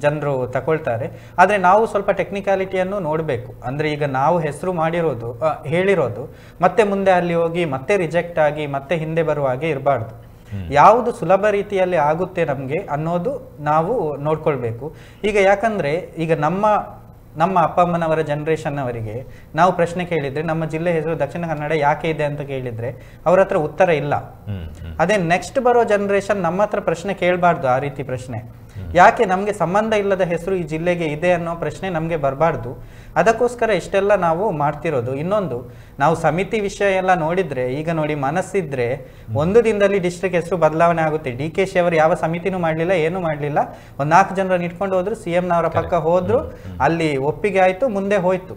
ಜನರು ತಗೊಳ್ತಾರೆ. ಆದರೆ ನಾವು ಸ್ವಲ್ಪ ಟೆಕ್ನಿಕಾಲಿಟಿಯನ್ನು ನೋಡಬೇಕು. ಅಂದರೆ ಈಗ ನಾವು ಹೆಸರು ಮಾಡಿರೋದು ಹೇಳಿರೋದು ಮತ್ತೆ ಮುಂದೆ ಅಲ್ಲಿ ಹೋಗಿ ಮತ್ತೆ ರಿಜೆಕ್ಟ್ ಆಗಿ ಮತ್ತೆ ಹಿಂದೆ ಬರುವ ಹಾಗೆ ಇರಬಾರ್ದು. ಯಾವುದು ಸುಲಭ ರೀತಿಯಲ್ಲಿ ಆಗುತ್ತೆ ನಮಗೆ ಅನ್ನೋದು ನಾವು ನೋಡ್ಕೊಳ್ಬೇಕು. ಈಗ ಯಾಕಂದ್ರೆ ಈಗ ನಮ್ಮ ಅಪ್ಪ ಅಮ್ಮನವರ ಜನರೇಷನ್ ಅವರಿಗೆ ನಾವು ಪ್ರಶ್ನೆ ಕೇಳಿದ್ರೆ ನಮ್ಮ ಜಿಲ್ಲೆ ಹೆಸರು ದಕ್ಷಿಣ ಕನ್ನಡ ಯಾಕೆ ಇದೆ ಅಂತ ಕೇಳಿದ್ರೆ ಅವ್ರ ಹತ್ರ ಉತ್ತರ ಇಲ್ಲ. ಅದೇ ನೆಕ್ಸ್ಟ್ ಬರೋ ಜನರೇಷನ್ ನಮ್ಮ ಹತ್ರ ಪ್ರಶ್ನೆ ಕೇಳಬಾರ್ದು. ಆ ರೀತಿ ಪ್ರಶ್ನೆ ಯಾಕೆ ನಮಗೆ ಸಂಬಂಧ ಇಲ್ಲದ ಹೆಸರು ಈ ಜಿಲ್ಲೆಗೆ ಇದೆ ಅನ್ನೋ ಪ್ರಶ್ನೆ ನಮಗೆ ಬರಬಾರ್ದು. ಅದಕ್ಕೋಸ್ಕರ ಇಷ್ಟೆಲ್ಲ ನಾವು ಮಾಡ್ತಿರೋದು. ಇನ್ನೊಂದು, ನಾವು ಸಮಿತಿ ವಿಷಯ ಎಲ್ಲ ನೋಡಿದ್ರೆ ಈಗ ನೋಡಿ, ಮನಸ್ಸಿದ್ರೆ ಒಂದು ದಿನದಲ್ಲಿ ಡಿಸ್ಟ್ರಿಕ್ಟ್ ಹೆಸರು ಬದಲಾವಣೆ ಆಗುತ್ತೆ. DKಶಿ ಅವರು ಯಾವ ಸಮಿತಿನೂ ಮಾಡಲಿಲ್ಲ, ಏನೂ ಮಾಡಲಿಲ್ಲ. ಒಂದು 4 ಜನರನ್ನು ಇಟ್ಕೊಂಡು ಹೋದ್ರು, CM ನವರ ಪಕ್ಕ ಹೋದ್ರು, ಅಲ್ಲಿ ಒಪ್ಪಿಗೆ ಆಯ್ತು, ಮುಂದೆ ಹೋಯ್ತು.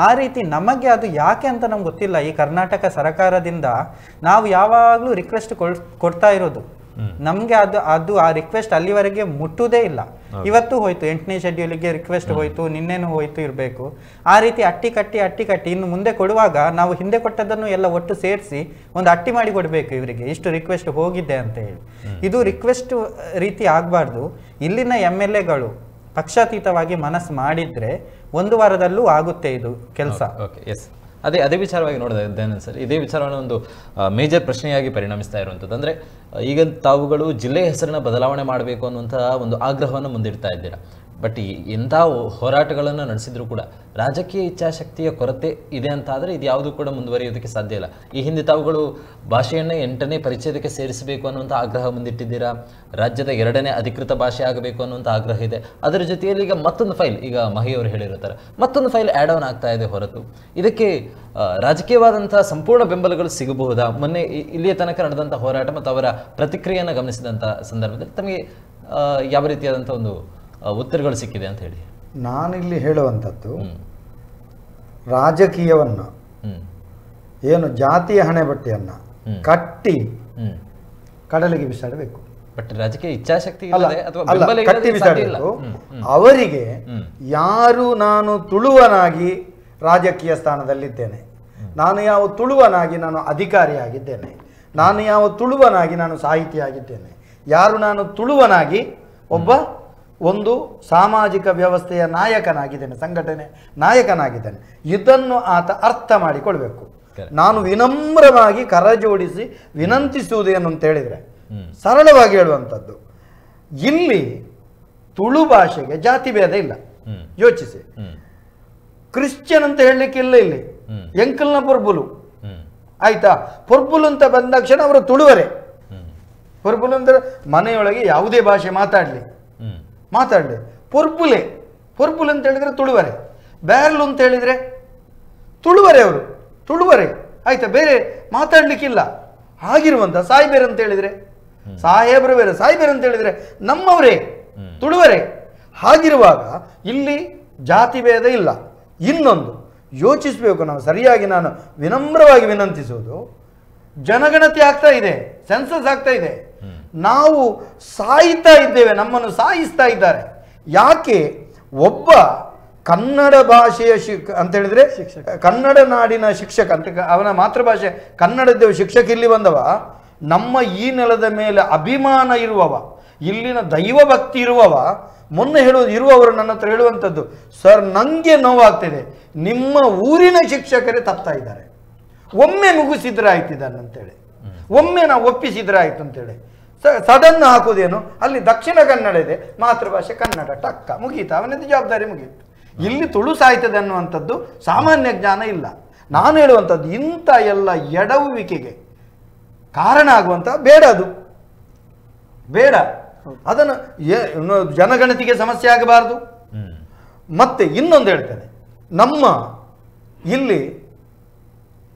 ಆ ರೀತಿ ನಮಗೆ ಅದು ಯಾಕೆ ಅಂತ ನಮ್ಗೆ ಗೊತ್ತಿಲ್ಲ. ಈ ಕರ್ನಾಟಕ ಸರ್ಕಾರದಿಂದ ನಾವು ಯಾವಾಗಲೂ ರಿಕ್ವೆಸ್ಟ್ ಕೊಡ್ತಾ ಇರೋದು, ನಮ್ಗೆ ಅದು ಆ ರಿಕ್ವೆಸ್ಟ್ ಅಲ್ಲಿವರೆಗೆ ಮುಟ್ಟುವುದೇ ಇಲ್ಲ. ಇವತ್ತು ಹೋಯ್ತು 8ನೇ ಶೆಡ್ಯೂಲ್ಗೆ ರಿಕ್ವೆಸ್ಟ್ ಹೋಯ್ತು, ನಿನ್ನೆನೂ ಹೋಯ್ತು ಇರಬೇಕು. ಆ ರೀತಿ ಅಟ್ಟಿ ಕಟ್ಟಿ ಇನ್ನು ಮುಂದೆ ಕೊಡುವಾಗ ನಾವು ಹಿಂದೆ ಕೊಟ್ಟದನ್ನು ಎಲ್ಲ ಒಟ್ಟು ಸೇರಿಸಿ ಒಂದು ಅಟ್ಟಿ ಮಾಡಿ ಕೊಡಬೇಕು ಇವರಿಗೆ, ಇಷ್ಟು ರಿಕ್ವೆಸ್ಟ್ ಹೋಗಿದೆ ಅಂತ ಹೇಳಿ. ಇದು ರಿಕ್ವೆಸ್ಟ್ ರೀತಿ ಆಗಬಾರ್ದು. ಇಲ್ಲಿನ MLAಗಳು ಪಕ್ಷಾತೀತವಾಗಿ ಮನಸ್ಸು ಮಾಡಿದ್ರೆ 1 ವಾರದಲ್ಲೂ ಆಗುತ್ತೆ ಇದು ಕೆಲಸ. ಅದೇ ವಿಚಾರವಾಗಿ ನೋಡಿದ್ದೇನೆ ಸರ್. ಇದೇ ವಿಚಾರವನ್ನು ಒಂದು ಮೇಜರ್ ಪ್ರಶ್ನೆಯಾಗಿ ಪರಿಣಮಿಸ್ತಾ ಇರುವಂಥದ್ದು. ಅಂದರೆ ಈಗ ತಾವುಗಳು ಜಿಲ್ಲೆ ಹೆಸರನ್ನ ಬದಲಾವಣೆ ಮಾಡಬೇಕು ಅನ್ನುವಂಥ ಒಂದು ಆಗ್ರಹವನ್ನು ಮುಂದಿಡ್ತಾ ಇದ್ದೀರಾ. ಬಟ್ ಎಂಥ ಹೋರಾಟಗಳನ್ನು ನಡೆಸಿದ್ರು ಕೂಡ ರಾಜಕೀಯ ಇಚ್ಛಾಶಕ್ತಿಯ ಕೊರತೆ ಇದೆ ಅಂತ ಆದರೆ ಇದು ಯಾವುದೂ ಕೂಡ ಮುಂದುವರಿಯೋದಕ್ಕೆ ಸಾಧ್ಯ ಇಲ್ಲ. ಈ ಹಿಂದೆ ತಾವುಗಳು ಭಾಷೆಯನ್ನು 8ನೇ ಪರಿಚ್ಛೇದಕ್ಕೆ ಸೇರಿಸಬೇಕು ಅನ್ನುವಂಥ ಆಗ್ರಹ ಮುಂದಿಟ್ಟಿದ್ದೀರಾ. ರಾಜ್ಯದ 2ನೇ ಅಧಿಕೃತ ಭಾಷೆ ಆಗಬೇಕು ಅನ್ನುವಂಥ ಆಗ್ರಹ ಇದೆ. ಅದರ ಜೊತೆಯಲ್ಲಿ ಈಗ ಮತ್ತೊಂದು ಫೈಲ್, ಈಗ ಮಹಿಯವರು ಹೇಳಿರುತ್ತಾರೆ, ಮತ್ತೊಂದು ಫೈಲ್ ಆ್ಯಡ್ ಆನ್ ಆಗ್ತಾ ಇದೆ ಹೊರತು ಇದಕ್ಕೆ ರಾಜಕೀಯವಾದಂಥ ಸಂಪೂರ್ಣ ಬೆಂಬಲಗಳು ಸಿಗಬಹುದಾ? ಮೊನ್ನೆ ಇಲ್ಲಿಯ ತನಕ ನಡೆದಂಥ ಹೋರಾಟ ಮತ್ತು ಅವರ ಪ್ರತಿಕ್ರಿಯೆಯನ್ನು ಗಮನಿಸಿದಂಥ ಸಂದರ್ಭದಲ್ಲಿ ತಮಗೆ ಯಾವ ರೀತಿಯಾದಂಥ ಒಂದು ಉತ್ತರಗಳು ಸಿಕ್ಕಿದೆ ಅಂತ ಹೇಳಿ? ನಾನಿಲ್ಲಿ ಹೇಳುವಂಥದ್ದು, ರಾಜಕೀಯವನ್ನು ಏನು ಜಾತಿಯ ಹಣೆಬಟ್ಟೆಯನ್ನು ಕಟ್ಟಿ ಕಡಲಿಗೆ ಬಿಸಾಡಬೇಕು. ಬಟ್ ರಾಜಕೀಯ ಇಚ್ಛಾಶಕ್ತಿ ಅಲ್ಲ, ಇಲ್ಲದೆ ಅಥವಾ ಅಲ್ಲ, ಬೆಂಬಲ ಕಟ್ಟಿ ಇಲ್ಲದೆ ಸಾಧ್ಯ ಇಲ್ಲ. ಬಿಸಾಡಬೇಕು. ಅವರಿಗೆ ಯಾರು ನಾನು ತುಳುವನಾಗಿ ರಾಜಕೀಯ ಸ್ಥಾನದಲ್ಲಿದ್ದೇನೆ, ನಾನು ಯಾವ ತುಳುವನಾಗಿ ನಾನು ಅಧಿಕಾರಿಯಾಗಿದ್ದೇನೆ, ನಾನು ಯಾವ ತುಳುವನಾಗಿ ನಾನು ಸಾಹಿತಿಯಾಗಿದ್ದೇನೆ, ಯಾರು ನಾನು ತುಳುವನಾಗಿ ಒಬ್ಬ ಒಂದು ಸಾಮಾಜಿಕ ವ್ಯವಸ್ಥೆಯ ನಾಯಕನಾಗಿದ್ದೇನೆ, ಸಂಘಟನೆ ನಾಯಕನಾಗಿದ್ದೇನೆ, ಇದನ್ನು ಆತ ಅರ್ಥ ಮಾಡಿಕೊಳ್ಬೇಕು. ನಾನು ವಿನಮ್ರವಾಗಿ ಕರಜೋಡಿಸಿ ವಿನಂತಿಸುವುದೇನು ಅಂತ ಹೇಳಿದರೆ, ಸರಳವಾಗಿ ಹೇಳುವಂಥದ್ದು, ಇಲ್ಲಿ ತುಳು ಭಾಷೆಗೆ ಜಾತಿ ಭೇದ ಇಲ್ಲ. ಯೋಚಿಸಿ, ಕ್ರಿಶ್ಚಿಯನ್ ಅಂತ ಹೇಳಲಿಕ್ಕಿಲ್ಲ ಇಲ್ಲಿ, ಎಂಕಲ್ನ ಪೊರ್ಬುಲು ಆಯ್ತಾ, ಪೊರ್ಬುಲು ಅಂತ ಬಂದಾಕ್ಷಣ ಅವರು ತುಳುವರೆ. ಪೊರ್ಬುಲು ಅಂದ್ರೆ ಮನೆಯೊಳಗೆ ಯಾವುದೇ ಭಾಷೆ ಮಾತಾಡಲಿ, ಪೊರ್ಬುಲೆ, ಪೊರ್ಬುಲು ಅಂತ ಹೇಳಿದ್ರೆ ತುಳುವರೆ, ಬ್ಯಾರ್ಲು ಅಂತ ಹೇಳಿದ್ರೆ ತುಳುವರೆ, ಅವರು ತುಳುವರೆ ಆಯ್ತಾ, ಬೇರೆ ಮಾತಾಡ್ಲಿಕ್ಕಿಲ್ಲ. ಹಾಗಿರುವಂತ ಸಾಯಿಬೇರ್ ಅಂತ ಹೇಳಿದ್ರೆ ಸಾಹೇಬ್ರು ಬೇರೆ, ಸಾಯಿಬೇರ್ ಅಂತ ಹೇಳಿದ್ರೆ ನಮ್ಮವರೇ ತುಳುವರೆ. ಹಾಗಿರುವಾಗ ಇಲ್ಲಿ ಜಾತಿ ಭೇದ ಇಲ್ಲ. ಇನ್ನೊಂದು ಯೋಚಿಸಬೇಕು ನಾವು ಸರಿಯಾಗಿ, ನಾನು ವಿನಮ್ರವಾಗಿ ವಿನಂತಿಸುವುದು, ಜನಗಣತಿ ಆಗ್ತಾ ಇದೆ, ಸೆನ್ಸಸ್ ಆಗ್ತಾ ಇದೆ, ನಾವು ಸಾಯ್ತಾ ಇದ್ದೇವೆ, ನಮ್ಮನ್ನು ಸಾಯಿಸ್ತಾ ಇದ್ದಾರೆ. ಯಾಕೆ? ಒಬ್ಬ ಕನ್ನಡ ಭಾಷೆಯ ಅಂತ ಹೇಳಿದ್ರೆ ಕನ್ನಡ ನಾಡಿನ ಶಿಕ್ಷಕ ಅಂತ, ಅವನ ಮಾತೃಭಾಷೆ ಕನ್ನಡದ ಶಿಕ್ಷಕ ಇಲ್ಲಿ ಬಂದವ, ನಮ್ಮ ಈ ನೆಲದ ಮೇಲೆ ಅಭಿಮಾನ ಇರುವವ, ಇಲ್ಲಿನ ದೈವ ಭಕ್ತಿ ಇರುವವ, ಮೊನ್ನೆ ಇರುವವರು ನನ್ನ ಹತ್ರ ಹೇಳುವಂಥದ್ದು, ಸರ್ ನನಗೆ ನೋವಾಗ್ತಿದೆ, ನಿಮ್ಮ ಊರಿನ ಶಿಕ್ಷಕರೇ ತಪ್ತಾ ಇದ್ದಾರೆ, ಒಮ್ಮೆ ಮುಗಿಸಿದ್ರೆ ಆಯ್ತಿದ್ದಾನೆ ಅಂತೇಳಿ, ಒಮ್ಮೆ ನಾವು ಒಪ್ಪಿಸಿದ್ರೆ ಆಯ್ತು ಅಂತೇಳಿ ಸಡನ್ ಹಾಕೋದೇನು, ಅಲ್ಲಿ ದಕ್ಷಿಣ ಕನ್ನಡ ಇದೆ, ಮಾತೃಭಾಷೆ ಕನ್ನಡ, ಟಕ್ಕ ಮುಗೀತು, ಅವನದ್ದು ಜವಾಬ್ದಾರಿ ಮುಗೀತು. ಇಲ್ಲಿ ತುಳು ಸಾಯ್ತದೆ ಅನ್ನುವಂಥದ್ದು ಸಾಮಾನ್ಯ ಜ್ಞಾನ ಇಲ್ಲ. ನಾನು ಹೇಳುವಂಥದ್ದು ಇಂಥ ಎಲ್ಲ ಎಡವುವಿಕೆಗೆ ಕಾರಣ ಆಗುವಂಥ ಬೇಡ, ಅದು ಬೇಡ. ಅದನ್ನು ಜನಗಣತಿಗೆ ಸಮಸ್ಯೆ ಆಗಬಾರ್ದು. ಮತ್ತೆ ಇನ್ನೊಂದು ಹೇಳ್ತೇನೆ, ನಮ್ಮ ಇಲ್ಲಿ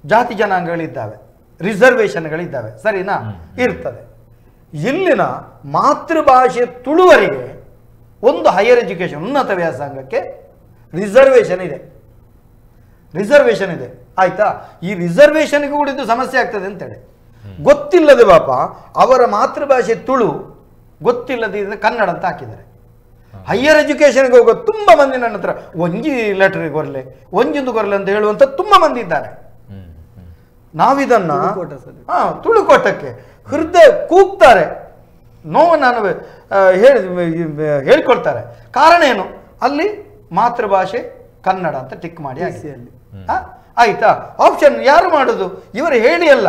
ಜಾತಿ ಜನಾಂಗಗಳಿದ್ದಾವೆ, ರಿಸರ್ವೇಷನ್ಗಳಿದ್ದಾವೆ, ಸರಿನಾ? ಇರ್ತದೆ. ಇಲ್ಲಿನ ಮಾತೃಭಾಷೆ ತುಳುವರಿಗೆ ಒಂದು ಹೈಯರ್ ಎಜುಕೇಶನ್, ಉನ್ನತ ವ್ಯಾಸಂಗಕ್ಕೆ ರಿಸರ್ವೇಷನ್ ಇದೆ, ಆಯ್ತಾ? ಈ ರಿಸರ್ವೇಷನ್ಗೆ ಕೂಡ ಇದು ಸಮಸ್ಯೆ ಆಗ್ತದೆ ಅಂತೇಳಿ ಗೊತ್ತಿಲ್ಲದೆ ಪಾಪ ಅವರ ಮಾತೃಭಾಷೆ ತುಳು ಗೊತ್ತಿಲ್ಲದೆ ಕನ್ನಡ ಅಂತ ಹಾಕಿದ್ದಾರೆ. ಹೈಯರ್ ಎಜುಕೇಶನ್ಗೆ ಹೋಗೋ ತುಂಬಾ ಮಂದಿ ನನ್ನ ಹತ್ರ ಒಂಜಿ ಲೆಟರ್ಗೆ ಕೊರಲೆ, ಒಂಜೊಂದು ಕೊರಲೆ ಅಂತ ಹೇಳುವಂತ ತುಂಬಾ ಮಂದಿ ಇದ್ದಾರೆ. ನಾವಿದನ್ನ ತುಳುಕೋಟಕ್ಕೆ ಹೃದಯ ಕೂಗ್ತಾರೆ, ನೋವು ನಾನು ಹೇಳಿಕೊಳ್ತಾರೆ. ಕಾರಣ ಏನು? ಅಲ್ಲಿ ಮಾತೃಭಾಷೆ ಕನ್ನಡ ಅಂತ ಟಿಕ್ ಮಾಡಿ ಆಯ್ತಾ? ಆಪ್ಷನ್ ಯಾರು ಮಾಡೋದು? ಇವರು ಹೇಳಿ ಅಲ್ಲ,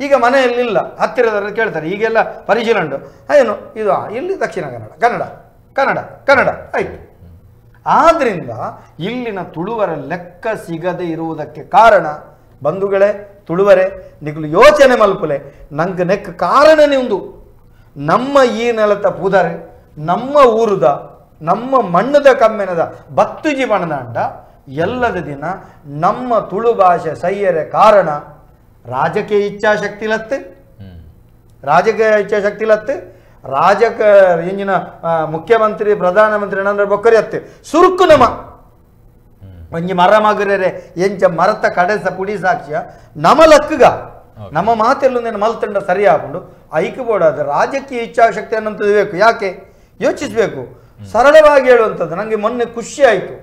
ಈಗ ಮನೆಯಲ್ಲಿಲ್ಲ, ಹತ್ತಿರದವರು ಕೇಳ್ತಾರೆ, ಈಗೆಲ್ಲ ಪರಿಶೀಲನೆ ಉಂಟು, ಏನು ಇದು ಇಲ್ಲಿ ದಕ್ಷಿಣ ಕನ್ನಡ, ಕನ್ನಡ ಕನ್ನಡ ಕನ್ನಡ ಆಯ್ತು. ಆದ್ರಿಂದ ಇಲ್ಲಿನ ತುಳುವರ ಲೆಕ್ಕ ಸಿಗದೆ ಇರುವುದಕ್ಕೆ ಕಾರಣ, ಬಂಧುಗಳೇ ತುಳುವರೆ ನಿಗಲು ಯೋಚನೆ ಮಲ್ಪುಲೆ, ನಂಗೆ ನೆಕ್ಕ ಕಾರಣ ನಿಮ್ದು, ನಮ್ಮ ಈ ನೆಲದ ಪುದರೆ, ನಮ್ಮ ಊರುದ, ನಮ್ಮ ಮಣ್ಣದ ಕಮ್ಮೆನದ ಬತ್ತು ಜೀವನದ ಅಂಡ ಎಲ್ಲದ ದಿನ ನಮ್ಮ ತುಳು ಭಾಷೆ ಸೈಯರೆ ಕಾರಣ ರಾಜಕೀಯ ಇಚ್ಛಾಶಕ್ತಿ ಲತ್ತೆ ಇಂಜಿನ ಮುಖ್ಯಮಂತ್ರಿ ಪ್ರಧಾನಮಂತ್ರಿ ನರೇಂದ್ರ ಬೊಕ್ಕರಿ ಹತ್ತೆ ಸುರುಕು ನಮ ಒಂಜಿ ಮರ ಮಗರರೆ ಎಂಚ ಮರತ ಕಡೆಸ ಪುಡಿ ಸಾಕ್ಷ್ಯ ನಮ ಲಕ್ಕಗ ನಮ್ಮ ಮಾತೆಲ್ಲ ನೀನು ಮಲ್ತಂಡ ಸರಿ ಹಾಕೊಂಡು ಐಕ್ಯಬೋಡಾದ ರಾಜಕೀಯ ಇಚ್ಛಾಶಕ್ತಿ ಅನ್ನೋಂಥದ್ದು ಬೇಕು. ಯಾಕೆ ಯೋಚಿಸಬೇಕು, ಸರಳವಾಗಿ ಹೇಳುವಂಥದ್ದು. ನನಗೆ ಮೊನ್ನೆ ಖುಷಿ ಆಯಿತು,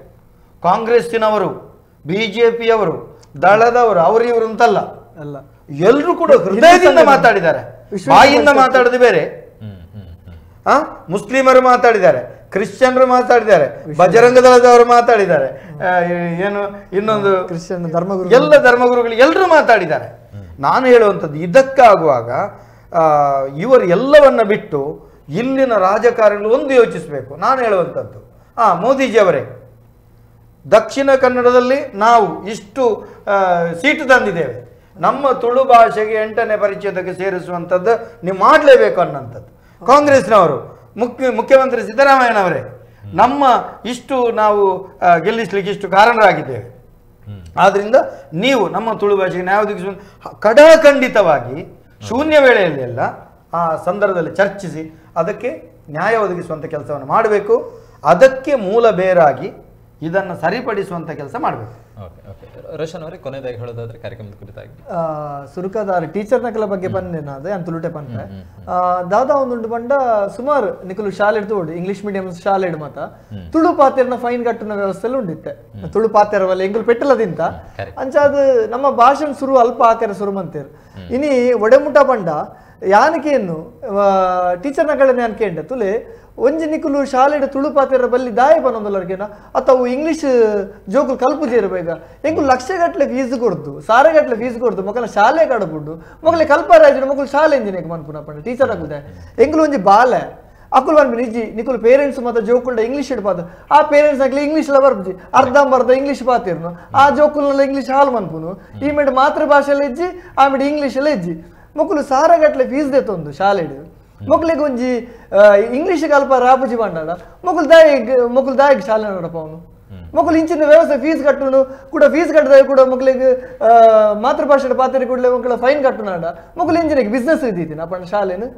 ಕಾಂಗ್ರೆಸ್ಸಿನವರು, ಬಿಜೆಪಿಯವರು, ದಳದವರು, ಅವರು ಇವರು ಅಂತಲ್ಲ, ಎಲ್ಲರೂ ಕೂಡ ಹೃದಯದಿಂದ ಮಾತಾಡಿದ್ದಾರೆ. ಬಾಯಿಂದ ಮಾತಾಡೋದು ಬೇರೆ, ಮುಸ್ಲಿಮರು ಮಾತಾಡಿದ್ದಾರೆ, ಕ್ರಿಶ್ಚಿಯನ್ರು ಮಾತಾಡಿದ್ದಾರೆ, ಬಜರಂಗ ದಳದವರು ಮಾತಾಡಿದ್ದಾರೆ, ಏನು ಇನ್ನೊಂದು ಕ್ರಿಶ್ಚಿಯನ್ ಧರ್ಮಗುರು, ಎಲ್ಲ ಧರ್ಮಗುರುಗಳು ಎಲ್ಲರೂ ಮಾತಾಡಿದ್ದಾರೆ. ನಾನು ಹೇಳುವಂಥದ್ದು ಇದಕ್ಕಾಗುವಾಗ ಇವರು ಎಲ್ಲವನ್ನ ಬಿಟ್ಟು ಇಲ್ಲಿನ ರಾಜಕಾರಣಿಗಳು ಒಂದು ಯೋಚಿಸಬೇಕು. ನಾನು ಹೇಳುವಂಥದ್ದು, ಮೋದಿಜಿಯವರೇ, ದಕ್ಷಿಣ ಕನ್ನಡದಲ್ಲಿ ನಾವು ಇಷ್ಟು ಸೀಟು ತಂದಿದ್ದೇವೆ, ನಮ್ಮ ತುಳು ಭಾಷೆಗೆ 8ನೇ ಪರಿಚಯದಕ್ಕೆ ಸೇರಿಸುವಂಥದ್ದು ನೀವು ಮಾಡಲೇಬೇಕು ಅನ್ನೋಂಥದ್ದು. ಕಾಂಗ್ರೆಸ್ನವರು, ಮುಖ್ಯಮಂತ್ರಿ ಸಿದ್ದರಾಮಯ್ಯನವರೇ, ನಮ್ಮ ಇಷ್ಟು ನಾವು ಗೆಲ್ಲಿಸ್ಲಿಕ್ಕೆ ಇಷ್ಟು ಕಾರಣರಾಗಿದ್ದೇವೆ, ಆದ್ರಿಂದ ನೀವು ನಮ್ಮ ತುಳು ಭಾಷೆಗೆ ನ್ಯಾಯ ಒದಗಿಸುವ ಕಡಾಖಂಡಿತವಾಗಿ ಶೂನ್ಯ ವೇಳೆಯಲ್ಲಿ ಎಲ್ಲ ಆ ಸಂದರ್ಭದಲ್ಲಿ ಚರ್ಚಿಸಿ ಅದಕ್ಕೆ ನ್ಯಾಯ ಒದಗಿಸುವಂಥ ಕೆಲಸವನ್ನು ಮಾಡಬೇಕು. ಅದಕ್ಕೆ ಮೂಲ ಬೇರಾಗಿ ಇದನ್ನು ಸರಿಪಡಿಸುವಂಥ ಕೆಲಸ ಮಾಡಬೇಕು. ಓಕೆ ಓಕೆ ರೋಷನ್ ಅವರೇ ಕೊನೆಯದಾಗಿ ಹೇಳೋದಾದ್ರೆ ಕಾರ್ಯಕ್ರಮದ ಕುರಿತಾಗಿ ಸುರುಕದಾರ ಟೀಚರ್ ನಕಲ ಬಗ್ಗೆ ಪನ್ನೇನಾದೆ ಅಂತುಲುಟೆ ಪನ್ಪೆ ದಾದಾ ಒಂದು ಬಂಡ ಸುಮಾರು ನಿಕಲು ಶಾಲೆ ತೋಡು ಇಂಗ್ಲಿಷ್ ಮೀಡಿಯಂ ಶಾಲೆ ಮತ ತುಳು ಪಾತೆರ್ನ ಫೈನ್ ಕಟ್ಟುನ ವ್ಯವಸ್ಥೆಲ್ಲ ಉಂಡಿತ್ತೆ ತುಳು ಪಾತೆರವಲ್ಲ ಎಂಗುಲು ಪೆಟ್ಟಲದಿಂತ ಅಂಚಾದ ನಮ್ಮ ಭಾಷೆ ಸುರು ಅಲ್ಪ ಆಕೆರ ಸುರು ಮಂತೇರು ಇನಿ ಒಡೆಮುಟ ಬಂಡ ಯಾನಕೇನು ಟೀಚರ್ ನಕಳನೆ ಅನ್ಕೇಂಡ ತುಲೆ ಒಂಜಿ ನಿಕುಲು ಶಾಲೆಡ್ ತುಳು ಪಾತೆರ ಬಲ್ಲಿ ದಾಯ ಬನ್ನೊಂದಲ್ಲರ್ಗೇನ ಅಥವಾ ಇಂಗ್ಲಿಷ್ ಜೋಕುಲು ಕಲ್ಪು ಜೇರಬೇಗ ಎಂಕುಲು ಲಕ್ಷಗಟ್ಲೆ ಫೀಸ್ ಕೊಡ್ದು ಸಾರೆಗಟ್ಲೆ ಫೀಸ್ ಕೊಡ್ದು ಮಕ್ಕಳ ಶಾಲೆ ಕಡಬುಡ್ಡು ಮಕ್ಕಳಿಗೆ ಕಲ್ಪರಾಜು ಮಕ್ಕಳು ಶಾಲೆ ಎಂಜಿನಿಯರ್ ಮನ್ಪುನ ಪಂಡ ಟೀಚರ್ ಆಗುದೆ ಎಂಕುಲು ಒಂಜಿ ಬಾಲೆ ಅಕುಲ್ ಬನ್ಪಿ ನಿಜಿ ನಿಕುಲು ಪೇರೆಂಟ್ಸ್ ಮತ್ತೆ ಜೋಕುಲ್ಡ ಇಂಗ್ಲಿಷ್ ಇಡ್ಪಾದ ಆ ಪೇರೆಂಟ್ಸ್ ಆಗ್ಲಿ ಇಂಗ್ಲಿಷ್ ಲ ಬರ್ಬುಜಿ ಅರ್ಧಂಬರ್ಧ ಇಂಗ್ಲಿಷ್ ಪಾತಿರ್ನು ಆ ಜೋಕುಲ್ನೆಲ್ಲ ಇಂಗ್ಲಿಷ್ ಹಾಲ್ ಮನ್ಪುನು ಈ ಮೇಡ್ ಮಾತೃ ಭಾಷೆಲ್ಲ ಇಜ್ಜಿ ಆ ಮೇಡ್ ಇಂಗ್ಲಿಷ್ ಎಲ್ಲ ಇಜ್ಜಿ ಮಕ್ಕಳು ಸಾರಗಟ್ಲೆ ಫೀಸ್ ದೇತೊಂದು ಶಾಲೆಡ್ ಮಕ್ಕಳಿಗೆ ಒಂಜಿ ಇಂಗ್ಲಿಷ್ ಕಲ್ಪ ರಾಪುಜಿ ಬಂಡಾಡ ಮಕ್ಕಳು ದಾಯಿಗೆ ಶಾಲೆ ನೋಡಪ್ಪ ಅವನು ಮಕ್ಕಳು ಇಂಚಿನ ವ್ಯವಸ್ಥೆ ಫೀಸ್ ಕಟ್ಟುನು ಕೂಡ ಫೀಸ್ ಕಟ್ಟದ ಕೂಡ ಮಕ್ಕಳಿಗೆ ಮಾತೃಭಾಷೆ ಪಾತ್ರೆ ಕೂಡಲೇ ಮಕ್ಕಳ ಫೈನ್ ಕಟ್ಟುನಾಡ ಮಕ್ಕಳು ಇಂಜಿನಿಗೆ ಬಿಸ್ನೆಸ್ ಇದ್ದೀತಿ ಅಪ್ಪನ ಶಾಲೆನು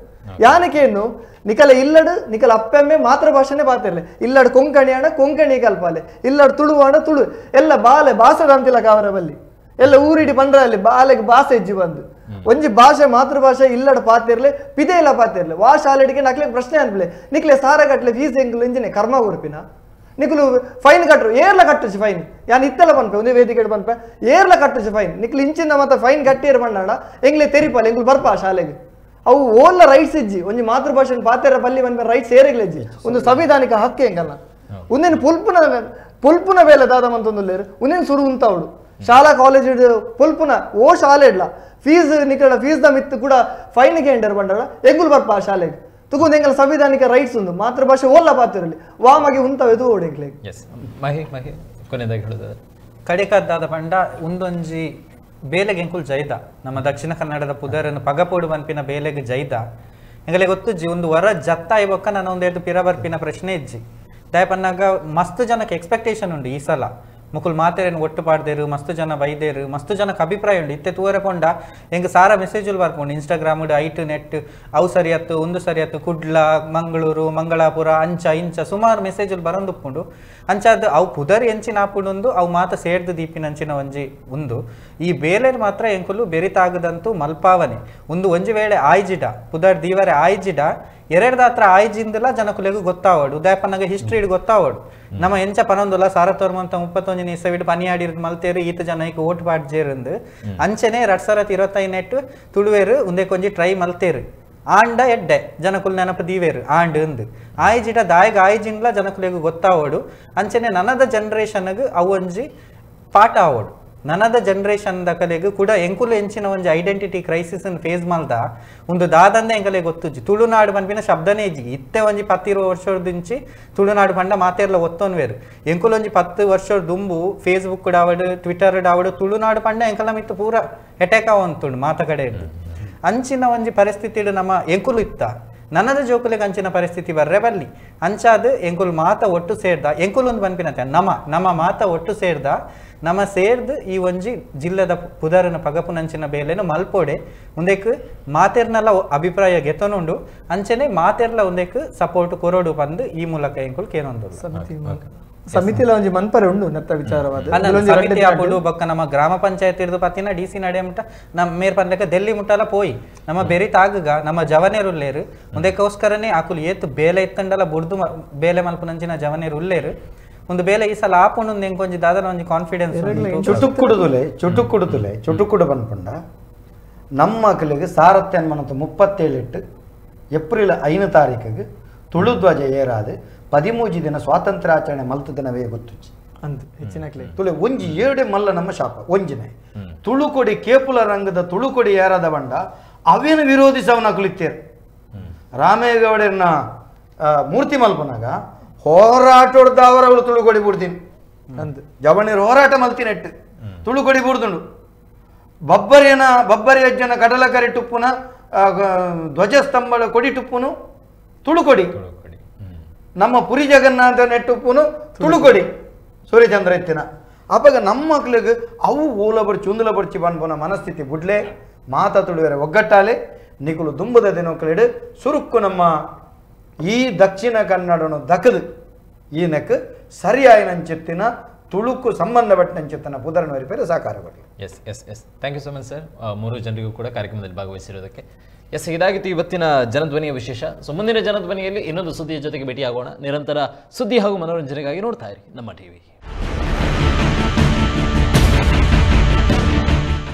ಯಾನಕೇನು ನಿಕಲ ಇಲ್ಲಡು ನಿಕಲ ಅಪ್ಪೆಮ್ಮೆ ಮಾತೃಭಾಷೆನೇ ಪಾತಿರ್ಲೆ ಇಲ್ಲಡು ಕೊಂಕಣಿ ಹಣ ಕೊಂಕಣಿ ಕಲ್ಪಾಲೆ ಇಲ್ಲಡು ತುಳು ಹಣ ತುಳು ಎಲ್ಲ ಬಾಲೆ ಭಾಷೆದ ಅಂತಿಲ್ಲ ಕಾವರ ಬಲ್ಲಿ ಎಲ್ಲ ಊರಿಡಿ ಬಂಡ್ರಲ್ಲಿ ಬಾಲೆಗೆ ಭಾಷೆ ಹೆಜ್ಜಿ ಬಂದು ಒಂಜಿ ಭಾಷೆ ಮಾತೃಭಾಷೆ ಇಲ್ಲಡ ಪಾತಿರ್ಲೆ ಪಿದೆ ಇಲ್ಲ ಪಾತಿರ್ಲೆ ವಾ ಶಾಲೆಡಿಗೆ ನಕ್ಲೆ ಪ್ರಶ್ನೆ ಅನ್ಪ್ಲೆ ನಿಕ್ಲೆ ಸಾರ ಕಟ್ಲೆ ಫೀಸ್ ಎಂಗ್ಲು ಇಂಜಿನೆ ಕರ್ಮ ಕೊರ್ಪಿನ ನಿಕ್ಲು ಫೈನ್ ಕಟ್ರು ಏರ್ಲ ಕಟ್ಟುಚಿ ಫೈನ್ ಯಾನ್ ಇತ್ತೆಲ್ಲ ಬನ್ಪೆ ಒಂದೇ ವೇದಿಕೆ ಬನ್ಪೆ ಏರ್ಲ ಕಟ್ಟುಚಿ ಫೈನ್ ನಿಕ್ಲು ಇಂಚಿನ ಮತ್ತೆ ಫೈನ್ ಕಟ್ಟಿರ್ ಬಂಡಾಡ ಎಂಗ್ಲೆ ತೆರಿಪಲ್ಲ ಎಂಗ್ಲು ಬರ್ಪ ಶಾಲೆಗೆ ಅವು ಓಲ್ಲ ರೈಟ್ಸ್ ಇಜ್ಜಿ ಒಂಜಿ ಮಾತೃಭಾಷೆ ಪಾತೆರ ಬಲ್ಲಿ ಬನ್ಪೆ ರೈಟ್ಸ್ ಏರಿಗ್ಲೆಜ್ಜಿ ಒಂದು ಸಂವಿಧಾನಿಕ ಹಕ್ಕು ಹೆಂಗಲ್ಲ ಒಂದೇನು ಪುಲ್ಪುನ ಬೇಲೆ ದಾದ ಮಂತೊಂದುಲ್ಲೇರು ಒಂದೇನು ಸುರು ಉಂತವಡು ಶಾಲಾ ಕಾಲೇಜ್ ಪುಲ್ಪುನ ಓ ಶಾಲೆ ಇಡ್ಲ ಫೀಸ್ ನಿಕಲ ಫೀಸ್ ದ ಮಿತ್ತು ಕೂಡ ಫೈನ್ ಗೆ ಎಂಟರ್ ಬಂಡಾಡ ಎಂಗುಲ್ ಬರ್ಪ ಆ ಶಾಲೆಗೆ ತುಗೊಂದು ಎಂಗಲ ಸಂವಿಧಾನಿಕ ರೈಟ್ಸ್ ಉಂದು ಮಾತೃಭಾಷೆ ಓಲ್ಲ ಪಾತಿರಲಿ ವಾಮಗೆ ಉಂತವೆ ತು ಓಡೆಂಗ್ಲೆ ಮಹಿ ಕೊನೆಯದಾಗಿ ಹೇಳೋದಾದ್ರೆ ಕಡೆಕದ್ದಾದ ಪಂಡ ಒಂದೊಂಜಿ ಬೇಲೆಗೆ ಎಂಕುಲ್ ಜೈದ ನಮ್ಮ ದಕ್ಷಿಣ ಕನ್ನಡದ ಪುದರನ್ನು ಪಗಪೋಡು ಬನ್ಪಿನ ಬೇಲೆಗೆ ಜೈದ ಎಂಗಲೆ ಗೊತ್ತುಜ್ಜಿ ಒಂದು ವರ ಜತ್ತ ಇವಕ್ಕ ನಾನು ಒಂದೆರಡು ಪಿರ ಬರ್ಪಿನ ಪ್ರಶ್ನೆ ಇಜ್ಜಿ ದಯಪನ್ನಾಗ ಮಸ್ತ್ ಜನಕ್ಕೆ ಎಕ್ಸ್ಪೆಕ್ಟೇಷನ್ ಉಂಡು ಈ ಸಲ ಮುಕುಲ್ ಮಾತೆರೇನು ಒಟ್ಟು ಪಾಡ್ದೇರು ಮಸ್ತ್ ಜನ ಬೈದೇರು ಮಸ್ತ್ ಜನಕ್ಕೆ ಅಭಿಪ್ರಾಯ ಉಂಡು ಇತ್ತೆ ತೂವರೆ ಪೊಂಡ ಹೆಂಗೆ ಸಾರ ಮೆಸೇಜುಲು ಬರ್ಕೊಂಡು ಇನ್ಸ್ಟಾಗ್ರಾಮ್ ಐಟ್ ನೆಟ್ ಅವು ಸರಿಯತ್ತು ಒಂದು ಸರಿಯತ್ತು ಕುಡ್ಲ ಮಂಗಳೂರು ಮಂಗಳಾಪುರ ಅಂಚ ಇಂಚ ಸುಮಾರು ಮೆಸೇಜುಲು ಬರಂದುಪ್ಪುಂಡು ಅಂಚಾದ ಅವು ಪುದರ್ ಎಂಚಿನ ಆಪುಂಡು ಅವು ಮಾತ ಸೇರ್ದು ದೀಪಿನಂಚಿನ ಒಂಜಿ ಒಂದು ಈ ಬೇಲೆರ್ ಮಾತ್ರ ಎಂಕುಲು ಬೆರಿತಾಗದಂತೂ ಮಲ್ಪಾವನೆ ಒಂಜಿ ವೇಳೆ ಆಯ್ಜಿಡ ಪುದರ್ ದೀವರೆ ಆಯ್ಜಿಡ ಎರಡ್ದಾತ್ರ ಆಯ್ಜಿಂದಲ ಜನಕುಲೆಗೂ ಗೊತ್ತಾವಡು ಉದಯಪನ್ನಗ ಹಿಸ್ಟ್ರಿ ಗೊತ್ತಾವಡು ನಮ್ಮ ಎಂಚ ಪನೊಂದುಲ 1931 ಇಸವಿಡ್ ಪನಿಯಾಡಿರ್ ಮಲ್ತೇರು ಈತ ಜನಕ್ಕೆ ಓಟ್ ಪಾಡ್ಜೇರಂದು ಅಂಚನೆ 2025 ತುಳುವೇರು ಒಂದೇ ಕೊಂಜಿ ಟ್ರೈ ಮಲ್ತೇರು ಆಂಡ ಎಡ್ಡೆ ಜನಕುಲ್ ನೆನಪು ದೀವೇರು ಆಂಡ್ ಅಂದು ಆಯ್ಜಿಡ ದಾಯಿಗ ಆಯ್ಜಿಂಗ್ಲ ಜನಕುಲೆಗೂ ಗೊತ್ತಾವಡು ಅಂಚನೆ ನನದ ಜನರೇಷನ್ಗೆ ಅವು ಒಂಜಿ ಪಾಠ ಆವಡು ನನದ ಜನರೇಷನ್ ಕಲೆಗೂ ಕೂಡ ಎಂಕುಲು ಎಂಚಿನ ಒಂದು ಐಡೆಂಟಿಟಿ ಕ್ರೈಸಿಸ್ ಫೇಸ್ ಮಲ್ದ ಒಂದು ದಾದಂದೆ ಎಂಕಲೆ ಗೊತ್ತುಜ್ಜಿ ತುಳುನಾಡು ಪನ್ಪಿನ ಶಬ್ದನೇ ಇಜ್ಜಿ ಇತ್ತೆ ಒಂಜಿ 10-20 ವರ್ಷದಿಂಚಿ ತುಳುನಾಡು ಪಂಡ ಮಾತೆರ್ಲ ಒತ್ತೊನ್ವೇರು ಎಂಕುಲು ಒಂಜಿ 10 ವರ್ಷ ದುಂಬು ಫೇಸ್ಬುಕ್ ಆವಡು ಟ್ವಿಟರ್ ಆವಡು ತುಳುನಾಡು ಪಂಡ ಎಂಕಲ ಮಿತ್ತು ಪೂರ ಎಟೆಕ್ ಆವಂತುಂಡು ಮಾತ ಕಡೆ ಇದ್ದು ಅಂಚಿನ ಒಂಜಿ ಪರಿಸ್ಥಿತಿ ನಮ್ಮ ಎಂಕುಲು ಇತ್ತ ನನ್ನದ ಜೋಕುಲೆಗೆ ಅಂಚಿನ ಪರಿಸ್ಥಿತಿ ಬರ್ರೆ ಬಲ್ಲಿ ಅಂಚಾದ ಎಂಕುಲು ಮಾತ ಒಟ್ಟು ಸೇರ್ದ ಎಂಕುಲು ಒಂದು ಪನ್ಪಿನತೆ ನಮ್ಮ ಮಾತ ಒಟ್ಟು ಸೇರ್ದ ನಮ್ಮ ಸೇರ್ದು ಈ ಒಂಜಿ ಜಿಲ್ಲೆದ ಪುದರನ ಪಗಪುನಂಚಿನ ಬೇಲೆನು ಮಲ್ಪೋಡೆ ಒಂದೇಕ್ ಮಾತೆರ್ನಲ್ಲ ಅಭಿಪ್ರಾಯ ಗೆತನುಂಡು ಅಂಚನೆ ಮಾತೆರ್ಲ ಒಂದೇಕ್ ಸಪೋರ್ಟ್ ಕೊರೋಡು ಬಂದು ಈ ಮೂಲಕ ಎಂಕುಲು ಕೇನೊಂದು ಸಮಿತಿಲ ಒಂಜಿ ಮನ್ಪರೆ ಉಂಡು ನೆತ್ತ ವಿಚಾರವಾದ ಸಮಿತಿ ಆಪುಡು ಬೊಕ್ಕ ನಮ್ಮ ಗ್ರಾಮ ಪಂಚಾಯತ್ ಇರ್ದು ಪತ್ತಿನ ಡಿಸಿ ನಡೆ ಮುಟ್ಟ ನಮ್ಮ ಮೇರ್ ಪಂದಕ ದೆಲ್ಲಿ ಮುಟ್ಟಲ ಪೋಯಿ ನಮ್ಮ ಬೆರಿತಾಗ ನಮ್ಮ ಜವನೇರು ಉಲ್ಲೇರು ಒಂದೇಕೋಸ್ಕರನೇ ಆಕುಲು ಏತು ಬೇಲೆ ಇತ್ತಂಡಲ ಬುಡ್ದು ಬೇಲೆ ಮಲ್ಪುನಂಚಿನ ಜವನೇರು ಉಲ್ಲೇರು ಒಂದು ಬೇಲೆ ಈ ಸಲ ಆಪುಂಡು ಎಂಕೊಂಜಿ ದಾದನ ಒಂಜಿ ಕಾನ್ಫಿಡೆನ್ಸ್ ಚುಟುಕುಡು ಬಂದ್ಪಂಡ ನಮ್ಮ ಮಕ್ಕಳಿಗೆ ಸಾರಥ್ಯ ಅನ್ಮನಂತ 37 ಏಪ್ರಿಲ್ 5 ತಾರೀಕಿಗೆ ತುಳು ಧ್ವಜ ಏರಾದು 13 ದಿನ ಸ್ವಾತಂತ್ರ್ಯಾಚರಣೆ ಮಲ್ತ ದಿನವೇ ಗೊತ್ತು ಅಂತ ಹೆಚ್ಚಿನ ತುಳು ಒಂಜಿ 7 ಮಲ್ಲ ನಮ್ಮ ಶಾಪ ಒಂಜಿನೆ ತುಳುಕೊಡಿ ಕೇಪುಲ ರಂಗದ ತುಳುಕೊಡಿ ಏರಾದ ಬಂಡ ಅವೇನು ವಿರೋಧಿಸವನ ಕುಳಿತೇರು ರಾಮೇಗೌಡರನ್ನ ಮೂರ್ತಿ ಮಲ್ಪನಾಗ ಹೋರಾಟೋಡ್ದ ಅವರಗಳು ತುಳುಕೊಡಿ ಬಿಡ್ತೀನಿ ಅಂತ ಜವಣೀರು ಹೋರಾಟ ಮಲ್ತಿನೆಟ್ಟು ತುಳುಕೊಡಿ ಬಿಡ್ದುಂಡು ಬಬ್ಬರಿ ಅಜ್ಜನ ಕಡಲಕರಿ ಟುಪ್ಪುನ ಧ್ವಜಸ್ತಂಭದ ಕೊಡಿ ಟುಪ್ಪುನು ತುಳುಕೊಡಿ ನಮ್ಮ ಪುರಿ ಜಗನ್ನಾಥ ನೆಟ್ಟುಪ್ಪುನು ತುಳುಕೊಡಿ ಸೂರ್ಯಚಂದ್ರ ಎತ್ತಿನ ಅಪ್ಪಾಗ ನಮ್ಮ ಮಕ್ಳಿಗೆ ಅವು ಊಲ ಬಡ್ಚಿ ಉಂದುಲ ಬಡ್ಚಿ ಬಂದ್ಪೋನ ಮನಸ್ಥಿತಿ ಬುಡ್ಲೆ ಮಾತಾ ತುಳುವೆರೆ ಒಗ್ಗಟ್ಟಾಲೆ ನಿಕುಲು ದುಂಬದ ದಿನಕ್ಲೆಡು ಸುರುಕ್ಕು ನಮ್ಮ ಈ ದಕ್ಷಿಣ ಕನ್ನಡನು ದಕ್ಕದು ಈನಕ್ ಸರಿಯಾಯಿನಂಚಿತ್ತಿನ ತುಳುಕು ಸಂಬಂಧಪಟ್ಟಂಚಿತ್ತಿನ ಪುದರ್ನವರಿಪೇರು ಸಾಕಾರಗಳು. Yes yes yes thank you so much sir, 3 ಜನರಿಗೂ ಕೂಡ ಕಾರ್ಯಕ್ರಮದಲ್ಲಿ ಭಾಗವಹಿಸಿರೋದಕ್ಕೆ. ಎಸ್, ಇದಾಗಿತ್ತು ಇವತ್ತಿನ ಜನಧ್ವನಿಯ ವಿಶೇಷ. ಸೊ ಮುಂದಿನ ಜನಧ್ವನಿಯಲ್ಲಿ ಇನ್ನೊಂದು ಸುದ್ದಿಯ ಜೊತೆಗೆ ಭೇಟಿಯಾಗೋಣ. ನಿರಂತರ ಸುದ್ದಿ ಹಾಗೂ ಮನೋರಂಜನೆಗಾಗಿ ನೋಡ್ತಾ ಇರಿ ನಮ್ಮ ಟಿವಿ.